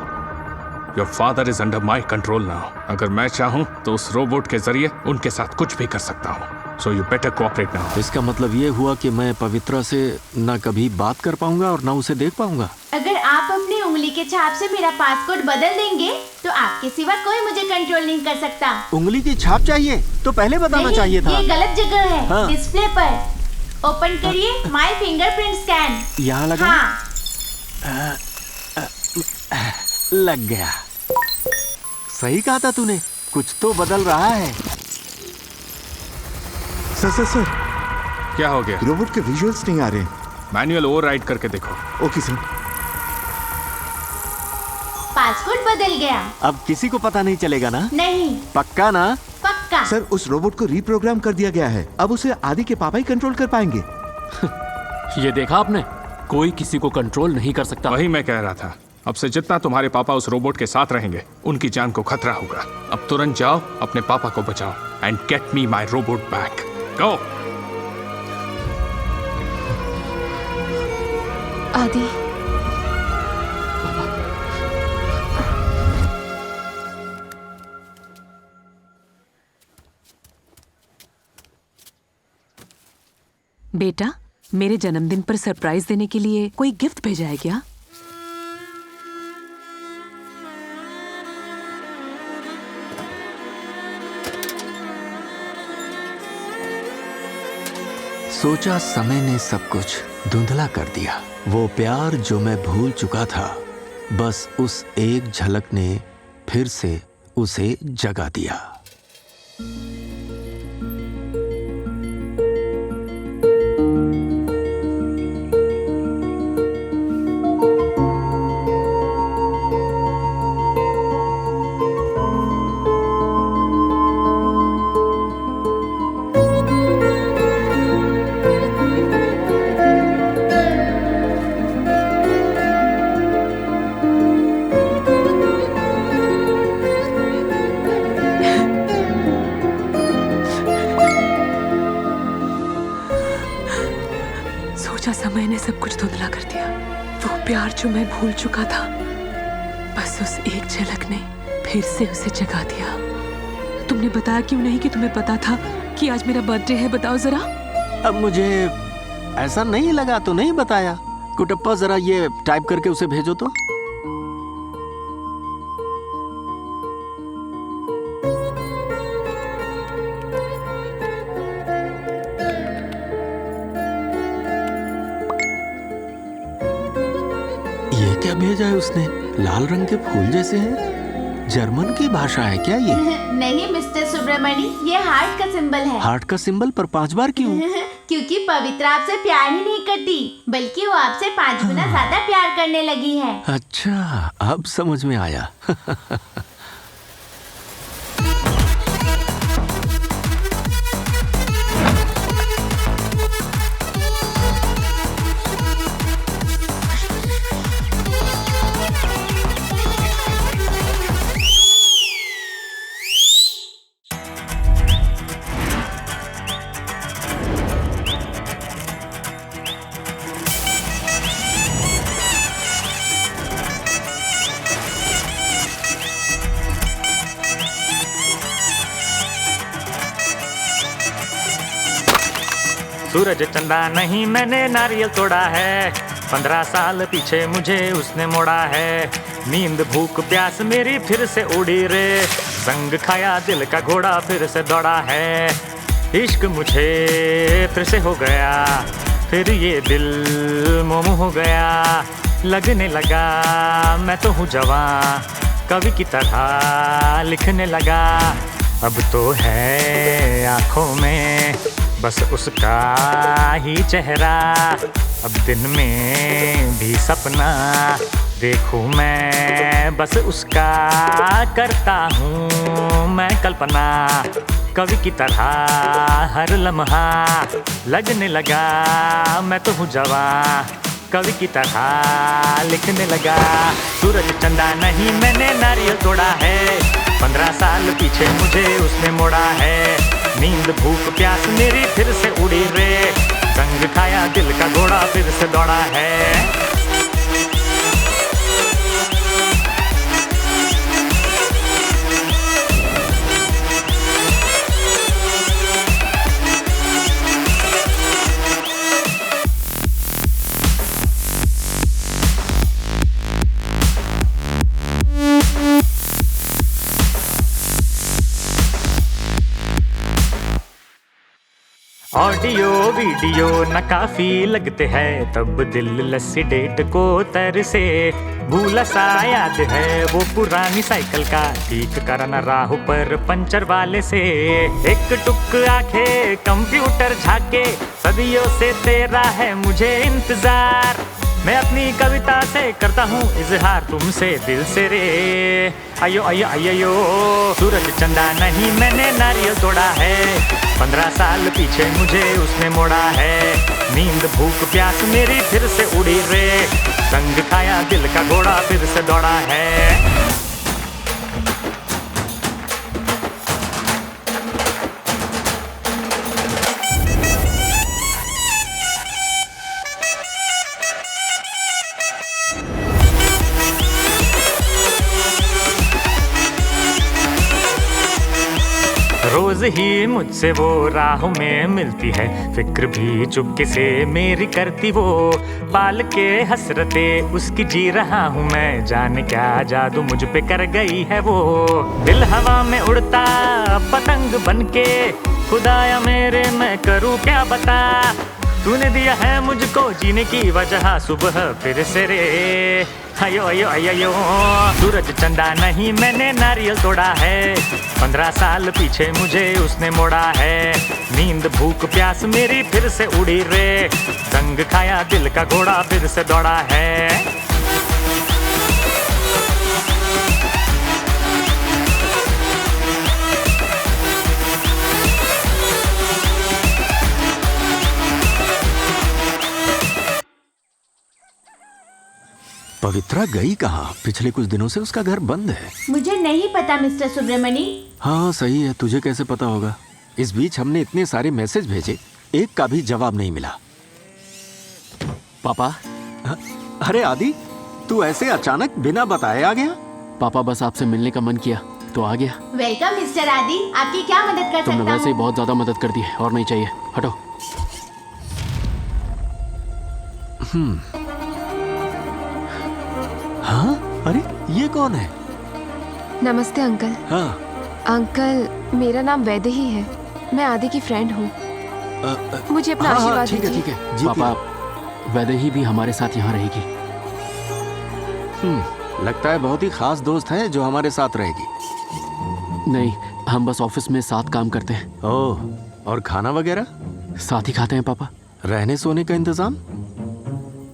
Your father is under my control now. अगर मैं चाहूँ तो उस रोबोट के जरिए उनके साथ कुछ भी कर सकता हूँ। So you better cooperate now. इसका मतलब ये हुआ कि मैं पवित्रा से न कभी बात कर पाऊंगा और न उसे देख पाऊंगा। अगर आप अपनी उंगली के छाप से मेरा पासपोर्ट बदल देंगे तो आपके सिवा कोई मुझे कंट्रोल नहीं कर सकता। उंगली की छाप चाहिए तो पहले बताना चाहिए था। ये गलत जगह है। हाँ। डिस्प्ले पर ओपन करिए, माय फिंगरप्रिंट स्कैन। यहाँ लगा? हाँ। लग गया। सही कहा था तूने, कुछ तो बदल रहा है। सर क्या हो गया? रोबोट के विजुअल्स नहीं आ रहे। मैनुअल ओवरराइड करके देखो। Okay sir. पासपोर्ट बदल गया। अब किसी को पता नहीं चलेगा ना? नहीं। पक्का ना? पक्का। सर, उस रोबोट को रीप्रोग्राम कर दिया गया है। अब उसे आदि के पापा ही कंट्रोल कर पाएंगे। ये देखा आपने? कोई किसी को कंट्रोल नहीं कर सकता। वही मैं कह रहा था। अब से जितना तुम्हारे पापा उस रोबोट के साथ रहेंगे, उनकी जान को खतरा होगा। अब तुरंत जाओ, अपने पापा को बचाओ and get me my robot back. Go. Aadi, बेटा, मेरे जन्मदिन पर सरप्राइज देने के लिए कोई गिफ्ट भेजा है क्या? सोचा समय ने सब कुछ धुंधला कर दिया। वो प्यार जो मैं भूल चुका था, बस उस एक झलक ने फिर से उसे जगा दिया। समय ने सब कुछ धुंधला कर दिया। वो प्यार जो मैं भूल चुका था, बस उस एक झलक ने फिर से उसे जगा दिया। तुमने बताया क्यों नहीं कि तुम्हें पता था कि आज मेरा बर्थडे है? बताओ जरा। अब मुझे ऐसा नहीं लगा तो नहीं बताया। कुटप्पा जरा ये टाइप करके उसे भेजो तो। क्या भेजा है उसने? लाल रंग के फूल जैसे हैं। जर्मन की भाषा है क्या ये? नहीं मिस्टर सुब्रमणी, ये हार्ट का सिंबल है। हार्ट का सिंबल पर 5 बार क्यों? क्योंकि पवित्रा आपसे प्यार ही नहीं करती, बल्कि वो आपसे 5 गुना ज्यादा प्यार करने लगी है। अच्छा, अब समझ में आया। सूरज चंदा नहीं मैंने नारियल तोड़ा है, 15 साल पीछे मुझे उसने मोड़ा है। नींद भूख प्यास मेरी फिर से उड़ी रे, संग खाया दिल का घोड़ा फिर से दौड़ा है। इश्क मुझे फिर से हो गया, फिर ये दिल मोम हो गया। लगने लगा मैं तो हूँ जवां, कवि की तरह लिखने लगा। अब तो है आँखों में बस उसका ही चेहरा, अब दिन में भी सपना देखूं मैं बस उसका। करता हूँ मैं कल्पना कवि की तरह हर लम्हा, लगने लगा मैं तो हूँ जवां, कवि की तरह लिखने लगा। सूरज चंदा नहीं मैंने नारियल तोड़ा है, 15 साल पीछे मुझे उसने मोड़ा है। नींद भूख प्यास मेरी फिर से उड़ी रे, संग खाया दिल का घोड़ा फिर से दौड़ा है। ऑडियो वीडियो न काफी लगते हैं, तब दिल लस्सी डेट को तरसे। भूला सा याद है वो पुरानी साइकिल का, ठीक करना राह पर पंचर वाले से। एक टुक आंखें कंप्यूटर झाके, सदियों से तेरा है मुझे इंतजार। मैं अपनी कविता से करता हूँ इजहार तुमसे दिल से रे। आयो आयो आयो सूरज चंदा नहीं मैंने नारियल तोड़ा है, 15 साल पीछे मुझे उसने मोड़ा है। नींद भूख प्यास मेरी फिर से उड़ी रे, संग खाया दिल का घोड़ा फिर से दौड़ा है। रोज ही मुझसे वो राहों में मिलती है, फिक्र भी चुपके से मेरी करती वो। पाल के हसरते उसकी जी रहा हूँ मैं, जाने क्या जादू मुझ पे कर गई है वो। दिल हवा में उड़ता पतंग बनके, खुदाया मेरे मैं करूँ क्या बता। तूने दिया है मुझको जीने की वजह सुबह फिर से रे। अयो अयो अयो अयो, सूरज चंदा नहीं मैंने नारियल तोड़ा है, 15 साल पीछे मुझे उसने मोड़ा है। नींद भूख प्यास मेरी फिर से उड़ी रे, संग खाया दिल का घोड़ा फिर से दौड़ा है। पवित्रा गई कहाँ? पिछले कुछ दिनों से उसका घर बंद है। मुझे नहीं पता मिस्टर सुब्रमणी। हाँ सही है, तुझे कैसे पता होगा? इस बीच हमने इतने सारे मैसेज भेजे, एक का भी जवाब नहीं मिला। पापा। अरे आदि, तू ऐसे अचानक बिना बताए आ गया? पापा बस आपसे मिलने का मन किया तो आ गया। वेलकम मिस्टर आदि, आपकी क्या मदद कर तुमने सकता वैसे ही हूँ? बहुत ज्यादा मदद कर दी है और नहीं चाहिए, हटो। हाँ? अरे ये कौन है? नमस्ते अंकल। हाँ। अंकल, मेरा नाम वैदेही है, मैं आदि की फ्रेंड हूँ। मुझे अपना आशीर्वाद ठीक है दीजिए। ठीक है। पापा, वैदेही भी हमारे साथ यहाँ रहेगी। लगता है बहुत ही खास दोस्त है जो हमारे साथ रहेगी। नहीं, हम बस ऑफिस में साथ काम करते हैं। ओह, और खाना वगैरह? साथ ही खाते हैं पापा। रहने सोने का इंतजाम?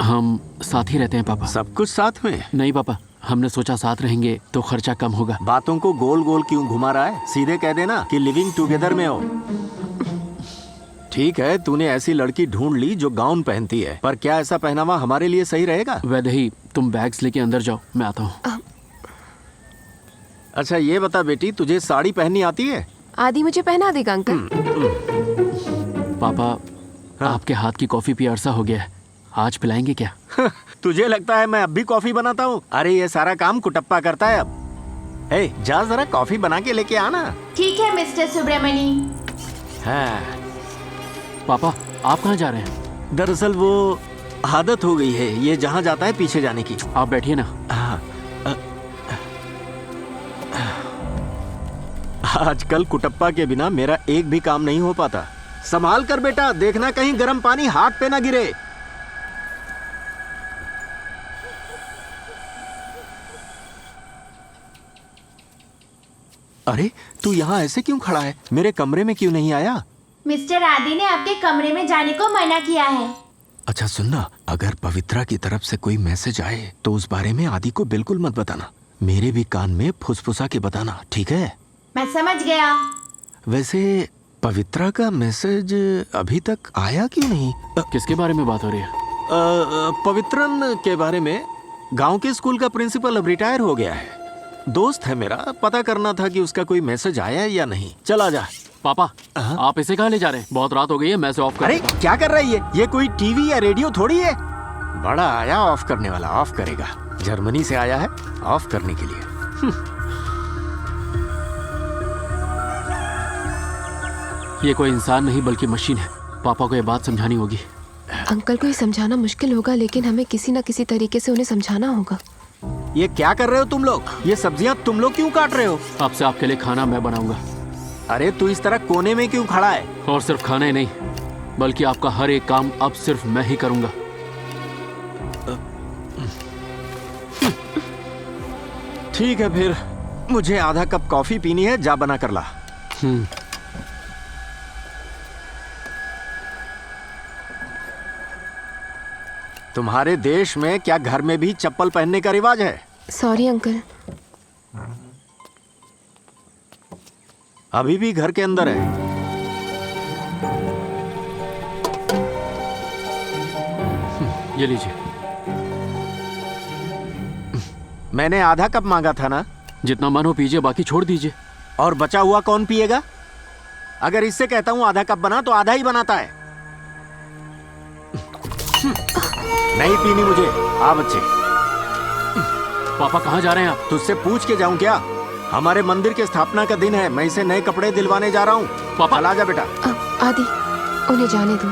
हम साथ ही रहते हैं पापा। सब कुछ साथ में? नहीं पापा, हमने सोचा साथ रहेंगे तो खर्चा कम होगा। बातों को गोल गोल क्यों घुमा रहा है? सीधे कह देना कि लिविंग टुगेदर में हो। ठीक है, तूने ऐसी लड़की ढूंढ ली जो गाउन पहनती है, पर क्या ऐसा पहनावा हमारे लिए सही रहेगा? वैदेही, तुम बैग्स लेके अंदर जाओ, मैं आता हूँ। अच्छा ये बता बेटी, तुझे साड़ी पहननी आती है? आदि मुझे पहना देगा अंकल। पापा, आपके हाथ की कॉफी पी अरसा हो गया है, आज पिलाएंगे क्या? तुझे लगता है मैं अब भी कॉफी बनाता हूँ? अरे ये सारा काम कुटप्पा करता है अब। ए, जा जरा कॉफी बना के लेके आना। ठीक है मिस्टर सुब्रमणी। हाँ। पापा, आप कहाँ जा रहे हैं? दरअसल वो आदत हो गई है ये जहाँ जाता है पीछे जाने की। आप बैठिए ना। हाँ। आजकल कुटप्पा के बिना मेरा एक भी काम नहीं हो पाता। संभाल कर बेटा, देखना कहीं गर्म पानी हाथ पे ना गिरे। अरे तू यहाँ ऐसे क्यों खड़ा है? मेरे कमरे में क्यों नहीं आया? मिस्टर आदि ने आपके कमरे में जाने को मना किया है। अच्छा सुनना, अगर पवित्रा की तरफ से कोई मैसेज आए तो उस बारे में आदि को बिल्कुल मत बताना। मेरे भी कान में फुसफुसा के बताना, ठीक है? मैं समझ गया। वैसे पवित्रा का मैसेज अभी तक आया क्यों नहीं? किसके बारे में बात हो रही है? पवित्रन के बारे में। गांव के स्कूल का प्रिंसिपल अब रिटायर हो गया है, दोस्त है मेरा, पता करना था कि उसका कोई मैसेज आया या नहीं। चला जा। पापा, आप इसे कहाँ ले जा रहे हैं? बहुत रात हो गई है, मैं इसे ऑफ कर। अरे क्या कर रही है? ये कोई टीवी या रेडियो थोड़ी है। बड़ा आया ऑफ करने वाला, ऑफ करेगा। जर्मनी से आया है ऑफ करने के लिए। ये कोई इंसान नहीं बल्कि मशीन है। पापा को ये बात समझानी होगी। अंकल को ये समझाना मुश्किल होगा, लेकिन हमें किसी न किसी तरीके से उन्हें समझाना होगा। ये क्या कर रहे हो तुम लोग? ये सब्जियां तुम लोग क्यों काट रहे हो? अब से आपके लिए खाना मैं बनाऊंगा। अरे तू इस तरह कोने में क्यों खड़ा है? और सिर्फ खाना ही नहीं, बल्कि आपका हर एक काम अब सिर्फ मैं ही करूंगा। ठीक है फिर, मुझे आधा कप कॉफी पीनी है, जा बना कर ला। तुम्हारे देश में क्या घर में भी चप्पल पहनने का रिवाज है? Sorry uncle. अभी भी घर के अंदर है। ये लीजिए। मैंने आधा कप मांगा था ना? जितना मन हो पीजिए, बाकी छोड़ दीजिए। और बचा हुआ कौन पिएगा? अगर इससे कहता हूं आधा कप बना तो आधा ही बनाता है। नहीं पीनी मुझे। आ बच्चे। पापा कहाँ जा रहे हैं आप? तुझसे पूछ के जाऊं क्या? हमारे मंदिर के स्थापना का दिन है, मैं इसे नए कपड़े दिलवाने जा रहा हूँ। पापा चला जा बेटा। आदि, उन्हें जाने दो।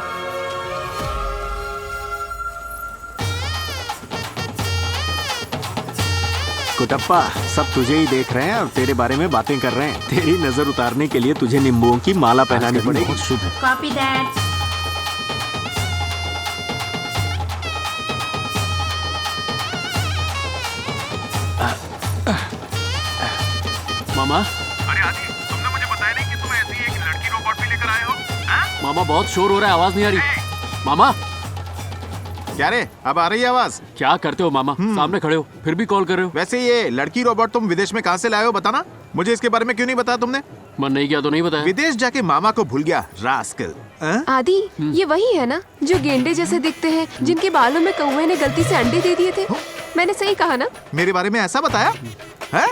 कुटप्पा, सब तुझे ही देख रहे हैं और तेरे बारे में बातें कर रहे हैं। तेरी नजर उतारने के लिए तुझे नींबुओं की माला पहनानी पड़ेगी। शुभ है। Copy that. मामा, अरे आदि, तुमने मुझे बताया नहीं कि तुम ऐसी एक लड़की रोबोट भी लेकर आए हो? हाँ? मामा बहुत शोर हो रहा है, आवाज नहीं आ रही। मामा क्या रे, अब आ रही है आवाज? क्या करते हो मामा? सामने खड़े हो फिर भी कॉल कर रहे हो। वैसे ये लड़की रोबोट तुम विदेश में कहाँ से लाए हो, बताना मुझे। इसके बारे में क्यों नहीं बताया तुमने? मन नहीं किया तो नहीं बताया। विदेश जाके मामा को भूल गया, रास्कल। आदि, ये वही है ना जो गेंडे जैसे दिखते हैं, जिनके बालों में कौवे ने गलती से अंडे दे दिए थे? मैंने सही कहा ना? मेरे बारे में ऐसा बताया है?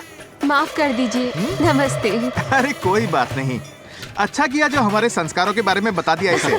माफ कर दीजिए, नमस्ते। अरे कोई बात नहीं, अच्छा किया जो हमारे संस्कारों के बारे में बता दिया इसे।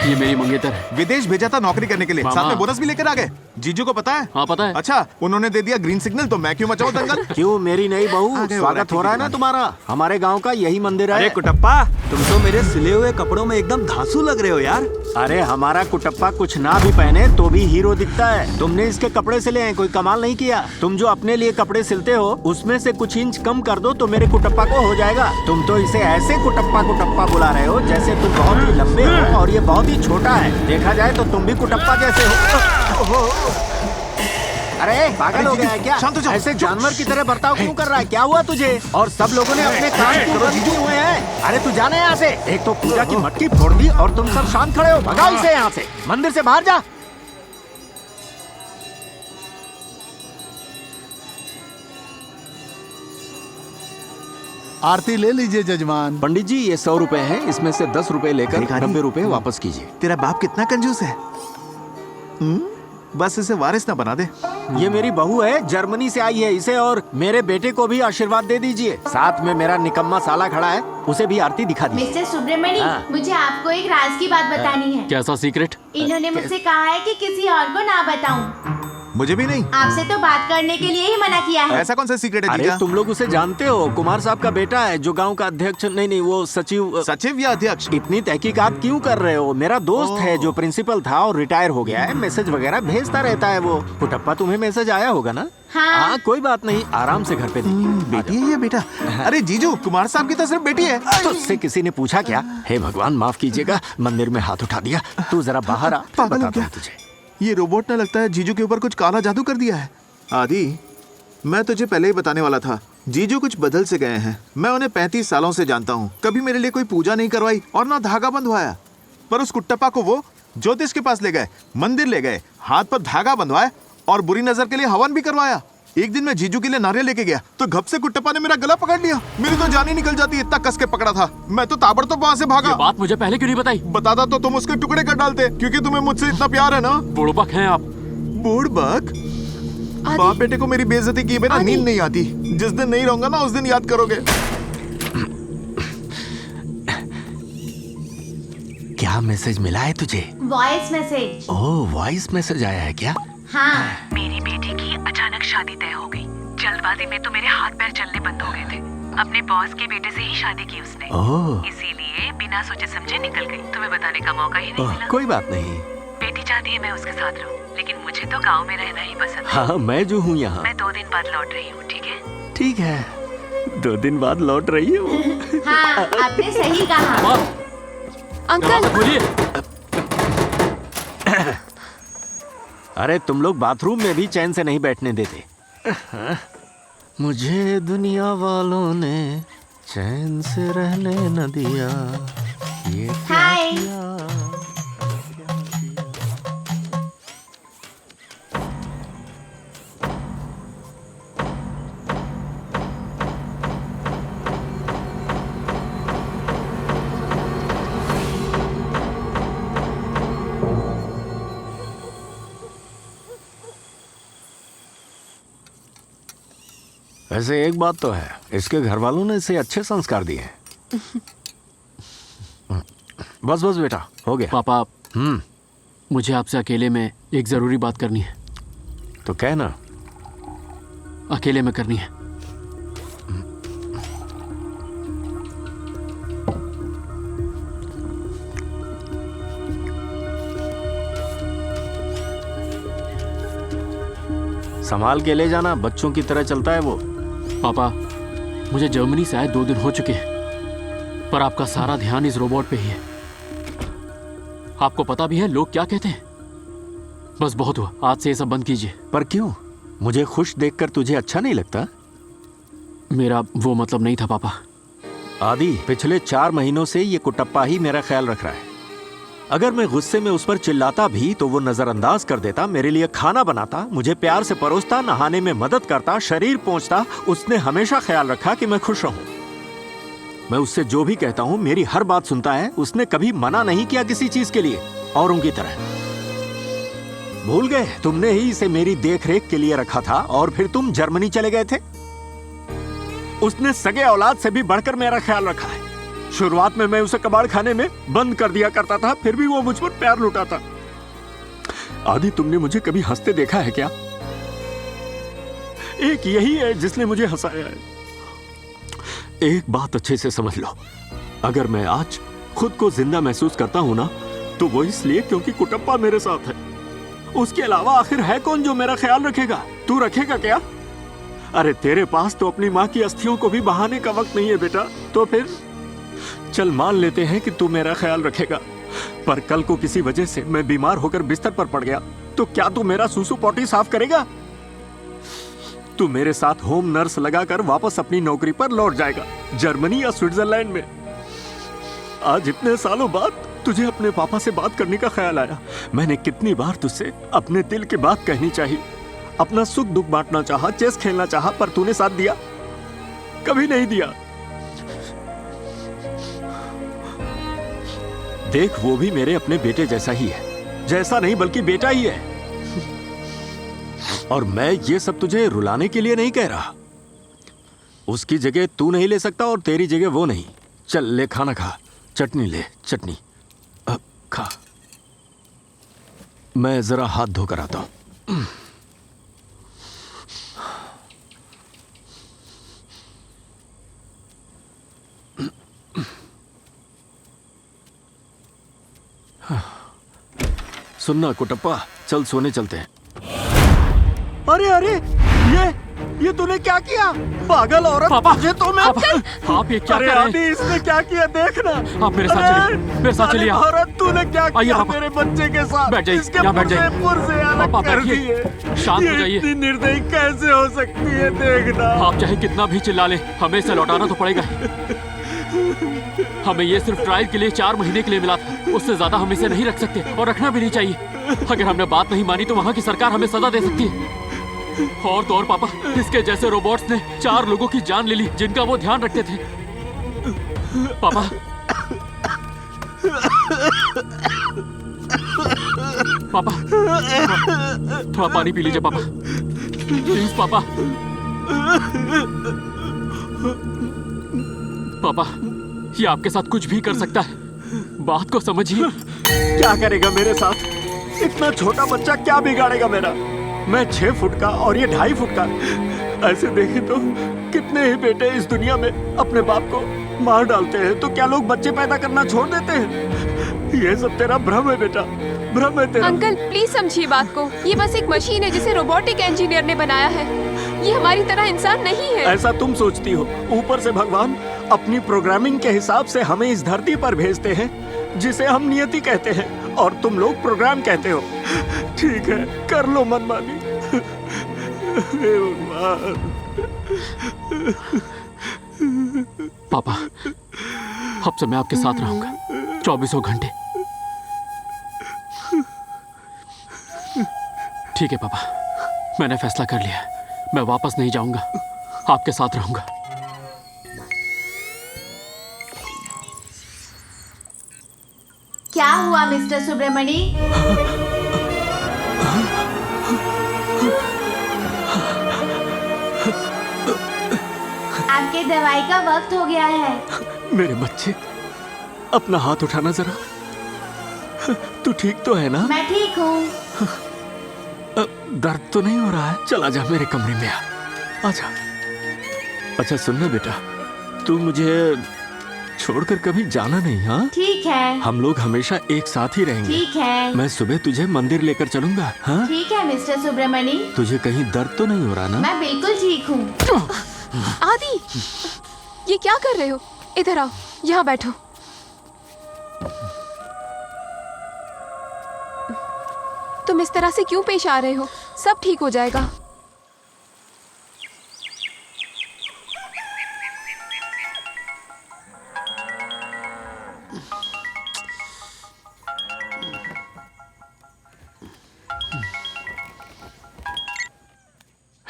ये मेरी मंगेतर है। विदेश भेजा था नौकरी करने के लिए, साथ में बोनस भी लेकर आ गए। जीजू को पता है? हाँ पता है। अच्छा, उन्होंने दे दिया ग्रीन सिग्नल, तो मैं क्यों मचाऊं दंगल? क्यों मेरी नई बहू, स्वागत हो रहा है ना तुम्हारा। हमारे गांव का यही मंदिर है। अरे कुटप्पा, तुम तो मेरे सिले हुए कपड़ों में एकदम धांसू लग रहे हो यार। अरे हमारा कुटप्पा कुछ ना भी पहने तो भी हीरो दिखता है। तुमने इसके कपड़े सिले हैं, कोई कमाल नहीं किया। तुम जो अपने लिए कपड़े सिलते हो उसमें से कुछ इंच कम कर दो तो मेरे कुटप्पा को हो जाएगा। तुम तो इसे ऐसे कुटप्पा कुटप्पा बुला रहे हो जैसे तुम बहुत ही लंबे हो और ये बहुत ही छोटा है। देखा जाए तो तुम भी कुटप्पा जैसे हो। अरे पागल हो गया है क्या? ऐसे जानवर की तरह बर्ताव क्यों कर रहा है? क्या हुआ तुझे? और सब लोगों ने अपने कान क्यों बंद किए हुए हैं? अरे तू जाने यहाँ से। एक तो पूजा की मटकी फोड़ दी और तुम सब शांत खड़े हो। भगाओ इसे यहाँ से, मंदिर से बाहर जा। आरती ले लीजिए जजमान। पंडित जी, ये 100 रुपए है, इसमें से 10 रुपए लेकर 90 रुपए वापस कीजिए। तेरा बाप कितना कंजूस है। बस इसे वारिस ना बना दे। ये मेरी बहू है, जर्मनी से आई है। इसे और मेरे बेटे को भी आशीर्वाद दे दीजिए। साथ में मेरा निकम्मा साला खड़ा है, उसे भी आरती दिखा दीजिए। मिस्टर सुब्रमणी, मुझे आपको एक राज की बात बतानी है। कैसा सीक्रेट? इन्होंने मुझसे कहा है कि किसी और को ना बताऊं। मुझे भी नहीं। आपसे तो बात करने के लिए ही मना किया है। ऐसा कौन सा सीक्रेट है? अरे तुम लोग उसे जानते हो, कुमार साहब का बेटा है जो गांव का अध्यक्ष। नहीं, वो सचिव। सचिव या अध्यक्ष? इतनी तहकीकात क्यों कर रहे हो? मेरा दोस्त है जो प्रिंसिपल था और रिटायर हो गया है। मैसेज वगैरह भेजता रहता है वो। कुटप्पा, तुम्हें मैसेज आया होगा ना? हाँ। कोई बात नहीं, आराम से घर पे देखिए। बेटी है या बेटा? अरे जीजू, कुमार साहब की तो सिर्फ बेटी है। तुझसे किसी ने पूछा क्या? हे भगवान माफ कीजिएगा, मंदिर में हाथ उठा दिया। तू जरा बाहर आ, बताता हूँ तुझे। ये रोबोट ने लगता है जीजू के ऊपर कुछ काला जादू कर दिया है। आदि, मैं तुझे पहले ही बताने वाला था, जीजू कुछ बदल से गए हैं। मैं उन्हें 35 सालों से जानता हूँ। कभी मेरे लिए कोई पूजा नहीं करवाई और ना धागा बंधवाया। पर उस कुट्टप्पा को वो ज्योतिष के पास ले गए, मंदिर ले गए, हाथ पर धागा बंधवाया और बुरी नजर के लिए हवन भी करवाया। एक दिन मैं जीजू के लिए नारियल लेके गया तो घप से कुट्टप्पा ने मेरा गला पकड़ लिया। मेरी तो जान ही निकल जाती, इतना कस के पकड़ा था। मैं तो ताबड़तोड़ वहां से भागा। ये बात मुझे पहले क्यों नहीं बताई? बताता तो तुम उसके टुकड़े कर डालते, क्योंकि तुम्हें मुझसे इतना प्यार है ना। बुड़बक हैं आप। बुड़बक? बाप बेटे को मेरी बेइज्जती किए बिना नींद नहीं आती। जिस दिन नहीं रहूंगा ना उस दिन याद करोगे। क्या मैसेज मिला है तुझे? Voice message. Oh, voice message आया है क्या? हाँ। मेरी बेटी की अचानक शादी तय हो गई। जल्दबाजी में तो मेरे हाथ पैर चलने बंद हो गए थे। अपने बॉस के बेटे से ही शादी की उसने। इसीलिए बिना सोचे समझे निकल गई। तुम्हें बताने का मौका ही नहीं मिला। कोई बात नहीं। बेटी चाहती है मैं उसके साथ रहूं, लेकिन मुझे तो गांव में रहना ही पसंद है। हाँ, मैं जो हूँ यहाँ। मैं 2 दिन बाद लौट रही हूँ, ठीक है? ठीक है, 2 दिन बाद लौट रही हूँ। हाँ, आपने सही कहा। अंकल, अरे तुम लोग बाथरूम में भी चैन से नहीं बैठने देते। मुझे दुनिया वालों ने चैन से रहने न दिया। ये हाय। वैसे एक बात तो है, इसके घर वालों ने इसे अच्छे संस्कार दिए हैं। बस बस बेटा, हो गया। पापा, मुझे आपसे अकेले में एक जरूरी बात करनी है। तो कहना। अकेले में करनी है। संभाल के ले जाना, बच्चों की तरह चलता है वो। पापा, मुझे जर्मनी से आए 2 दिन हो चुके हैं, पर आपका सारा ध्यान इस रोबोट पे ही है। आपको पता भी है लोग क्या कहते हैं। बस बहुत हुआ, आज से ये सब बंद कीजिए। पर क्यों? मुझे खुश देखकर तुझे अच्छा नहीं लगता? मेरा वो मतलब नहीं था पापा। आदि, पिछले 4 महीनों से ये कुटप्पा ही मेरा ख्याल रख रहा है। अगर मैं गुस्से में उस पर चिल्लाता भी तो वो नजरअंदाज कर देता, मेरे लिए खाना बनाता, मुझे प्यार से परोसता, नहाने में मदद करता, शरीर पोंछता। उसने हमेशा ख्याल रखा कि मैं खुश रहूं। मैं उससे जो भी कहता हूं मेरी हर बात सुनता है। उसने कभी मना नहीं किया किसी चीज के लिए, औरों की तरह। भूल गए तुमने ही इसे मेरी देखरेख के लिए रखा था और फिर तुम जर्मनी चले गए थे। उसने सगे औलाद से भी बढ़कर मेरा ख्याल रखा है। शुरुआत में मैं उसे कबाड़ खाने में बंद कर दिया करता था, फिर भी वो मुझ पर प्यार लुटाता। आदि, तुमने मुझे कभी हंसते देखा है क्या? एक यही है जिसने मुझे हंसाया है। एक बात अच्छे से समझ लो, अगर मैं आज खुद को जिंदा महसूस करता हूं ना, तो वो इसलिए क्योंकि कुटप्पा मेरे साथ है। उसके अलावा आखिर है कौन जो मेरा ख्याल रखेगा? तू रखेगा क्या? अरे तेरे पास तो अपनी माँ की अस्थियों को भी बहाने का वक्त नहीं है बेटा। तो फिर चल मान लेते हैं कि तू मेरा ख्याल रखेगा, पर कल को किसी वजह से मैं बीमार होकर बिस्तर पर पड़ गया तो क्या तू मेरा सूसू पोटी साफ करेगा? तू मेरे साथ होम नर्स लगाकर वापस अपनी नौकरी पर लौट जाएगा, जर्मनी या स्विट्जरलैंड में। आज इतने सालों बाद तुझे अपने पापा से बात करने का ख्याल आया। मैंने कितनी बार तुझसे अपने दिल की बात कहनी चाहिए, अपना सुख दुख बांटना चाहा, चेस खेलना चाहा, पर तूने साथ दिया? कभी नहीं दिया। देख, वो भी मेरे अपने बेटे जैसा ही है। जैसा नहीं बल्कि बेटा ही है। और मैं ये सब तुझे रुलाने के लिए नहीं कह रहा। उसकी जगह तू नहीं ले सकता और तेरी जगह वो नहीं। चल ले, खाना खा। चटनी ले, चटनी। अब खा। मैं जरा हाथ धोकर आता हूं। सुनना कुटप्पा, चल सोने चलते हैं। अरे अरे, ये तूने क्या किया? पागल औरत! पापा, तुझे तो मैं आप ये क्या कर रहे हैं? आदि, इसने क्या किया देखना। आप मेरे साथ चलिए, मेरे साथ चलिए। औरत, तूने क्या किया पापा, मेरे बच्चे के साथ? बैठ जाइए, इसके यहाँ बैठ जाइए। पुर्जे अलग पापा, कर बैठिए, दिए। शांत हो ये जाइए। इतनी निर्दयी कैसे हो सकती है देखना। आप चाहे कितना भी चिल्ला ले, हमें इसे लौटाना तो पड़ेगा। हमें ये सिर्फ ट्रायल के लिए 4 महीने के लिए मिला था, उससे ज्यादा हम इसे नहीं रख सकते और रखना भी नहीं चाहिए। अगर हमने बात नहीं मानी तो वहाँ की सरकार हमें सजा दे सकती है। और तो और पापा, इसके जैसे रोबोट्स ने 4 लोगों की जान ले ली जिनका वो ध्यान रखते थे। पापा, पापा, थोड़ा पानी पी लीजिए पापा, प्लीज पापा। पापा, ये आपके साथ कुछ भी कर सकता है, बात को समझिए। क्या करेगा मेरे साथ? इतना छोटा बच्चा क्या बिगाड़ेगा मेरा? मैं 6 फुट का और ये 2.5 फुट का। ऐसे देखें तो कितने ही बेटे इस दुनिया में अपने बाप को मार डालते हैं, तो क्या लोग बच्चे पैदा करना छोड़ देते हैं? ये सब तेरा भ्रम है बेटा, भ्रम है तेरा। अंकल प्लीज समझिए बात को। ये बस एक मशीन है जिसे रोबोटिक इंजीनियर ने बनाया है। ये हमारी तरह इंसान नहीं है। ऐसा तुम सोचती हो। ऊपर से भगवान अपनी प्रोग्रामिंग के हिसाब से हमें इस धरती पर भेजते हैं, जिसे हम नियति कहते हैं, और तुम लोग प्रोग्राम कहते हो। ठीक है, कर लो मनमानी। हे भगवान। पापा, अब से मैं आपके साथ रहूंगा 24 घंटे। ठीक है पापा, मैंने फैसला कर लिया, मैं वापस नहीं जाऊंगा, आपके साथ रहूंगा। क्या हुआ मिस्टर सुब्रमणी? आपके दवाई का वक्त हो गया है। मेरे बच्चे, अपना हाथ उठाना जरा। तू ठीक तो है ना? मैं ठीक हूँ। दर्द तो नहीं हो रहा है? चल आजा मेरे कमरे में, आजा। अच्छा सुनना बेटा, तू मुझे छोड़कर कभी जाना नहीं। हाँ ठीक है। हम लोग हमेशा एक साथ ही रहेंगे। ठीक है। मैं सुबह तुझे मंदिर लेकर चलूंगा। हाँ ठीक है मिस्टर सुब्रमणी। तुझे कहीं दर्द तो नहीं हो रहा ना? मैं बिल्कुल ठीक हूँ। आदि, ये क्या कर रहे हो? इधर आओ, यहाँ बैठो। तुम इस तरह से क्यों पेश आ रहे हो? सब ठीक हो जाएगा।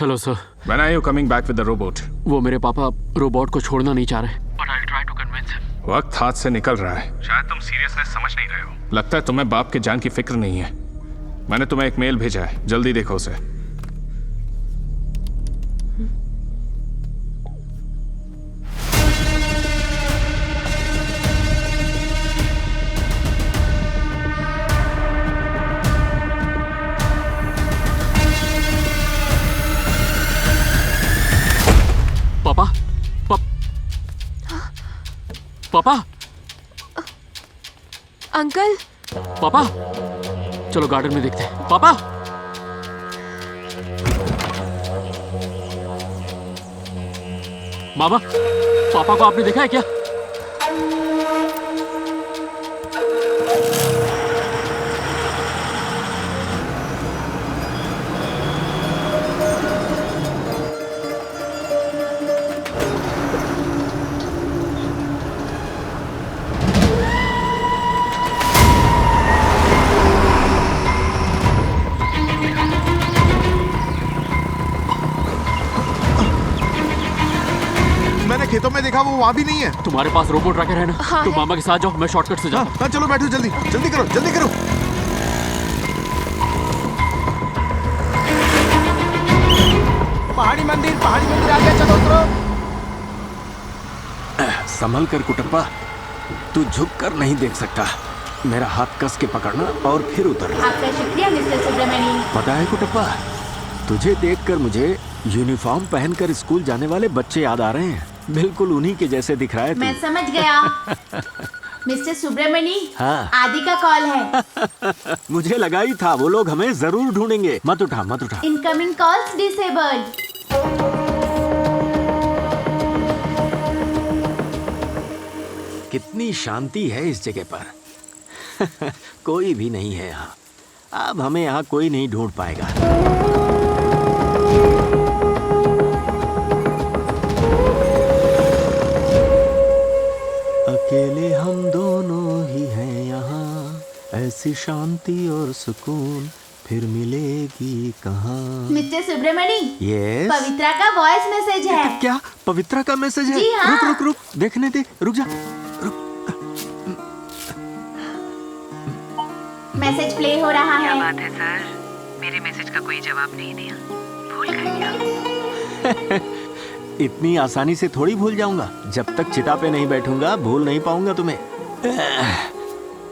Hello sir. When are you coming back with the robot? वो मेरे पापा रोबोट को छोड़ना नहीं चाह रहे। वक्त हाथ से निकल रहा है। शायद तुम सीरियसनेस समझ नहीं रहे हो। लगता है तुम्हें बाप के जान की फिक्र नहीं है। मैंने तुम्हें एक मेल भेजा है, जल्दी देखो उसे। पापा पापा अंकल। पापा चलो गार्डन में देखते हैं। पापा मामा, पापा को आपने देखा है क्या? खेतों में देखा, वो वहाँ भी नहीं है। तुम्हारे पास रोबोट ट्रैकर है ना? हाँ, तुम मामा के साथ जाओ, मैं शॉर्टकट से जाता हूँ। हाँ, चलो बैठो, जल्दी जल्दी करो, जल्दी करो। पहाड़ी मंदिर आगे चलो, उतरो। संभल कर कुटप्पा, तू झुक कर नहीं देख सकता। मेरा हाथ कस के पकड़ना और फिर उतरना। आपका शुक्रिया मिस्टर सुब्रमण्यम। पता है कुटप्पा, तुझे देखकर मुझे यूनिफॉर्म पहनकर स्कूल जाने वाले बच्चे याद आ रहे हैं। बिल्कुल उन्हीं के जैसे दिख रहा है तू। मैं समझ गया। मिस्टर सुब्रमण्यम, हाँ। आदि का कॉल है। मुझे लगा ही था वो लोग हमें जरूर ढूंढेंगे। मत उठा मत उठा। Incoming calls disabled. कितनी शांति है इस जगह पर। कोई भी नहीं है यहाँ। अब हमें यहाँ कोई नहीं ढूंढ पाएगा। अकेले हम दोनों ही हैं यहाँ, ऐसी शांति और सुकून फिर मिलेगी कहाँ। Mister Subramaniam, yes. पवित्रा का वॉइस मैसेज है। क्या पवित्रा का मैसेज है? जी हाँ। रुक रुक रुक, देखने दे, रुक जा। मैसेज प्ले हो रहा है। क्या बात है सर, मेरे मैसेज का कोई जवाब नहीं दिया, भूल गए क्या? इतनी आसानी से थोड़ी भूल जाऊंगा। जब तक चिता पे नहीं बैठूंगा भूल नहीं पाऊंगा तुम्हें।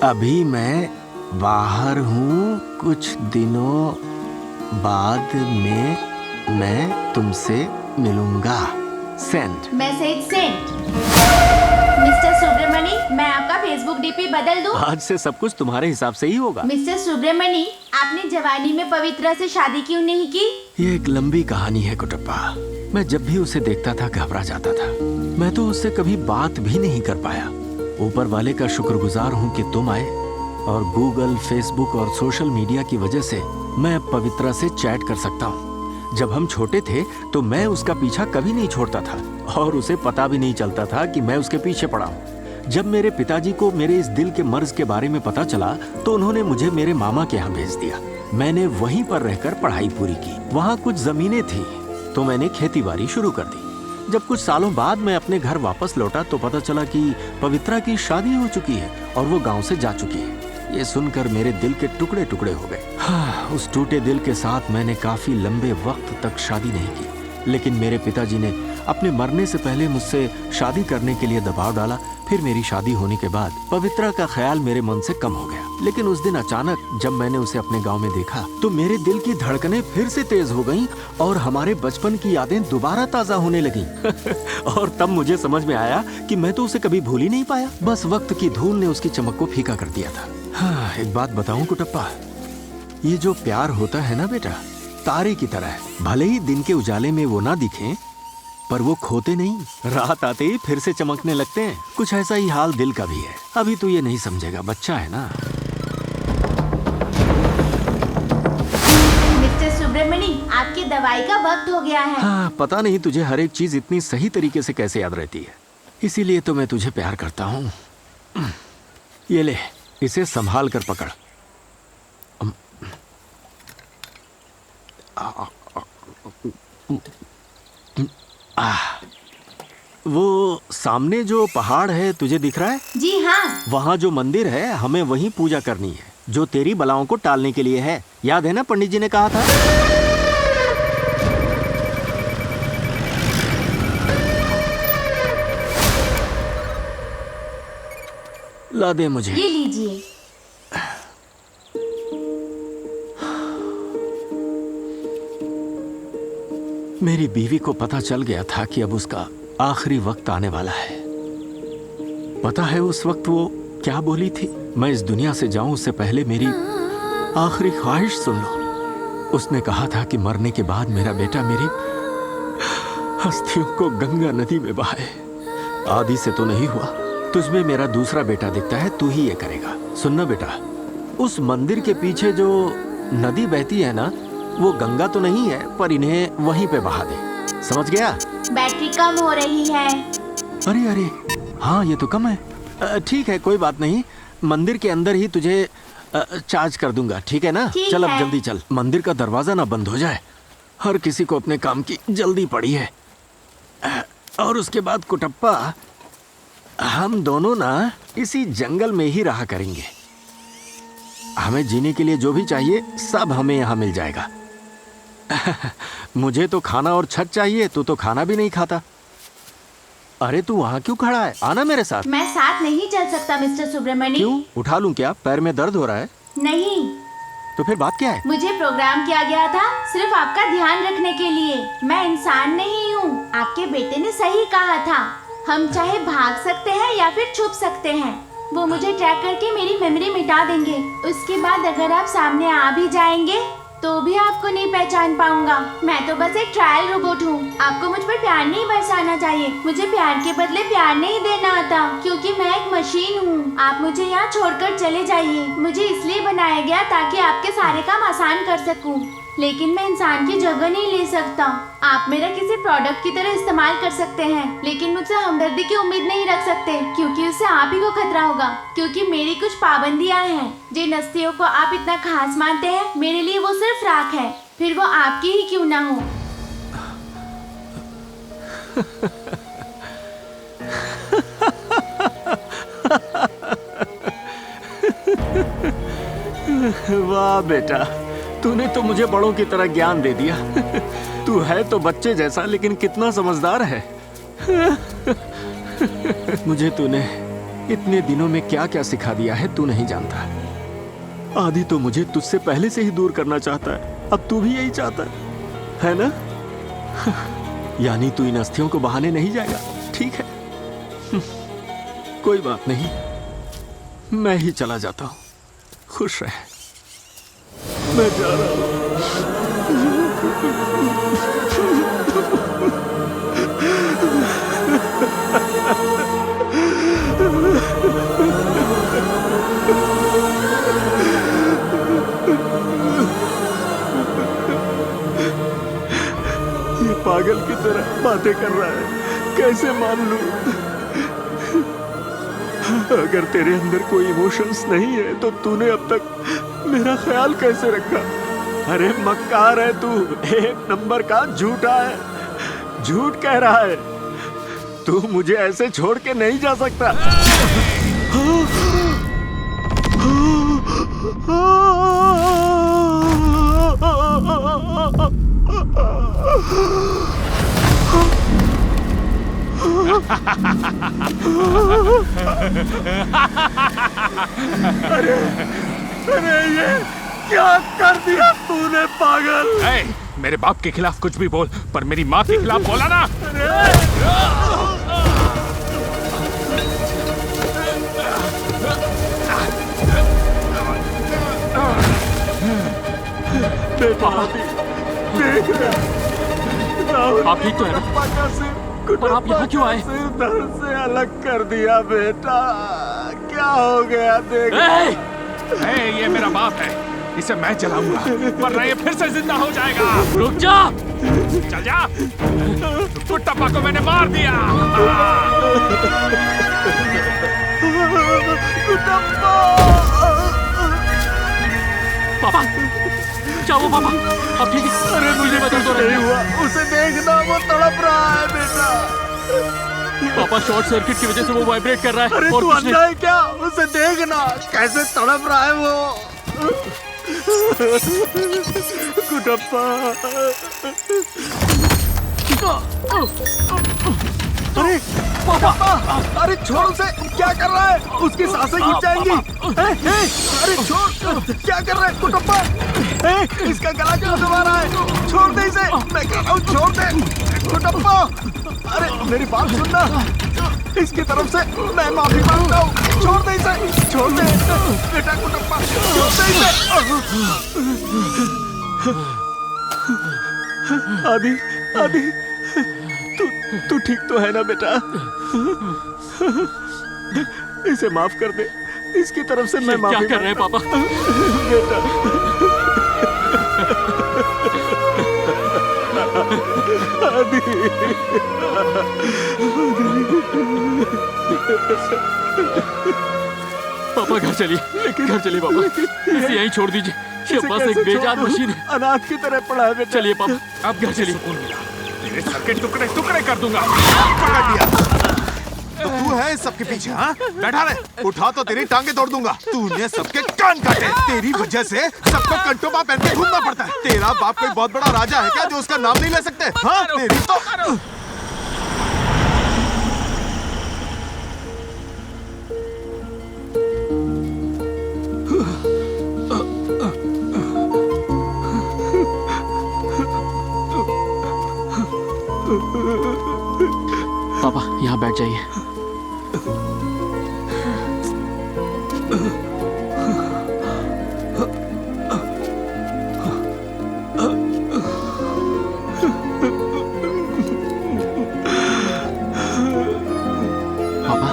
अभी मैं बाहर हूँ, कुछ दिनों बाद में मैं तुमसे मिलूंगा। Send message send. Mister Subramaniam, मैं आपका फेसबुक डीपी बदल दूं? आज से सब कुछ तुम्हारे हिसाब से ही होगा। मिस्टर सुब्रमण्यम, आपने जवानी में पवित्रा से शादी क्यों नहीं की? ये एक लंबी कहानी है कुटप्पा। मैं जब भी उसे देखता था घबरा जाता था। मैं तो उससे कभी बात भी नहीं कर पाया। ऊपर वाले का शुक्रगुजार हूँ कि तुम आए और गूगल, फेसबुक और सोशल मीडिया की वजह से मैं अब पवित्रा से चैट कर सकता हूँ। जब हम छोटे थे तो मैं उसका पीछा कभी नहीं छोड़ता था और उसे पता भी नहीं चलता था कि मैं उसके पीछे पड़ा हूँ। जब मेरे पिताजी को मेरे इस दिल के मर्ज के बारे में पता चला तो उन्होंने मुझे मेरे मामा के यहाँ भेज दिया। मैंने वहीं पर रहकर पढ़ाई पूरी की। वहाँ कुछ जमीनें थी तो मैंने खेतीबाड़ी शुरू कर दी। जब कुछ सालों बाद मैं अपने घर वापस लौटा तो पता चला कि पवित्रा की शादी हो चुकी है और वो गांव से जा चुकी है। ये सुनकर मेरे दिल के टुकड़े टुकड़े हो गए। हाँ, उस टूटे दिल के साथ मैंने काफी लंबे वक्त तक शादी नहीं की। लेकिन मेरे पिताजी ने अपने मरने से पहले मुझसे शादी करने के लिए दबाव डाला। फिर मेरी शादी होने के बाद पवित्रा का ख्याल मेरे मन से कम हो गया। लेकिन उस दिन अचानक जब मैंने उसे अपने गांव में देखा तो मेरे दिल की धड़कनें फिर से तेज हो गईं और हमारे बचपन की यादें दोबारा ताजा होने लगीं। और तब मुझे समझ में आया कि मैं तो उसे कभी भूल ही नहीं पाया। बस वक्त की धूल ने उसकी चमक को फीका कर दिया था। हाँ, एक बात बताऊं कुटप्पा, ये जो प्यार होता है ना बेटा, तारे की तरह है। भले ही दिन के उजाले में वो ना दिखें पर वो खोते नहीं, रात आते ही फिर से चमकने लगते हैं। कुछ ऐसा ही हाल दिल का भी है। अभी तो ये नहीं समझेगा, बच्चा है ना। मिस्टर सुब्रमण्यम, आपकी दवाई का वक्त हो गया है। हाँ, पता नहीं तुझे हर एक चीज इतनी सही तरीके से कैसे याद रहती है। इसीलिए तो मैं तुझे प्यार करता हूँ। ये ले, इसे संभाल कर पकड़। वो सामने जो पहाड़ है तुझे दिख रहा है? जी हाँ। वहाँ जो मंदिर है हमें वहीं पूजा करनी है, जो तेरी बलाओं को टालने के लिए है। याद है ना पंडित जी ने कहा था? ला दे मुझे। ये लीजिए। मेरी बीवी को पता चल गया था कि अब उसका आखिरी वक्त आने वाला है। पता है उस वक्त वो क्या बोली थी? मैं इस दुनिया से जाऊं उससे पहले मेरी आखिरी ख्वाहिश सुन लो। उसने कहा था कि मरने के बाद मेरा बेटा मेरी अस्थियों को गंगा नदी में बहाए। आदि से तो नहीं हुआ, तुझमें मेरा दूसरा बेटा दिखता है, तू ही ये करेगा। सुनना बेटा, उस मंदिर के पीछे जो नदी बहती है ना, वो गंगा तो नहीं है, पर इन्हें वहीं पे बहा दे। समझ गया? बैटरी कम हो रही है। अरे अरे, हाँ ये तो कम है। ठीक है, कोई बात नहीं। मंदिर के अंदर ही तुझे चार्ज कर दूंगा, ठीक है ना? चल अब जल्दी चल, मंदिर का दरवाजा ना बंद हो जाए। हर किसी को अपने काम की जल्दी पड़ी है। और उसके बाद कुटप्पा, हम दोनों ना इसी जंगल में ही रहा करेंगे। हमें जीने के लिए जो भी चाहिए सब हमें यहाँ मिल जाएगा। मुझे तो खाना और छत चाहिए, तू तो खाना भी नहीं खाता। अरे तू वहाँ क्यों खड़ा है? आना मेरे साथ। मैं साथ नहीं चल सकता मिस्टर सुब्रमण्यम। क्यों? उठा लूं क्या? पैर में दर्द हो रहा है? नहीं। तो फिर बात क्या है? मुझे प्रोग्राम किया गया था सिर्फ आपका ध्यान रखने के लिए। मैं इंसान नहीं हूँ। आपके बेटे ने सही कहा था, हम चाहे भाग सकते हैं या फिर छुप सकते हैं। वो मुझे ट्रैक करके मेरी मेमोरी मिटा देंगे। उसके बाद अगर आप सामने आ भी जाएंगे तो भी आपको नहीं पहचान पाऊंगा। मैं तो बस एक ट्रायल रोबोट हूँ। आपको मुझ पर प्यार नहीं बरसाना चाहिए। मुझे प्यार के बदले प्यार नहीं देना आता, क्योंकि मैं एक मशीन हूँ। आप मुझे यहाँ छोड़कर चले जाइए। मुझे इसलिए बनाया गया ताकि आपके सारे काम आसान कर सकूँ, लेकिन मैं इंसान की जगह नहीं ले सकता। आप मेरा किसी प्रोडक्ट की तरह इस्तेमाल कर सकते हैं, लेकिन मुझसे हमदर्दी की उम्मीद नहीं रख सकते, क्योंकि उससे आप ही को खतरा होगा। क्योंकि मेरी कुछ पाबंदियां हैं। जिन हस्तियों को आप इतना खास मानते हैं, मेरे लिए वो सिर्फ राख है, फिर वो आपकी ही क्यों ना हो। वाह बेटा, तूने तो मुझे बड़ों की तरह ज्ञान दे दिया। तू है तो बच्चे जैसा, लेकिन कितना समझदार है। मुझे तूने इतने दिनों में क्या क्या सिखा दिया है तू नहीं जानता। आदि तो मुझे तुझसे पहले से ही दूर करना चाहता है, अब तू भी यही चाहता है ना? यानी तू इन अस्थियों को बहाने नहीं जाएगा, ठीक है? कोई बात नहीं, मैं ही चला जाता हूँ। खुश रहे। मैं जा रहा हूँ। ये पागल की तरह बातें कर रहा है, कैसे मान लूं? अगर तेरे अंदर कोई इमोशंस नहीं है तो तूने अब तक मेरा ख्याल कैसे रखा? अरे मक्कार है तू, एक नंबर का झूठा है, झूठ कह रहा है। तू मुझे ऐसे छोड़ के नहीं जा सकता। अरे अरे ये क्या कर दिया तूने पागल? मेरे बाप के खिलाफ कुछ भी बोल, पर मेरी माँ के खिलाफ बोला ना। देख आप ठीक तो है ना? पर आप यहाँ क्यों आए? दर्द से अलग कर दिया बेटा, क्या हो गया? देख ये मेरा बाप है, इसे मैं चलाऊंगा, वरना ये फिर से जिंदा हो जाएगा। रुक जा, चल जा। कुट्टप्पा को मैंने मार दिया। पापा क्या हुआ पापा? अब ठीक है? अरे मुझे बता दो। नहीं हुआ, उसे देखना, वो तड़प रहा है बेटा। पापा शॉर्ट सर्किट की वजह से वो वाइब्रेट कर रहा है। अरे और तू कुछ अंधा है क्या? उसे देखना कैसे तड़प रहा है वो। कुटप्पा, अरे पापा, अरे छोड़ उसे, क्या कर रहा है? उसकी सांसें घुट जाएंगी। अरे छोड़, क्या कर रहा है कुटप्पा? इसका गला क्यों दबा रहा है? छोड़ दे इसे, मैं कह रहा हूँ छोड़ दे कुटप्पा। अरे मेरी बात सुनना, इसकी तरफ से मैं माफी मांगता हूँ। छोड़ दे इसे, छोड़ दे बेटा कुटप्पा, छोड़ दे इसे। आदि, आदि, तू ठीक तो है ना बेटा? इसे माफ कर दे, इसकी तरफ से मैं माफी। क्या कर रहे हैं पापा? बेटा आदि, पापा घर चलिए, घर चलिए पापा, इसे यहीं छोड़ दीजिए। ये बस एक बेजान मशीन है, अनाथ की तरह पड़ा है बेटा। चलिए पापा, आप घर चलिए। तेरे सर के टुकड़े टुकड़े कर दूंगा। पकड़ लिया। तो तू है इस सबके पीछे? हाँ, बैठा रहे, उठा तो तेरी टांगे तोड़ दूंगा। तूने सबके कान काटे, तेरी वजह से सबको कंटोपा पहन के घूमना पड़ता है। तेरा बाप कोई बहुत बड़ा राजा है क्या जो उसका नाम नहीं ले सकते? हाँ, तेरी तो पापा यहाँ बैठ जाइए। पापा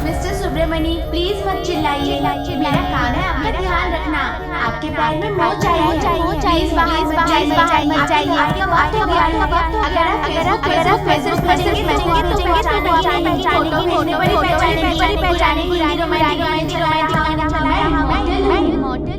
मिस्टर सुब्रमणी, प्लीज मत चिल्लाइए। मेरा काम है आपका ध्यान रखना। आपके पैर में मोच आई है, प्लीज बाहर मत जाइए। आपका वक्त हो गया है। अगर आप मैसेज पढ़ेंगे तो पहचानेंगे, फोटो भेजने पर पहचानेंगे। रोमांटिक